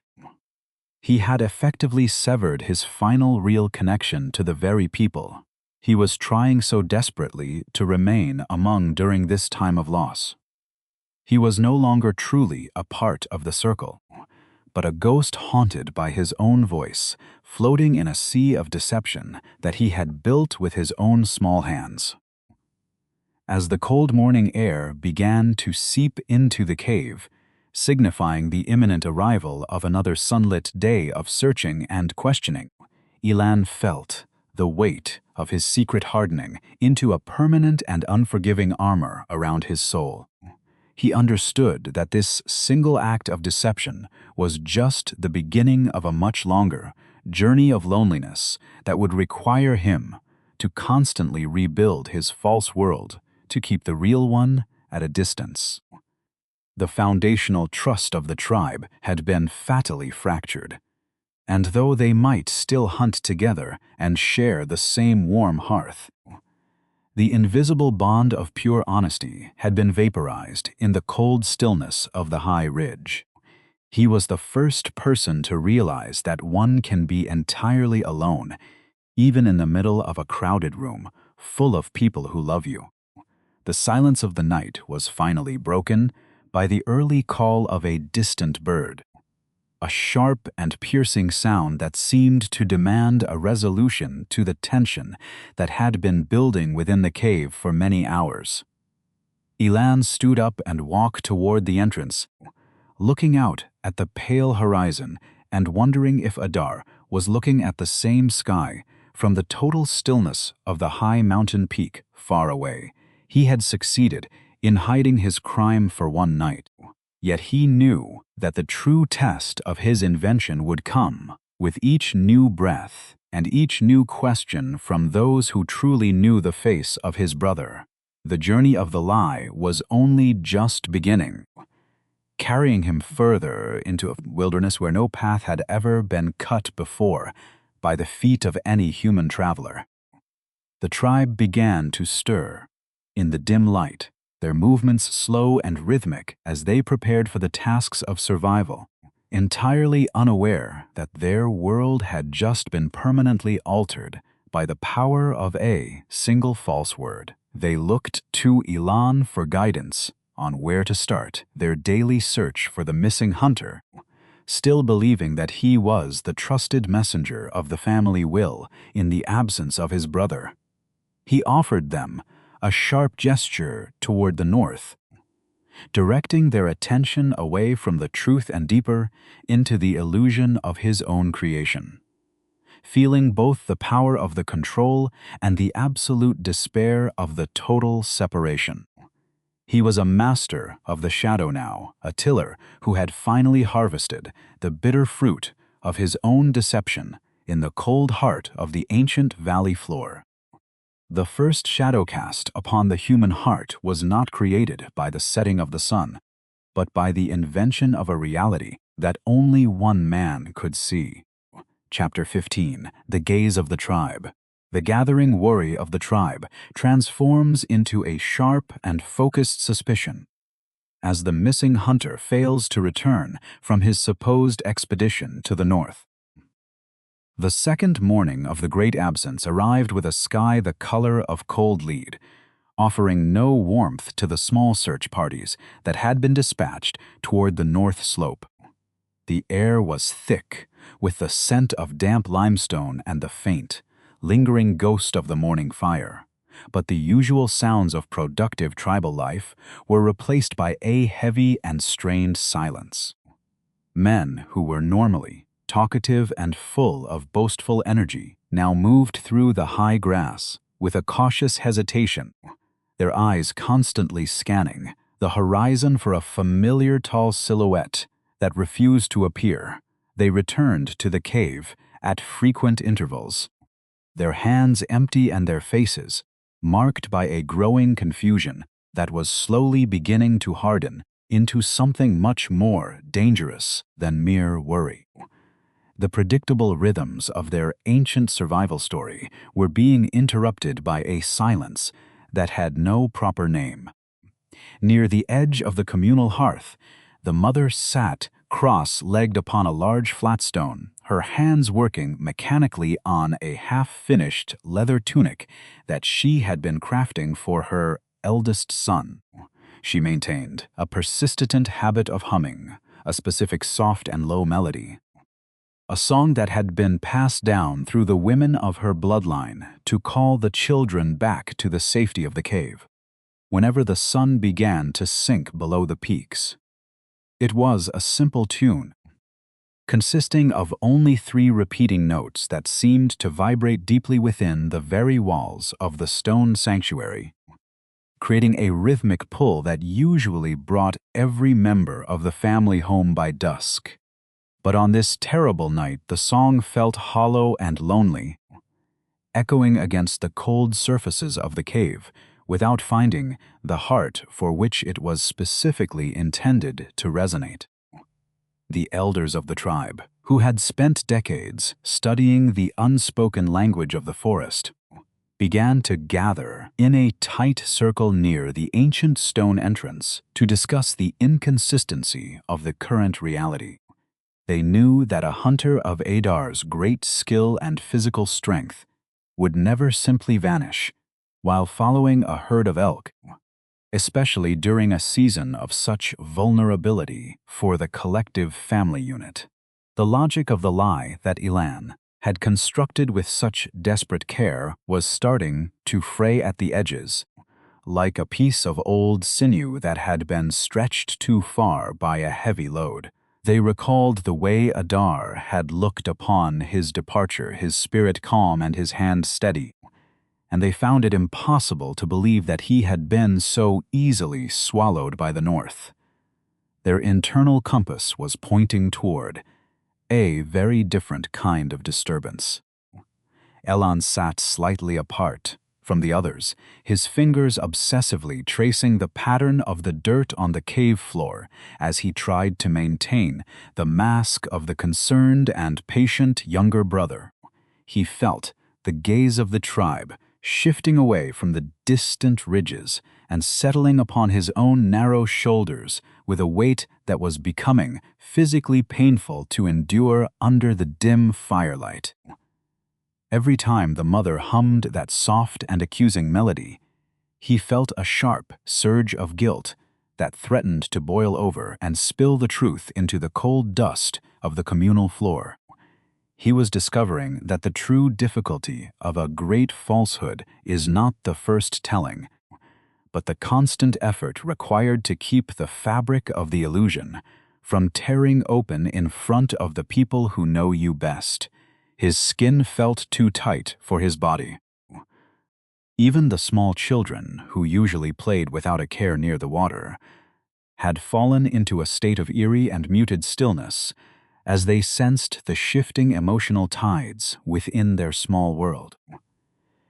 he had effectively severed his final real connection to the very people he was trying so desperately to remain among during this time of loss. He was no longer truly a part of the circle, but a ghost haunted by his own voice, floating in a sea of deception that he had built with his own small hands. As the cold morning air began to seep into the cave, signifying the imminent arrival of another sunlit day of searching and questioning, Elan felt the weight of his secret hardening into a permanent and unforgiving armor around his soul. He understood that this single act of deception was just the beginning of a much longer journey of loneliness that would require him to constantly rebuild his false world to keep the real one at a distance. The foundational trust of the tribe had been fatally fractured, and though they might still hunt together and share the same warm hearth, the invisible bond of pure honesty had been vaporized in the cold stillness of the high ridge. He was the first person to realize that one can be entirely alone, even in the middle of a crowded room, full of people who love you. The silence of the night was finally broken by the early call of a distant bird, a sharp and piercing sound that seemed to demand a resolution to the tension that had been building within the cave for many hours. Elan stood up and walked toward the entrance, looking out at the pale horizon and wondering if Adar was looking at the same sky from the total stillness of the high mountain peak far away. He had succeeded in hiding his crime for one night, yet he knew that the true test of his invention would come with each new breath and each new question from those who truly knew the face of his brother. The journey of the lie was only just beginning, carrying him further into a wilderness where no path had ever been cut before by the feet of any human traveler. The tribe began to stir in the dim light, their movements slow and rhythmic as they prepared for the tasks of survival, entirely unaware that their world had just been permanently altered by the power of a single false word. They looked to Elan for guidance on where to start their daily search for the missing hunter, still believing that he was the trusted messenger of the family will in the absence of his brother. He offered them a sharp gesture toward the north, directing their attention away from the truth and deeper into the illusion of his own creation. Feeling both the power of the control and the absolute despair of the total separation. He was a master of the shadow now, a tiller who had finally harvested the bitter fruit of his own deception in the cold heart of the ancient valley floor. The first shadow cast upon the human heart was not created by the setting of the sun, but by the invention of a reality that only one man could see. Chapter 15. The Gaze of the Tribe. The gathering worry of the tribe transforms into a sharp and focused suspicion as the missing hunter fails to return from his supposed expedition to the north. The second morning of the great absence arrived with a sky the color of cold lead, offering no warmth to the small search parties that had been dispatched toward the north slope. The air was thick with the scent of damp limestone and the faint, lingering ghost of the morning fire, but the usual sounds of productive tribal life were replaced by a heavy and strained silence. Men who were normally talkative and full of boastful energy now moved through the high grass with a cautious hesitation, their eyes constantly scanning the horizon for a familiar tall silhouette that refused to appear. They returned to the cave at frequent intervals, their hands empty and their faces marked by a growing confusion that was slowly beginning to harden into something much more dangerous than mere worry. The predictable rhythms of their ancient survival story were being interrupted by a silence that had no proper name. Near the edge of the communal hearth, the mother sat cross-legged upon a large flat stone, her hands working mechanically on a half-finished leather tunic that she had been crafting for her eldest son. She maintained a persistent habit of humming a specific soft and low melody, a song that had been passed down through the women of her bloodline to call the children back to the safety of the cave, whenever the sun began to sink below the peaks. It was a simple tune, consisting of only 3 repeating notes that seemed to vibrate deeply within the very walls of the stone sanctuary, creating a rhythmic pull that usually brought every member of the family home by dusk. But on this terrible night, the song felt hollow and lonely, echoing against the cold surfaces of the cave, without finding the heart for which it was specifically intended to resonate. The elders of the tribe, who had spent decades studying the unspoken language of the forest, began to gather in a tight circle near the ancient stone entrance to discuss the inconsistency of the current reality. They knew that a hunter of Adar's great skill and physical strength would never simply vanish while following a herd of elk, especially during a season of such vulnerability for the collective family unit. The logic of the lie that Elan had constructed with such desperate care was starting to fray at the edges, like a piece of old sinew that had been stretched too far by a heavy load. They recalled the way Adar had looked upon his departure, his spirit calm and his hand steady, and they found it impossible to believe that he had been so easily swallowed by the north. Their internal compass was pointing toward a very different kind of disturbance. Elan sat slightly apart from the others, his fingers obsessively tracing the pattern of the dirt on the cave floor as he tried to maintain the mask of the concerned and patient younger brother. He felt the gaze of the tribe shifting away from the distant ridges and settling upon his own narrow shoulders with a weight that was becoming physically painful to endure under the dim firelight. Every time the mother hummed that soft and accusing melody, he felt a sharp surge of guilt that threatened to boil over and spill the truth into the cold dust of the communal floor. He was discovering that the true difficulty of a great falsehood is not the first telling, but the constant effort required to keep the fabric of the illusion from tearing open in front of the people who know you best. His skin felt too tight for his body. Even the small children, who usually played without a care near the water, had fallen into a state of eerie and muted stillness as they sensed the shifting emotional tides within their small world.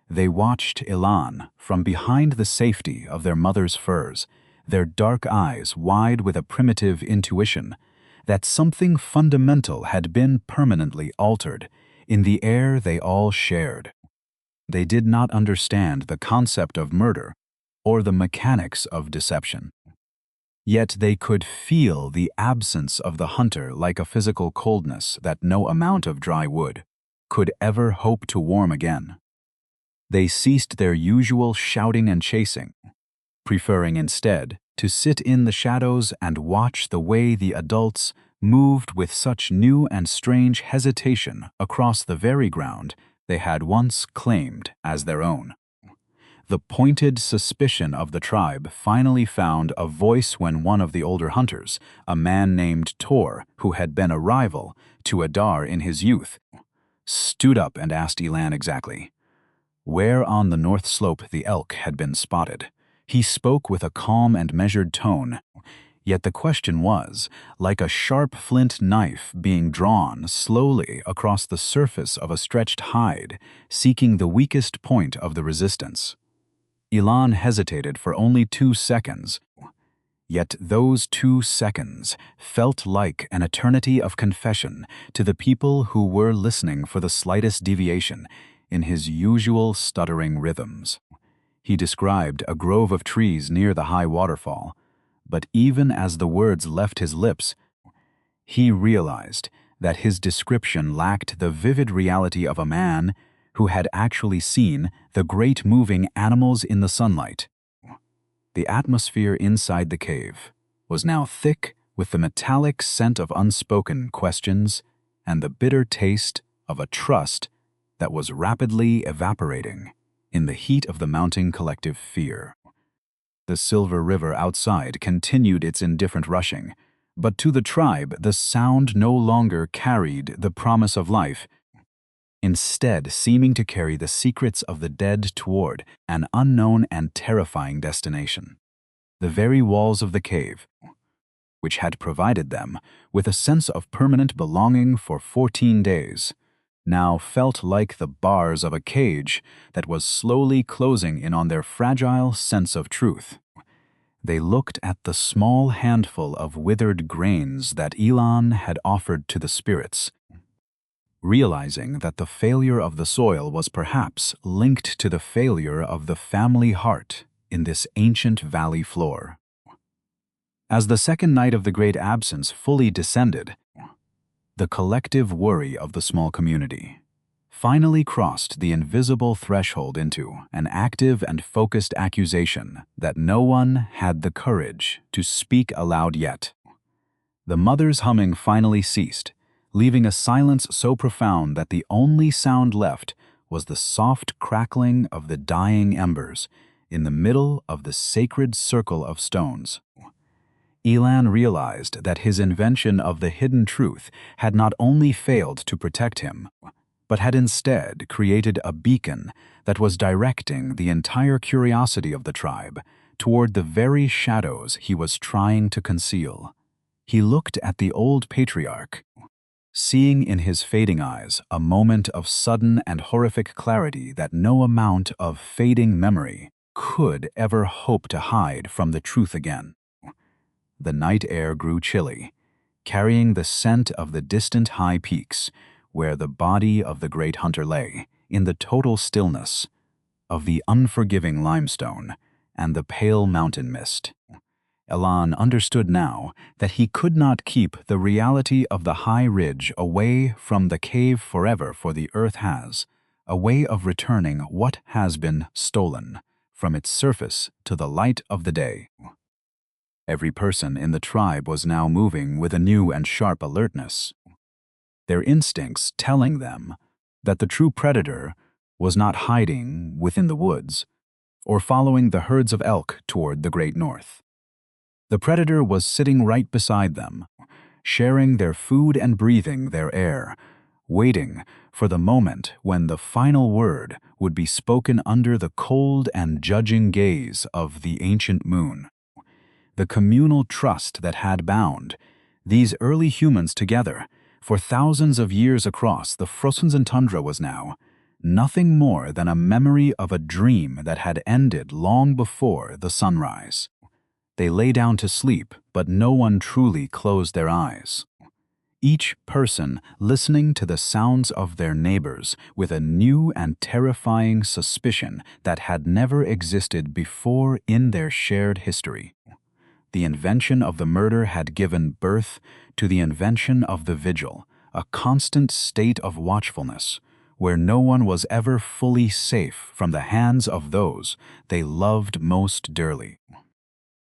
They watched Elan from behind the safety of their mother's furs, their dark eyes wide with a primitive intuition that something fundamental had been permanently altered in the air they all shared. They did not understand the concept of murder or the mechanics of deception. Yet they could feel the absence of the hunter like a physical coldness that no amount of dry wood could ever hope to warm again. They ceased their usual shouting and chasing, preferring instead to sit in the shadows and watch the way the adults moved with such new and strange hesitation across the very ground they had once claimed as their own. The pointed suspicion of the tribe finally found a voice when one of the older hunters, a man named Tor, who had been a rival to Adar in his youth, stood up and asked Elan exactly where on the north slope the elk had been spotted. He spoke with a calm and measured tone, yet the question was like a sharp flint knife being drawn slowly across the surface of a stretched hide, seeking the weakest point of the resistance. Elan hesitated for only 2 seconds, yet those 2 seconds felt like an eternity of confession to the people who were listening for the slightest deviation in his usual stuttering rhythms. He described a grove of trees near the high waterfall, but even as the words left his lips, he realized that his description lacked the vivid reality of a man who had actually seen the great moving animals in the sunlight. The atmosphere inside the cave was now thick with the metallic scent of unspoken questions and the bitter taste of a trust that was rapidly evaporating in the heat of the mounting collective fear. The silver river outside continued its indifferent rushing, but to the tribe the sound no longer carried the promise of life, instead seeming to carry the secrets of the dead toward an unknown and terrifying destination. The very walls of the cave, which had provided them with a sense of permanent belonging for 14 days, now felt like the bars of a cage that was slowly closing in on their fragile sense of truth. They looked at the small handful of withered grains that Elan had offered to the spirits, realizing that the failure of the soil was perhaps linked to the failure of the family heart in this ancient valley floor. As the second night of the Great Absence fully descended, the collective worry of the small community, finally crossed the invisible threshold into an active and focused accusation that no one had the courage to speak aloud yet. The mother's humming finally ceased, leaving a silence so profound that the only sound left was the soft crackling of the dying embers in the middle of the sacred circle of stones. Elan realized that his invention of the hidden truth had not only failed to protect him, but had instead created a beacon that was directing the entire curiosity of the tribe toward the very shadows he was trying to conceal. He looked at the old patriarch, seeing in his fading eyes a moment of sudden and horrific clarity that no amount of fading memory could ever hope to hide from the truth again. The night air grew chilly, carrying the scent of the distant high peaks, where the body of the great hunter lay, in the total stillness of the unforgiving limestone and the pale mountain mist. Elan understood now that he could not keep the reality of the high ridge away from the cave forever, for the earth has a way of returning what has been stolen from its surface to the light of the day. Every person in the tribe was now moving with a new and sharp alertness, their instincts telling them that the true predator was not hiding within the woods or following the herds of elk toward the great north. The predator was sitting right beside them, sharing their food and breathing their air, waiting for the moment when the final word would be spoken under the cold and judging gaze of the ancient moon. The communal trust that had bound these early humans together for thousands of years across the frozen tundra was now nothing more than a memory of a dream that had ended long before the sunrise. They lay down to sleep, but no one truly closed their eyes. Each person listening to the sounds of their neighbors with a new and terrifying suspicion that had never existed before in their shared history. The invention of the murder had given birth to the invention of the vigil, a constant state of watchfulness, where no one was ever fully safe from the hands of those they loved most dearly.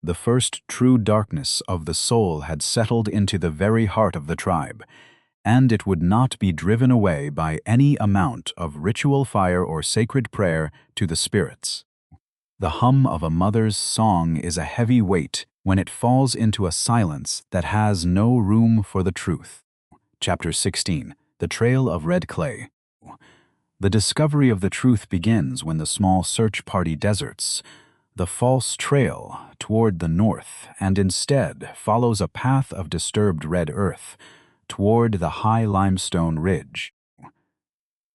The first true darkness of the soul had settled into the very heart of the tribe, and it would not be driven away by any amount of ritual fire or sacred prayer to the spirits. The hum of a mother's song is a heavy weight when it falls into a silence that has no room for the truth. Chapter 16. The Trail of Red Clay. The discovery of the truth begins when the small search party deserts the false trail toward the north and instead follows a path of disturbed red earth toward the high limestone ridge.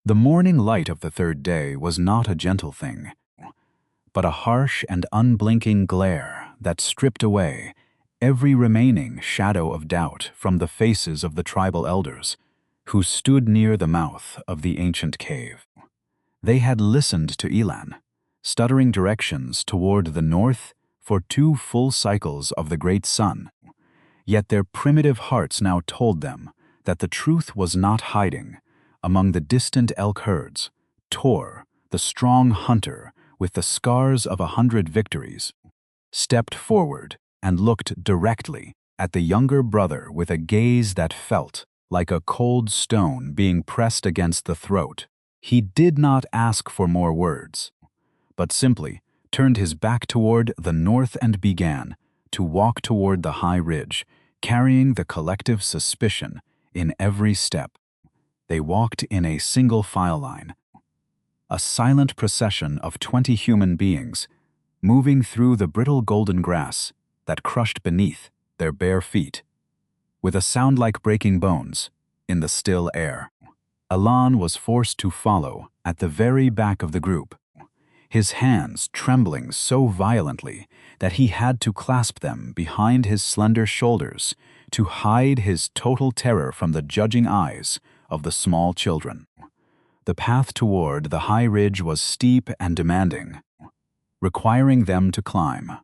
The morning light of the third day was not a gentle thing, but a harsh and unblinking glare that stripped away every remaining shadow of doubt from the faces of the tribal elders who stood near the mouth of the ancient cave. They had listened to Elan, stuttering directions toward the north for 2 full cycles of the great sun, yet their primitive hearts now told them that the truth was not hiding among the distant elk herds. Tor, the strong hunter with the scars of 100 victories, stepped forward and looked directly at the younger brother with a gaze that felt like a cold stone being pressed against the throat. He did not ask for more words, but simply turned his back toward the north and began to walk toward the high ridge, carrying the collective suspicion in every step. They walked in a single file line, a silent procession of 20 human beings, moving through the brittle golden grass that crushed beneath their bare feet, with a sound like breaking bones in the still air. Elan was forced to follow at the very back of the group, his hands trembling so violently that he had to clasp them behind his slender shoulders to hide his total terror from the judging eyes of the small children. The path toward the high ridge was steep and demanding, requiring them to climb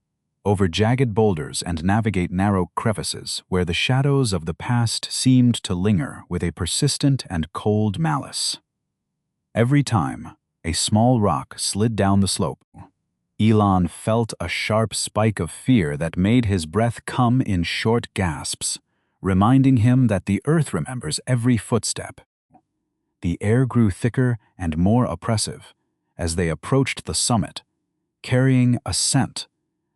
over jagged boulders and navigate narrow crevices where the shadows of the past seemed to linger with a persistent and cold malice. Every time a small rock slid down the slope, Elan felt a sharp spike of fear that made his breath come in short gasps, reminding him that the earth remembers every footstep. The air grew thicker and more oppressive as they approached the summit, carrying a scent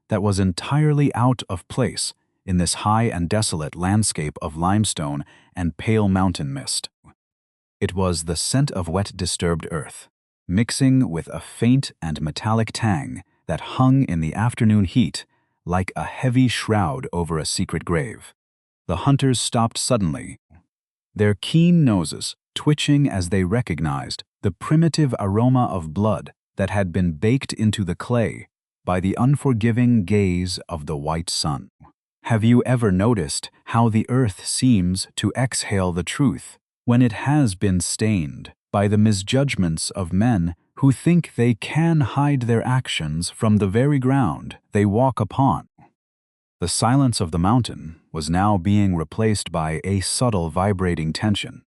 that was entirely out of place in this high and desolate landscape of limestone and pale mountain mist. It was the scent of wet, disturbed earth, mixing with a faint and metallic tang that hung in the afternoon heat like a heavy shroud over a secret grave. The hunters stopped suddenly, their keen noses twitching as they recognized the primitive aroma of blood that had been baked into the clay by the unforgiving gaze of the white sun. Have you ever noticed how the earth seems to exhale the truth when it has been stained by the misjudgments of men who think they can hide their actions from the very ground they walk upon? The silence of the mountain was now being replaced by a subtle vibrating tension.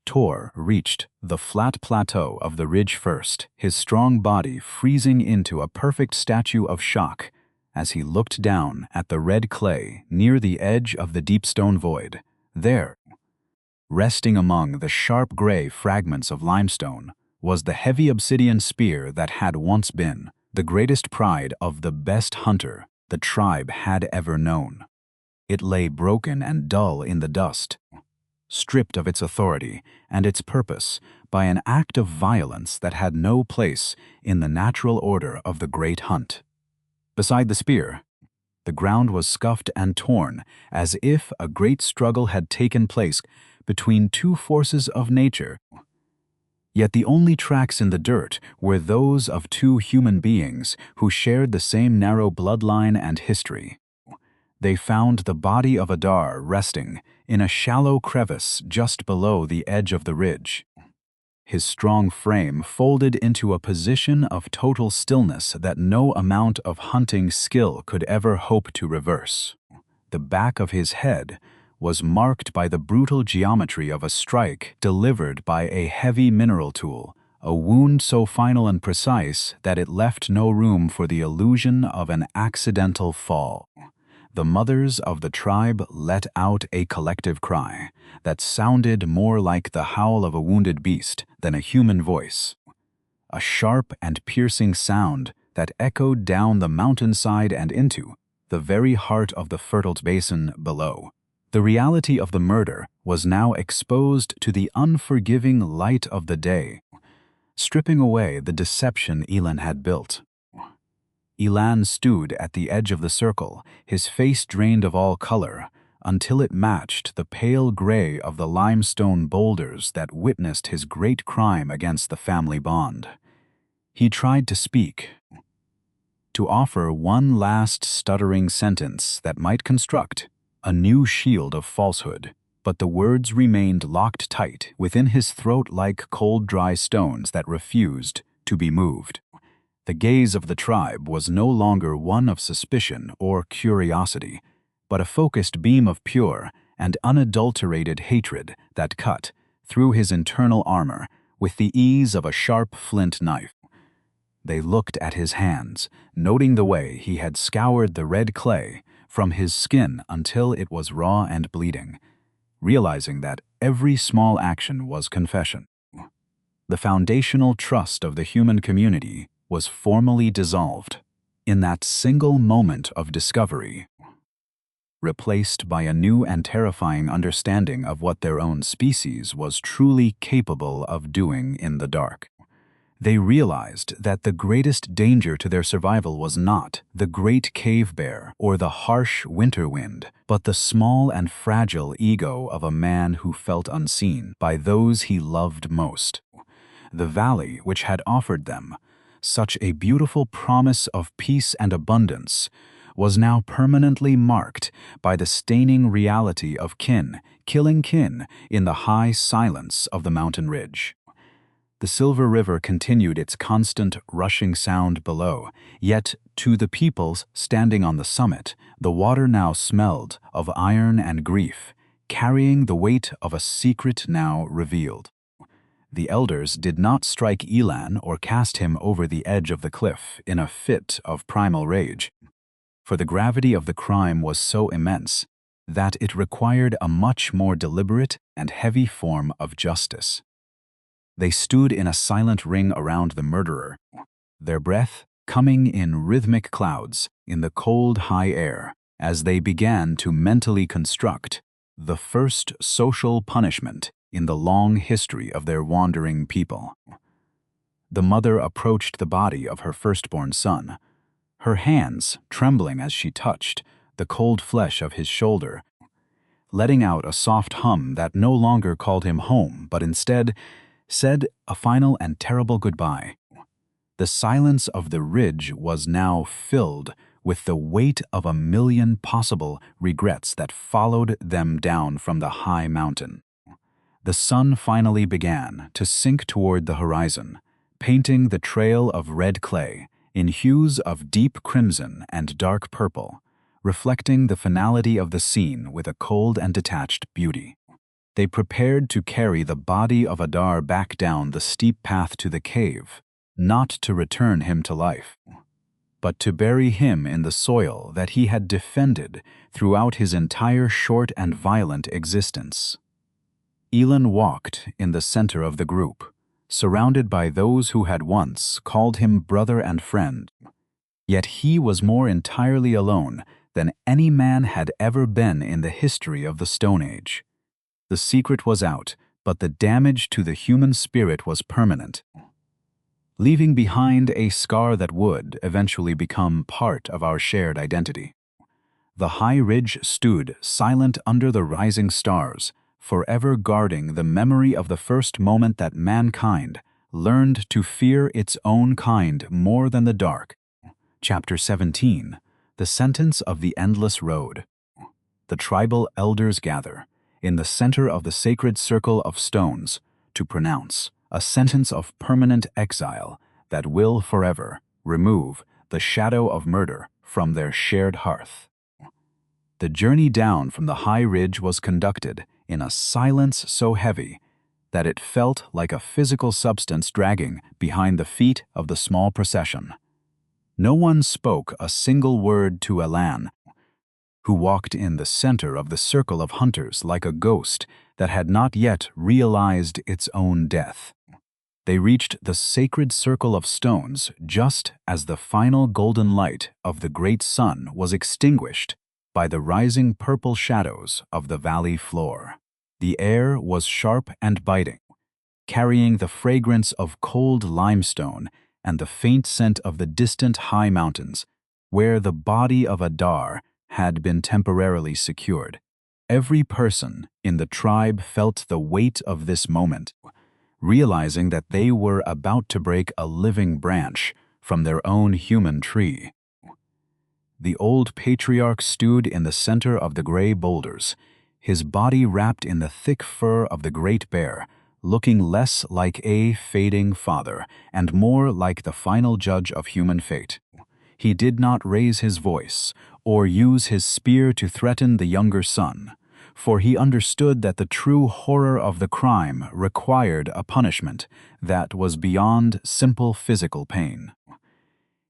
Tor reached the flat plateau of the ridge first, his strong body freezing into a perfect statue of shock as he looked down at the red clay near the edge of the deep stone void. There, resting among the sharp gray fragments of limestone, was the heavy obsidian spear that had once been the greatest pride of the best hunter the tribe had ever known. It lay broken and dull in the dust, stripped of its authority and its purpose by an act of violence that had no place in the natural order of the great hunt. Beside the spear, the ground was scuffed and torn as if a great struggle had taken place between two forces of nature. Yet the only tracks in the dirt were those of two human beings who shared the same narrow bloodline and history. They found the body of Adar resting in a shallow crevice just below the edge of the ridge, his strong frame folded into a position of total stillness that no amount of hunting skill could ever hope to reverse. The back of his head was marked by the brutal geometry of a strike delivered by a heavy mineral tool, a wound so final and precise that it left no room for the illusion of an accidental fall. The mothers of the tribe let out a collective cry that sounded more like the howl of a wounded beast than a human voice, a sharp and piercing sound that echoed down the mountainside and into the very heart of the fertile basin below. The reality of the murder was now exposed to the unforgiving light of the day, stripping away the deception Elan had built. Elan stood at the edge of the circle, his face drained of all color, until it matched the pale gray of the limestone boulders that witnessed his great crime against the family bond. He tried to speak, to offer one last stuttering sentence that might construct a new shield of falsehood, but the words remained locked tight within his throat like cold, dry stones that refused to be moved. The gaze of the tribe was no longer one of suspicion or curiosity, but a focused beam of pure and unadulterated hatred that cut through his internal armor with the ease of a sharp flint knife. They looked at his hands, noting the way he had scoured the red clay from his skin until it was raw and bleeding, realizing that every small action was confession. The foundational trust of the human community was formally dissolved in that single moment of discovery, replaced by a new and terrifying understanding of what their own species was truly capable of doing in the dark. They realized that the greatest danger to their survival was not the great cave bear or the harsh winter wind, but the small and fragile ego of a man who felt unseen by those he loved most. The valley which had offered them such a beautiful promise of peace and abundance was now permanently marked by the staining reality of kin killing kin in the high silence of the mountain ridge. The silver river continued its constant rushing sound below, yet to the peoples standing on the summit, the water now smelled of iron and grief, carrying the weight of a secret now revealed. The elders did not strike Elan or cast him over the edge of the cliff in a fit of primal rage, for the gravity of the crime was so immense that it required a much more deliberate and heavy form of justice. They stood in a silent ring around the murderer, their breath coming in rhythmic clouds in the cold high air as they began to mentally construct the first social punishment in the long history of their wandering people. The mother approached the body of her firstborn son, her hands trembling as she touched the cold flesh of his shoulder, letting out a soft hum that no longer called him home, but instead said a final and terrible goodbye. The silence of the ridge was now filled with the weight of a million possible regrets that followed them down from the high mountain. The sun finally began to sink toward the horizon, painting the trail of red clay in hues of deep crimson and dark purple, reflecting the finality of the scene with a cold and detached beauty. They prepared to carry the body of Adar back down the steep path to the cave, not to return him to life, but to bury him in the soil that he had defended throughout his entire short and violent existence. Elan walked in the center of the group, surrounded by those who had once called him brother and friend. Yet he was more entirely alone than any man had ever been in the history of the Stone Age. The secret was out, but the damage to the human spirit was permanent, leaving behind a scar that would eventually become part of our shared identity. The high ridge stood silent under the rising stars, forever guarding the memory of the first moment that mankind learned to fear its own kind more than the dark. Chapter 17. The Sentence of the Endless Road. The tribal elders gather in the center of the sacred circle of stones to pronounce a sentence of permanent exile that will forever remove the shadow of murder from their shared hearth. The journey down from the high ridge was conducted in a silence so heavy that it felt like a physical substance dragging behind the feet of the small procession. No one spoke a single word to Elan, who walked in the center of the circle of hunters like a ghost that had not yet realized its own death. They reached the sacred circle of stones just as the final golden light of the great sun was extinguished by the rising purple shadows of the valley floor. The air was sharp and biting, carrying the fragrance of cold limestone and the faint scent of the distant high mountains, where the body of Adar had been temporarily secured. Every person in the tribe felt the weight of this moment, realizing that they were about to break a living branch from their own human tree. The old patriarch stood in the center of the gray boulders, his body wrapped in the thick fur of the great bear, looking less like a fading father and more like the final judge of human fate. He did not raise his voice or use his spear to threaten the younger son, for he understood that the true horror of the crime required a punishment that was beyond simple physical pain.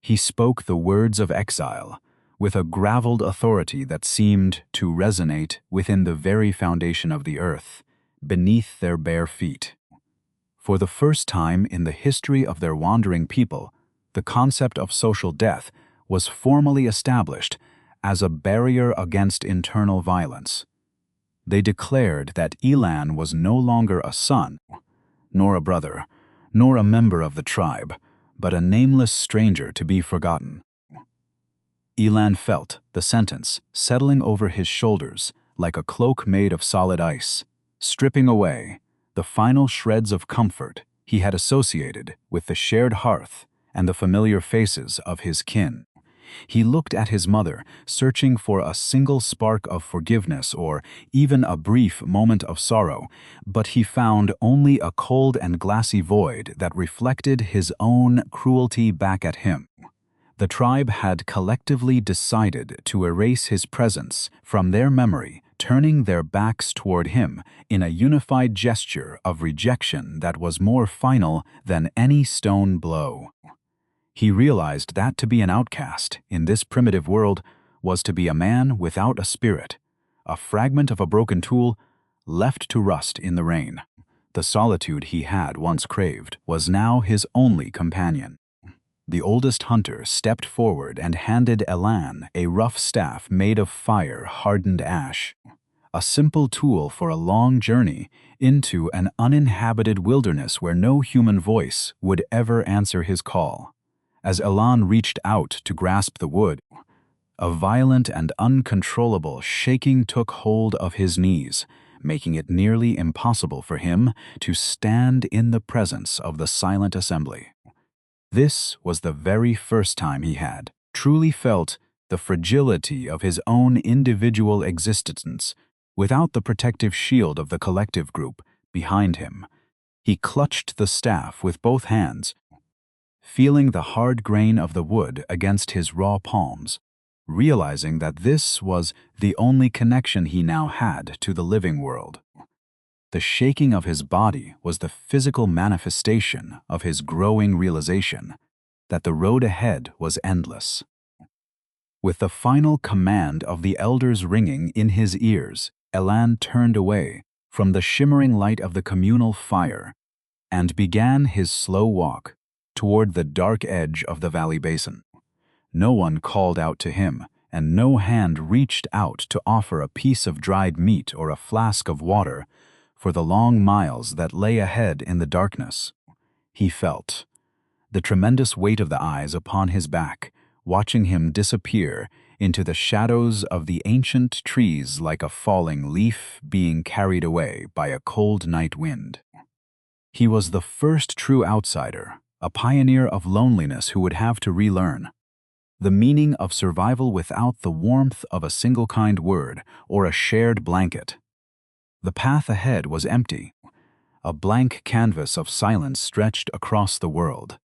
He spoke the words of exile, with a graveled authority that seemed to resonate within the very foundation of the earth, beneath their bare feet. For the first time in the history of their wandering people, the concept of social death was formally established as a barrier against internal violence. They declared that Elan was no longer a son, nor a brother, nor a member of the tribe, but a nameless stranger to be forgotten. Elan felt the sentence settling over his shoulders like a cloak made of solid ice, stripping away the final shreds of comfort he had associated with the shared hearth and the familiar faces of his kin. He looked at his mother, searching for a single spark of forgiveness or even a brief moment of sorrow, but he found only a cold and glassy void that reflected his own cruelty back at him. The tribe had collectively decided to erase his presence from their memory, turning their backs toward him in a unified gesture of rejection that was more final than any stone blow. He realized that to be an outcast in this primitive world was to be a man without a spirit, a fragment of a broken tool left to rust in the rain. The solitude he had once craved was now his only companion. The oldest hunter stepped forward and handed Elan a rough staff made of fire-hardened ash, a simple tool for a long journey into an uninhabited wilderness where no human voice would ever answer his call. As Elan reached out to grasp the wood, a violent and uncontrollable shaking took hold of his knees, making it nearly impossible for him to stand in the presence of the silent assembly. This was the very first time he had truly felt the fragility of his own individual existence without the protective shield of the collective group behind him. He clutched the staff with both hands, feeling the hard grain of the wood against his raw palms, realizing that this was the only connection he now had to the living world. The shaking of his body was the physical manifestation of his growing realization that the road ahead was endless. With the final command of the elders ringing in his ears, Elan turned away from the shimmering light of the communal fire and began his slow walk toward the dark edge of the valley basin. No one called out to him, and no hand reached out to offer a piece of dried meat or a flask of water for the long miles that lay ahead in the darkness. He felt the tremendous weight of the eyes upon his back, watching him disappear into the shadows of the ancient trees like a falling leaf being carried away by a cold night wind. He was the first true outsider, a pioneer of loneliness who would have to relearn the meaning of survival without the warmth of a single kind word or a shared blanket. The path ahead was empty, a blank canvas of silence stretched across the world.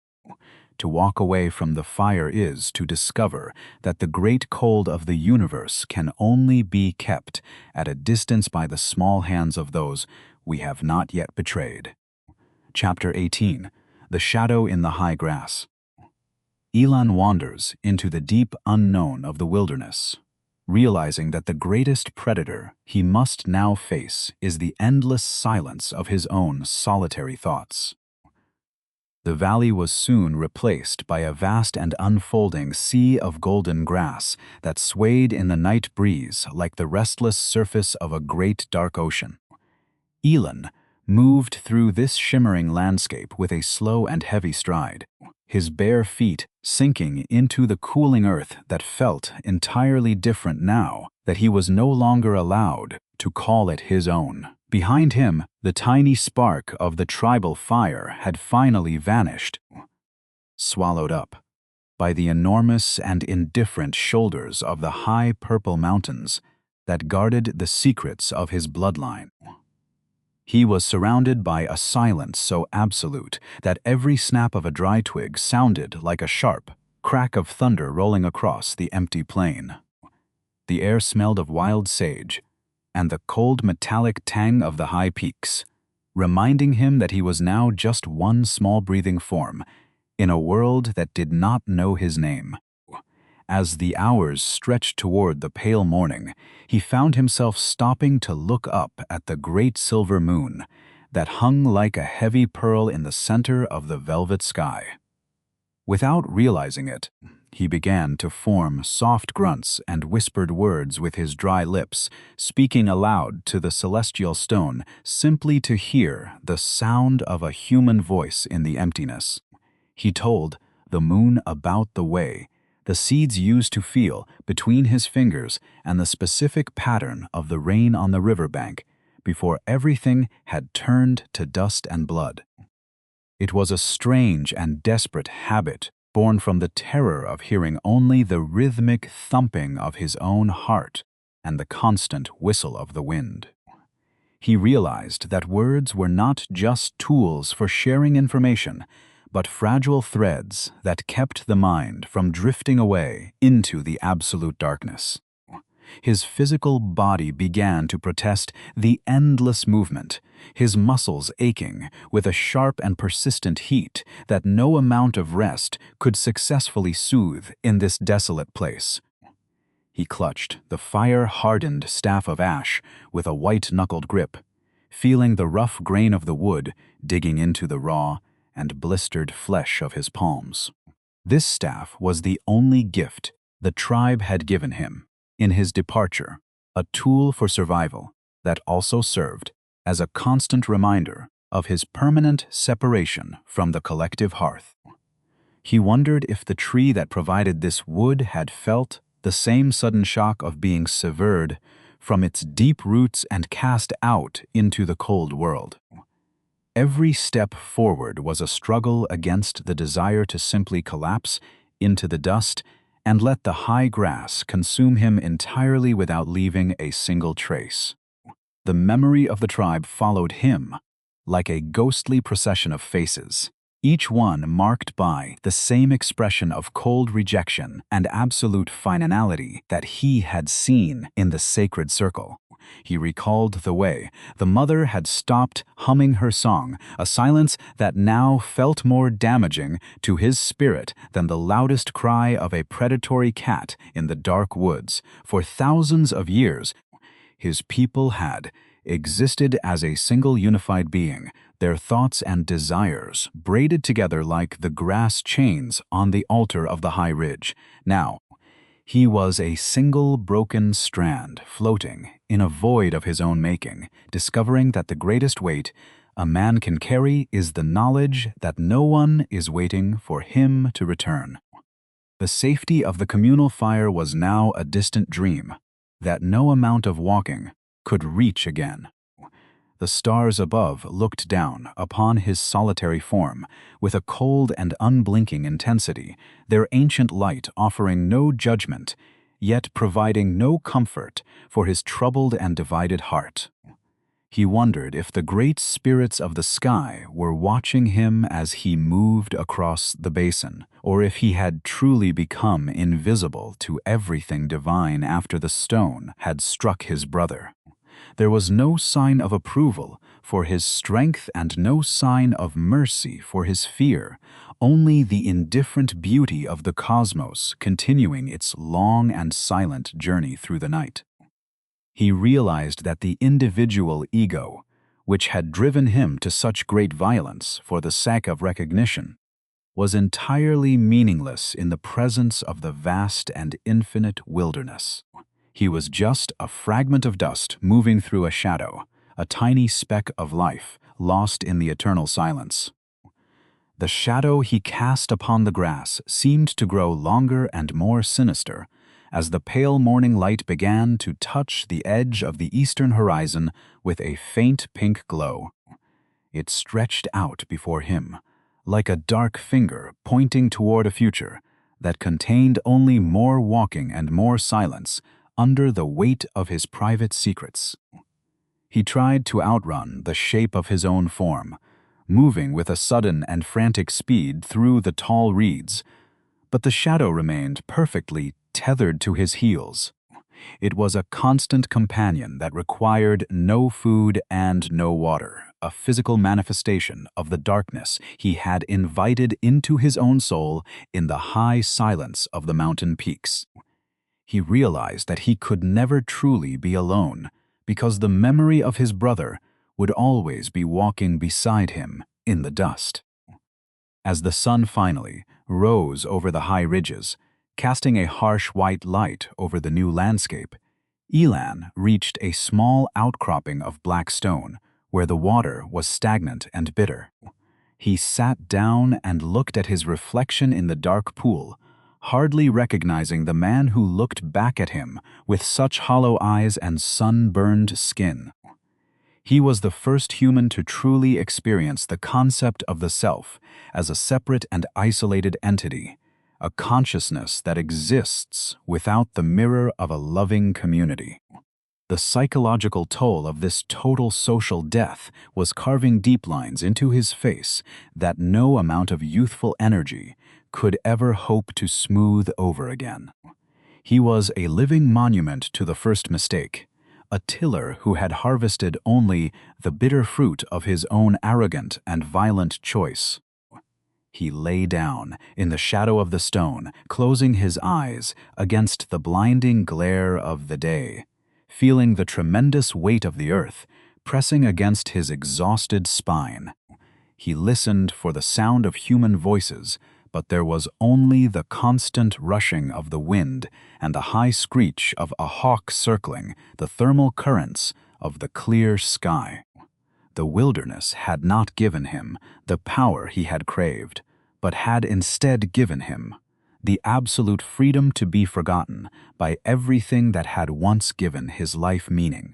To walk away from the fire is to discover that the great cold of the universe can only be kept at a distance by the small hands of those we have not yet betrayed. Chapter 18. The Shadow in the High Grass. Elan wanders into the deep unknown of the wilderness, realizing that the greatest predator he must now face is the endless silence of his own solitary thoughts. The valley was soon replaced by a vast and unfolding sea of golden grass that swayed in the night breeze like the restless surface of a great dark ocean. Elan moved through this shimmering landscape with a slow and heavy stride, his bare feet sinking into the cooling earth that felt entirely different now that he was no longer allowed to call it his own. Behind him, the tiny spark of the tribal fire had finally vanished, swallowed up by the enormous and indifferent shoulders of the high purple mountains that guarded the secrets of his bloodline. He was surrounded by a silence so absolute that every snap of a dry twig sounded like a sharp crack of thunder rolling across the empty plain. The air smelled of wild sage and the cold metallic tang of the high peaks, reminding him that he was now just one small breathing form in a world that did not know his name. As the hours stretched toward the pale morning, he found himself stopping to look up at the great silver moon that hung like a heavy pearl in the center of the velvet sky. Without realizing it, he began to form soft grunts and whispered words with his dry lips, speaking aloud to the celestial stone simply to hear the sound of a human voice in the emptiness. He told the moon about the way, the seeds used to feel between his fingers and the specific pattern of the rain on the riverbank before everything had turned to dust and blood. It was a strange and desperate habit born from the terror of hearing only the rhythmic thumping of his own heart and the constant whistle of the wind. He realized that words were not just tools for sharing information, but fragile threads that kept the mind from drifting away into the absolute darkness. His physical body began to protest the endless movement, his muscles aching with a sharp and persistent heat that no amount of rest could successfully soothe in this desolate place. He clutched the fire-hardened staff of ash with a white-knuckled grip, feeling the rough grain of the wood digging into the raw and blistered flesh of his palms. This staff was the only gift the tribe had given him in his departure, a tool for survival that also served as a constant reminder of his permanent separation from the collective hearth. He wondered if the tree that provided this wood had felt the same sudden shock of being severed from its deep roots and cast out into the cold world. Every step forward was a struggle against the desire to simply collapse into the dust and let the high grass consume him entirely without leaving a single trace. The memory of the tribe followed him like a ghostly procession of faces, each one marked by the same expression of cold rejection and absolute finality that he had seen in the sacred circle. He recalled the way the mother had stopped humming her song, a silence that now felt more damaging to his spirit than the loudest cry of a predatory cat in the dark woods. For thousands of years, his people had existed as a single unified being, their thoughts and desires braided together like the grass chains on the altar of the high ridge. Now, he was a single broken strand floating in a void of his own making, discovering that the greatest weight a man can carry is the knowledge that no one is waiting for him to return. The safety of the communal fire was now a distant dream that no amount of walking could reach again. The stars above looked down upon his solitary form with a cold and unblinking intensity, their ancient light offering no judgment, yet providing no comfort for his troubled and divided heart. He wondered if the great spirits of the sky were watching him as he moved across the basin, or if he had truly become invisible to everything divine after the stone had struck his brother. There was no sign of approval for his strength and no sign of mercy for his fear, only the indifferent beauty of the cosmos continuing its long and silent journey through the night. He realized that the individual ego, which had driven him to such great violence for the sake of recognition, was entirely meaningless in the presence of the vast and infinite wilderness. He was just a fragment of dust moving through a shadow, a tiny speck of life lost in the eternal silence. The shadow he cast upon the grass seemed to grow longer and more sinister as the pale morning light began to touch the edge of the eastern horizon with a faint pink glow. It stretched out before him, like a dark finger pointing toward a future that contained only more walking and more silence under the weight of his private secrets. He tried to outrun the shape of his own form, moving with a sudden and frantic speed through the tall reeds, but the shadow remained perfectly tethered to his heels. It was a constant companion that required no food and no water, a physical manifestation of the darkness he had invited into his own soul in the high silence of the mountain peaks. He realized that he could never truly be alone, because the memory of his brother would always be walking beside him in the dust. As the sun finally rose over the high ridges, casting a harsh white light over the new landscape, Elan reached a small outcropping of black stone where the water was stagnant and bitter. He sat down and looked at his reflection in the dark pool, hardly recognizing the man who looked back at him with such hollow eyes and sunburned skin. He was the first human to truly experience the concept of the self as a separate and isolated entity, a consciousness that exists without the mirror of a loving community. The psychological toll of this total social death was carving deep lines into his face that no amount of youthful energy could ever hope to smooth over again. He was a living monument to the first mistake, a tiller who had harvested only the bitter fruit of his own arrogant and violent choice. He lay down in the shadow of the stone, closing his eyes against the blinding glare of the day, feeling the tremendous weight of the earth pressing against his exhausted spine. He listened for the sound of human voices, but there was only the constant rushing of the wind and the high screech of a hawk circling the thermal currents of the clear sky. The wilderness had not given him the power he had craved, but had instead given him the absolute freedom to be forgotten by everything that had once given his life meaning.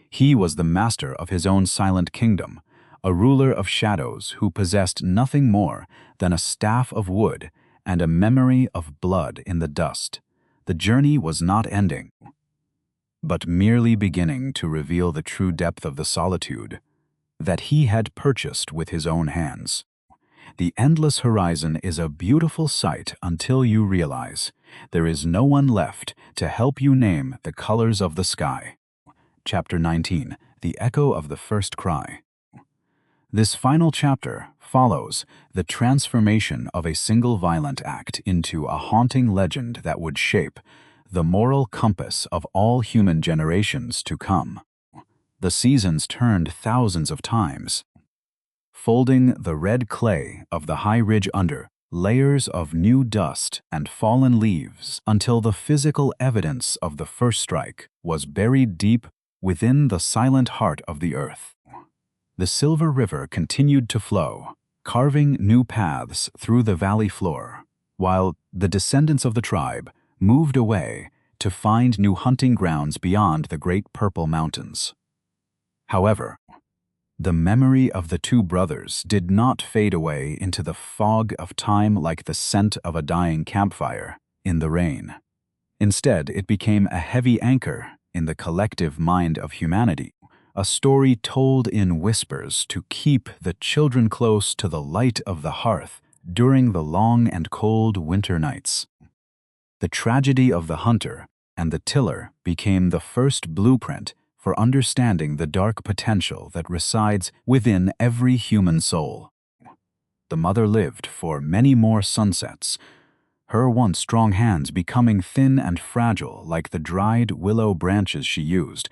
He was the master of his own silent kingdom, a ruler of shadows who possessed nothing more than a staff of wood and a memory of blood in the dust. The journey was not ending, but merely beginning to reveal the true depth of the solitude that he had purchased with his own hands. The endless horizon is a beautiful sight until you realize there is no one left to help you name the colors of the sky. Chapter 19, The Echo of the First Cry. This final chapter follows the transformation of a single violent act into a haunting legend that would shape the moral compass of all human generations to come. The seasons turned thousands of times, folding the red clay of the high ridge under layers of new dust and fallen leaves until the physical evidence of the first strike was buried deep within the silent heart of the earth. The Silver River continued to flow, carving new paths through the valley floor, while the descendants of the tribe moved away to find new hunting grounds beyond the Great Purple Mountains. However, the memory of the two brothers did not fade away into the fog of time like the scent of a dying campfire in the rain. Instead, it became a heavy anchor in the collective mind of humanity, a story told in whispers to keep the children close to the light of the hearth during the long and cold winter nights. The tragedy of the hunter and the tiller became the first blueprint for understanding the dark potential that resides within every human soul. The mother lived for many more sunsets, her once strong hands becoming thin and fragile like the dried willow branches she used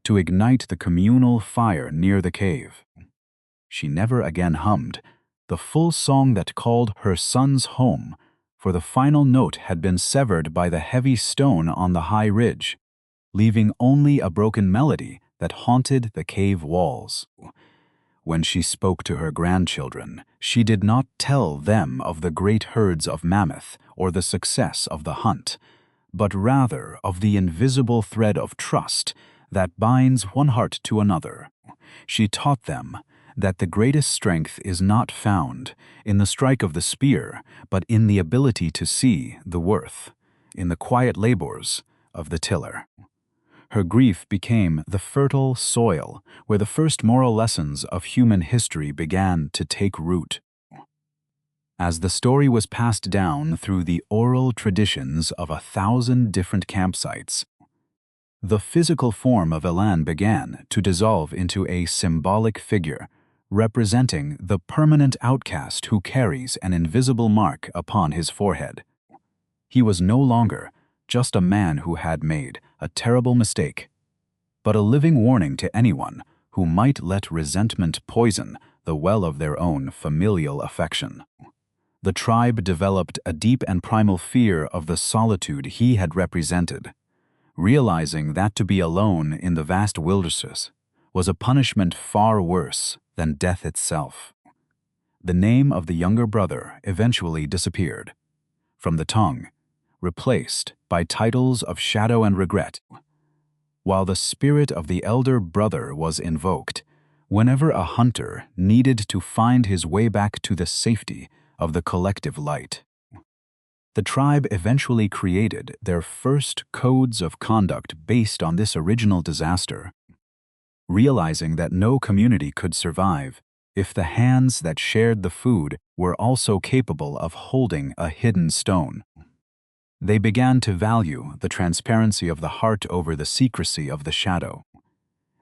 to ignite the communal fire near the cave. She never again hummed the full song that called her sons home, for the final note had been severed by the heavy stone on the high ridge, leaving only a broken melody that haunted the cave walls. When she spoke to her grandchildren, she did not tell them of the great herds of mammoth or the success of the hunt, but rather of the invisible thread of trust that binds one heart to another. She taught them that the greatest strength is not found in the strike of the spear, but in the ability to see the worth in the quiet labors of the tiller. Her grief became the fertile soil where the first moral lessons of human history began to take root. As the story was passed down through the oral traditions of 1,000 different campsites, the physical form of Elan began to dissolve into a symbolic figure, representing the permanent outcast who carries an invisible mark upon his forehead. He was no longer just a man who had made a terrible mistake, but a living warning to anyone who might let resentment poison the well of their own familial affection. The tribe developed a deep and primal fear of the solitude he had represented, realizing that to be alone in the vast wilderness was a punishment far worse than death itself. The name of the younger brother eventually disappeared from the tongue, replaced by titles of shadow and regret. while the spirit of the elder brother was invoked whenever a hunter needed to find his way back to the safety of the collective light. The tribe eventually created their first codes of conduct based on this original disaster, realizing that no community could survive if the hands that shared the food were also capable of holding a hidden stone. They began to value the transparency of the heart over the secrecy of the shadow,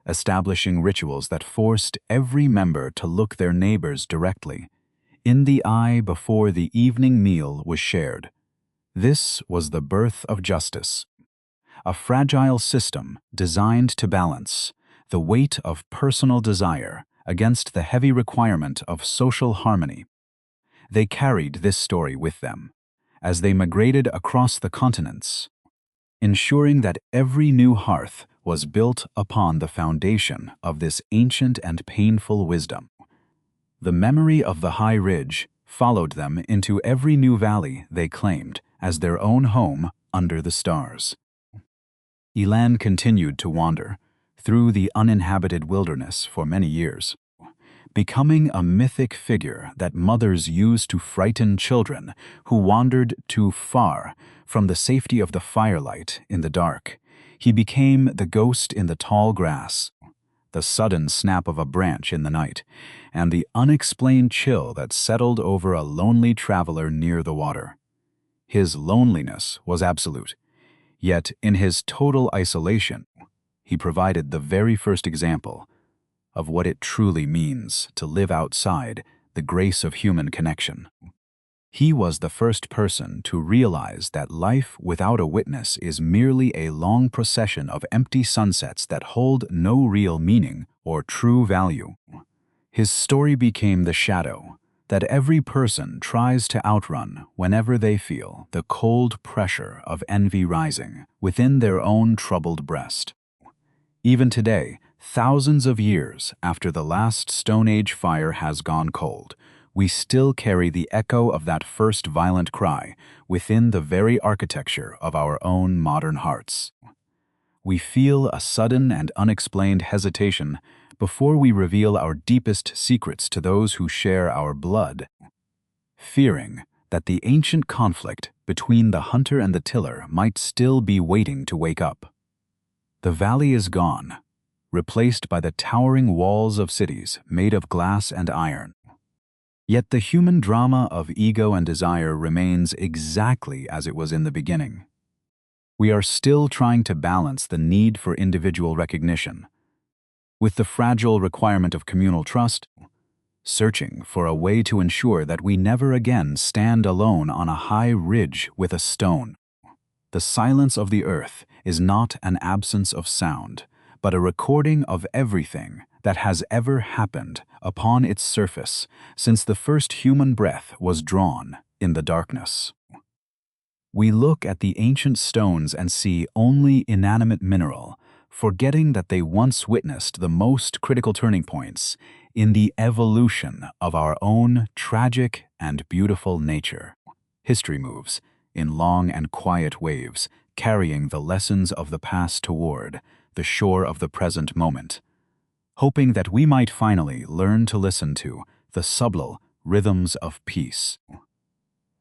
establishing rituals that forced every member to look their neighbors directly in the eye before the evening meal was shared. This was the birth of justice, a fragile system designed to balance the weight of personal desire against the heavy requirement of social harmony. They carried this story with them as they migrated across the continents, ensuring that every new hearth was built upon the foundation of this ancient and painful wisdom. The memory of the high ridge followed them into every new valley they claimed as their own home under the stars. Elan continued to wander through the uninhabited wilderness for many years, becoming a mythic figure that mothers used to frighten children who wandered too far from the safety of the firelight in the dark. He became the ghost in the tall grass, the sudden snap of a branch in the night, and the unexplained chill that settled over a lonely traveler near the water. His loneliness was absolute, yet in his total isolation, he provided the very first example of what it truly means to live outside the grace of human connection. He was the first person to realize that life without a witness is merely a long procession of empty sunsets that hold no real meaning or true value. His story became the shadow that every person tries to outrun whenever they feel the cold pressure of envy rising within their own troubled breast. Even today, thousands of years after the last Stone Age fire has gone cold, we still carry the echo of that first violent cry within the very architecture of our own modern hearts. We feel a sudden and unexplained hesitation before we reveal our deepest secrets to those who share our blood, fearing that the ancient conflict between the hunter and the tiller might still be waiting to wake up. The valley is gone, replaced by the towering walls of cities made of glass and iron. Yet the human drama of ego and desire remains exactly as it was in the beginning. We are still trying to balance the need for individual recognition with the fragile requirement of communal trust, searching for a way to ensure that we never again stand alone on a high ridge with a stone. The silence of the earth is not an absence of sound, but a recording of everything that has ever happened upon its surface since the first human breath was drawn in the darkness. We look at the ancient stones and see only inanimate mineral, forgetting that they once witnessed the most critical turning points in the evolution of our own tragic and beautiful nature. History moves in long and quiet waves, carrying the lessons of the past toward the shore of the present moment, hoping that we might finally learn to listen to the subtle rhythms of peace.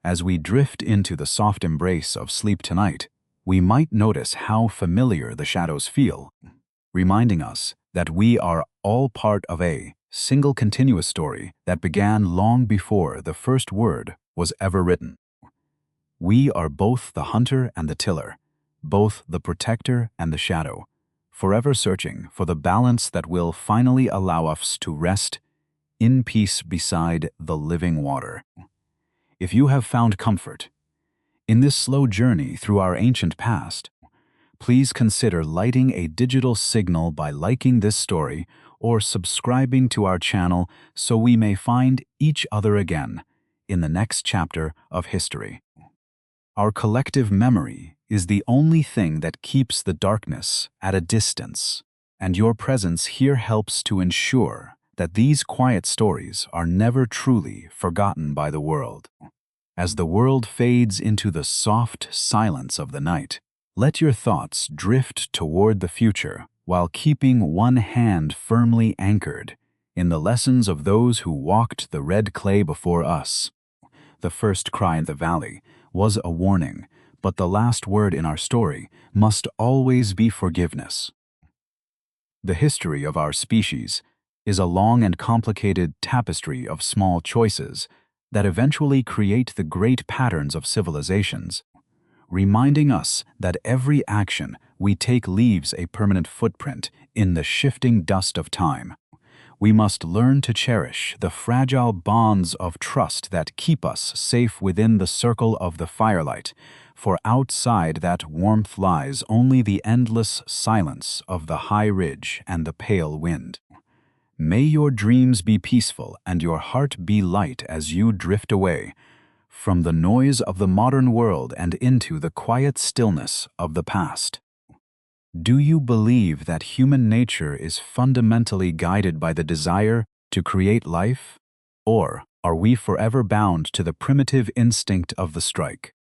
As we drift into the soft embrace of sleep tonight, we might notice how familiar the shadows feel, reminding us that we are all part of a single continuous story that began long before the first word was ever written. We are both the hunter and the tiller, both the protector and the shadow, forever searching for the balance that will finally allow us to rest in peace beside the living water. If you have found comfort in this slow journey through our ancient past, please consider lighting a digital signal by liking this story or subscribing to our channel so we may find each other again in the next chapter of history. Our collective memory is the only thing that keeps the darkness at a distance, and your presence here helps to ensure that these quiet stories are never truly forgotten by the world. As the world fades into the soft silence of the night, Let your thoughts drift toward the future while keeping one hand firmly anchored in the lessons of those who walked the red clay before us. The first cry in the valley was a warning, but the last word in our story must always be forgiveness. The history of our species is a long and complicated tapestry of small choices that eventually create the great patterns of civilizations, reminding us that every action we take leaves a permanent footprint in the shifting dust of time. We must learn to cherish the fragile bonds of trust that keep us safe within the circle of the firelight, for outside that warmth lies only the endless silence of the high ridge and the pale wind. May your dreams be peaceful and your heart be light as you drift away from the noise of the modern world and into the quiet stillness of the past. Do you believe that human nature is fundamentally guided by the desire to create life? Or are we forever bound to the primitive instinct of the strike?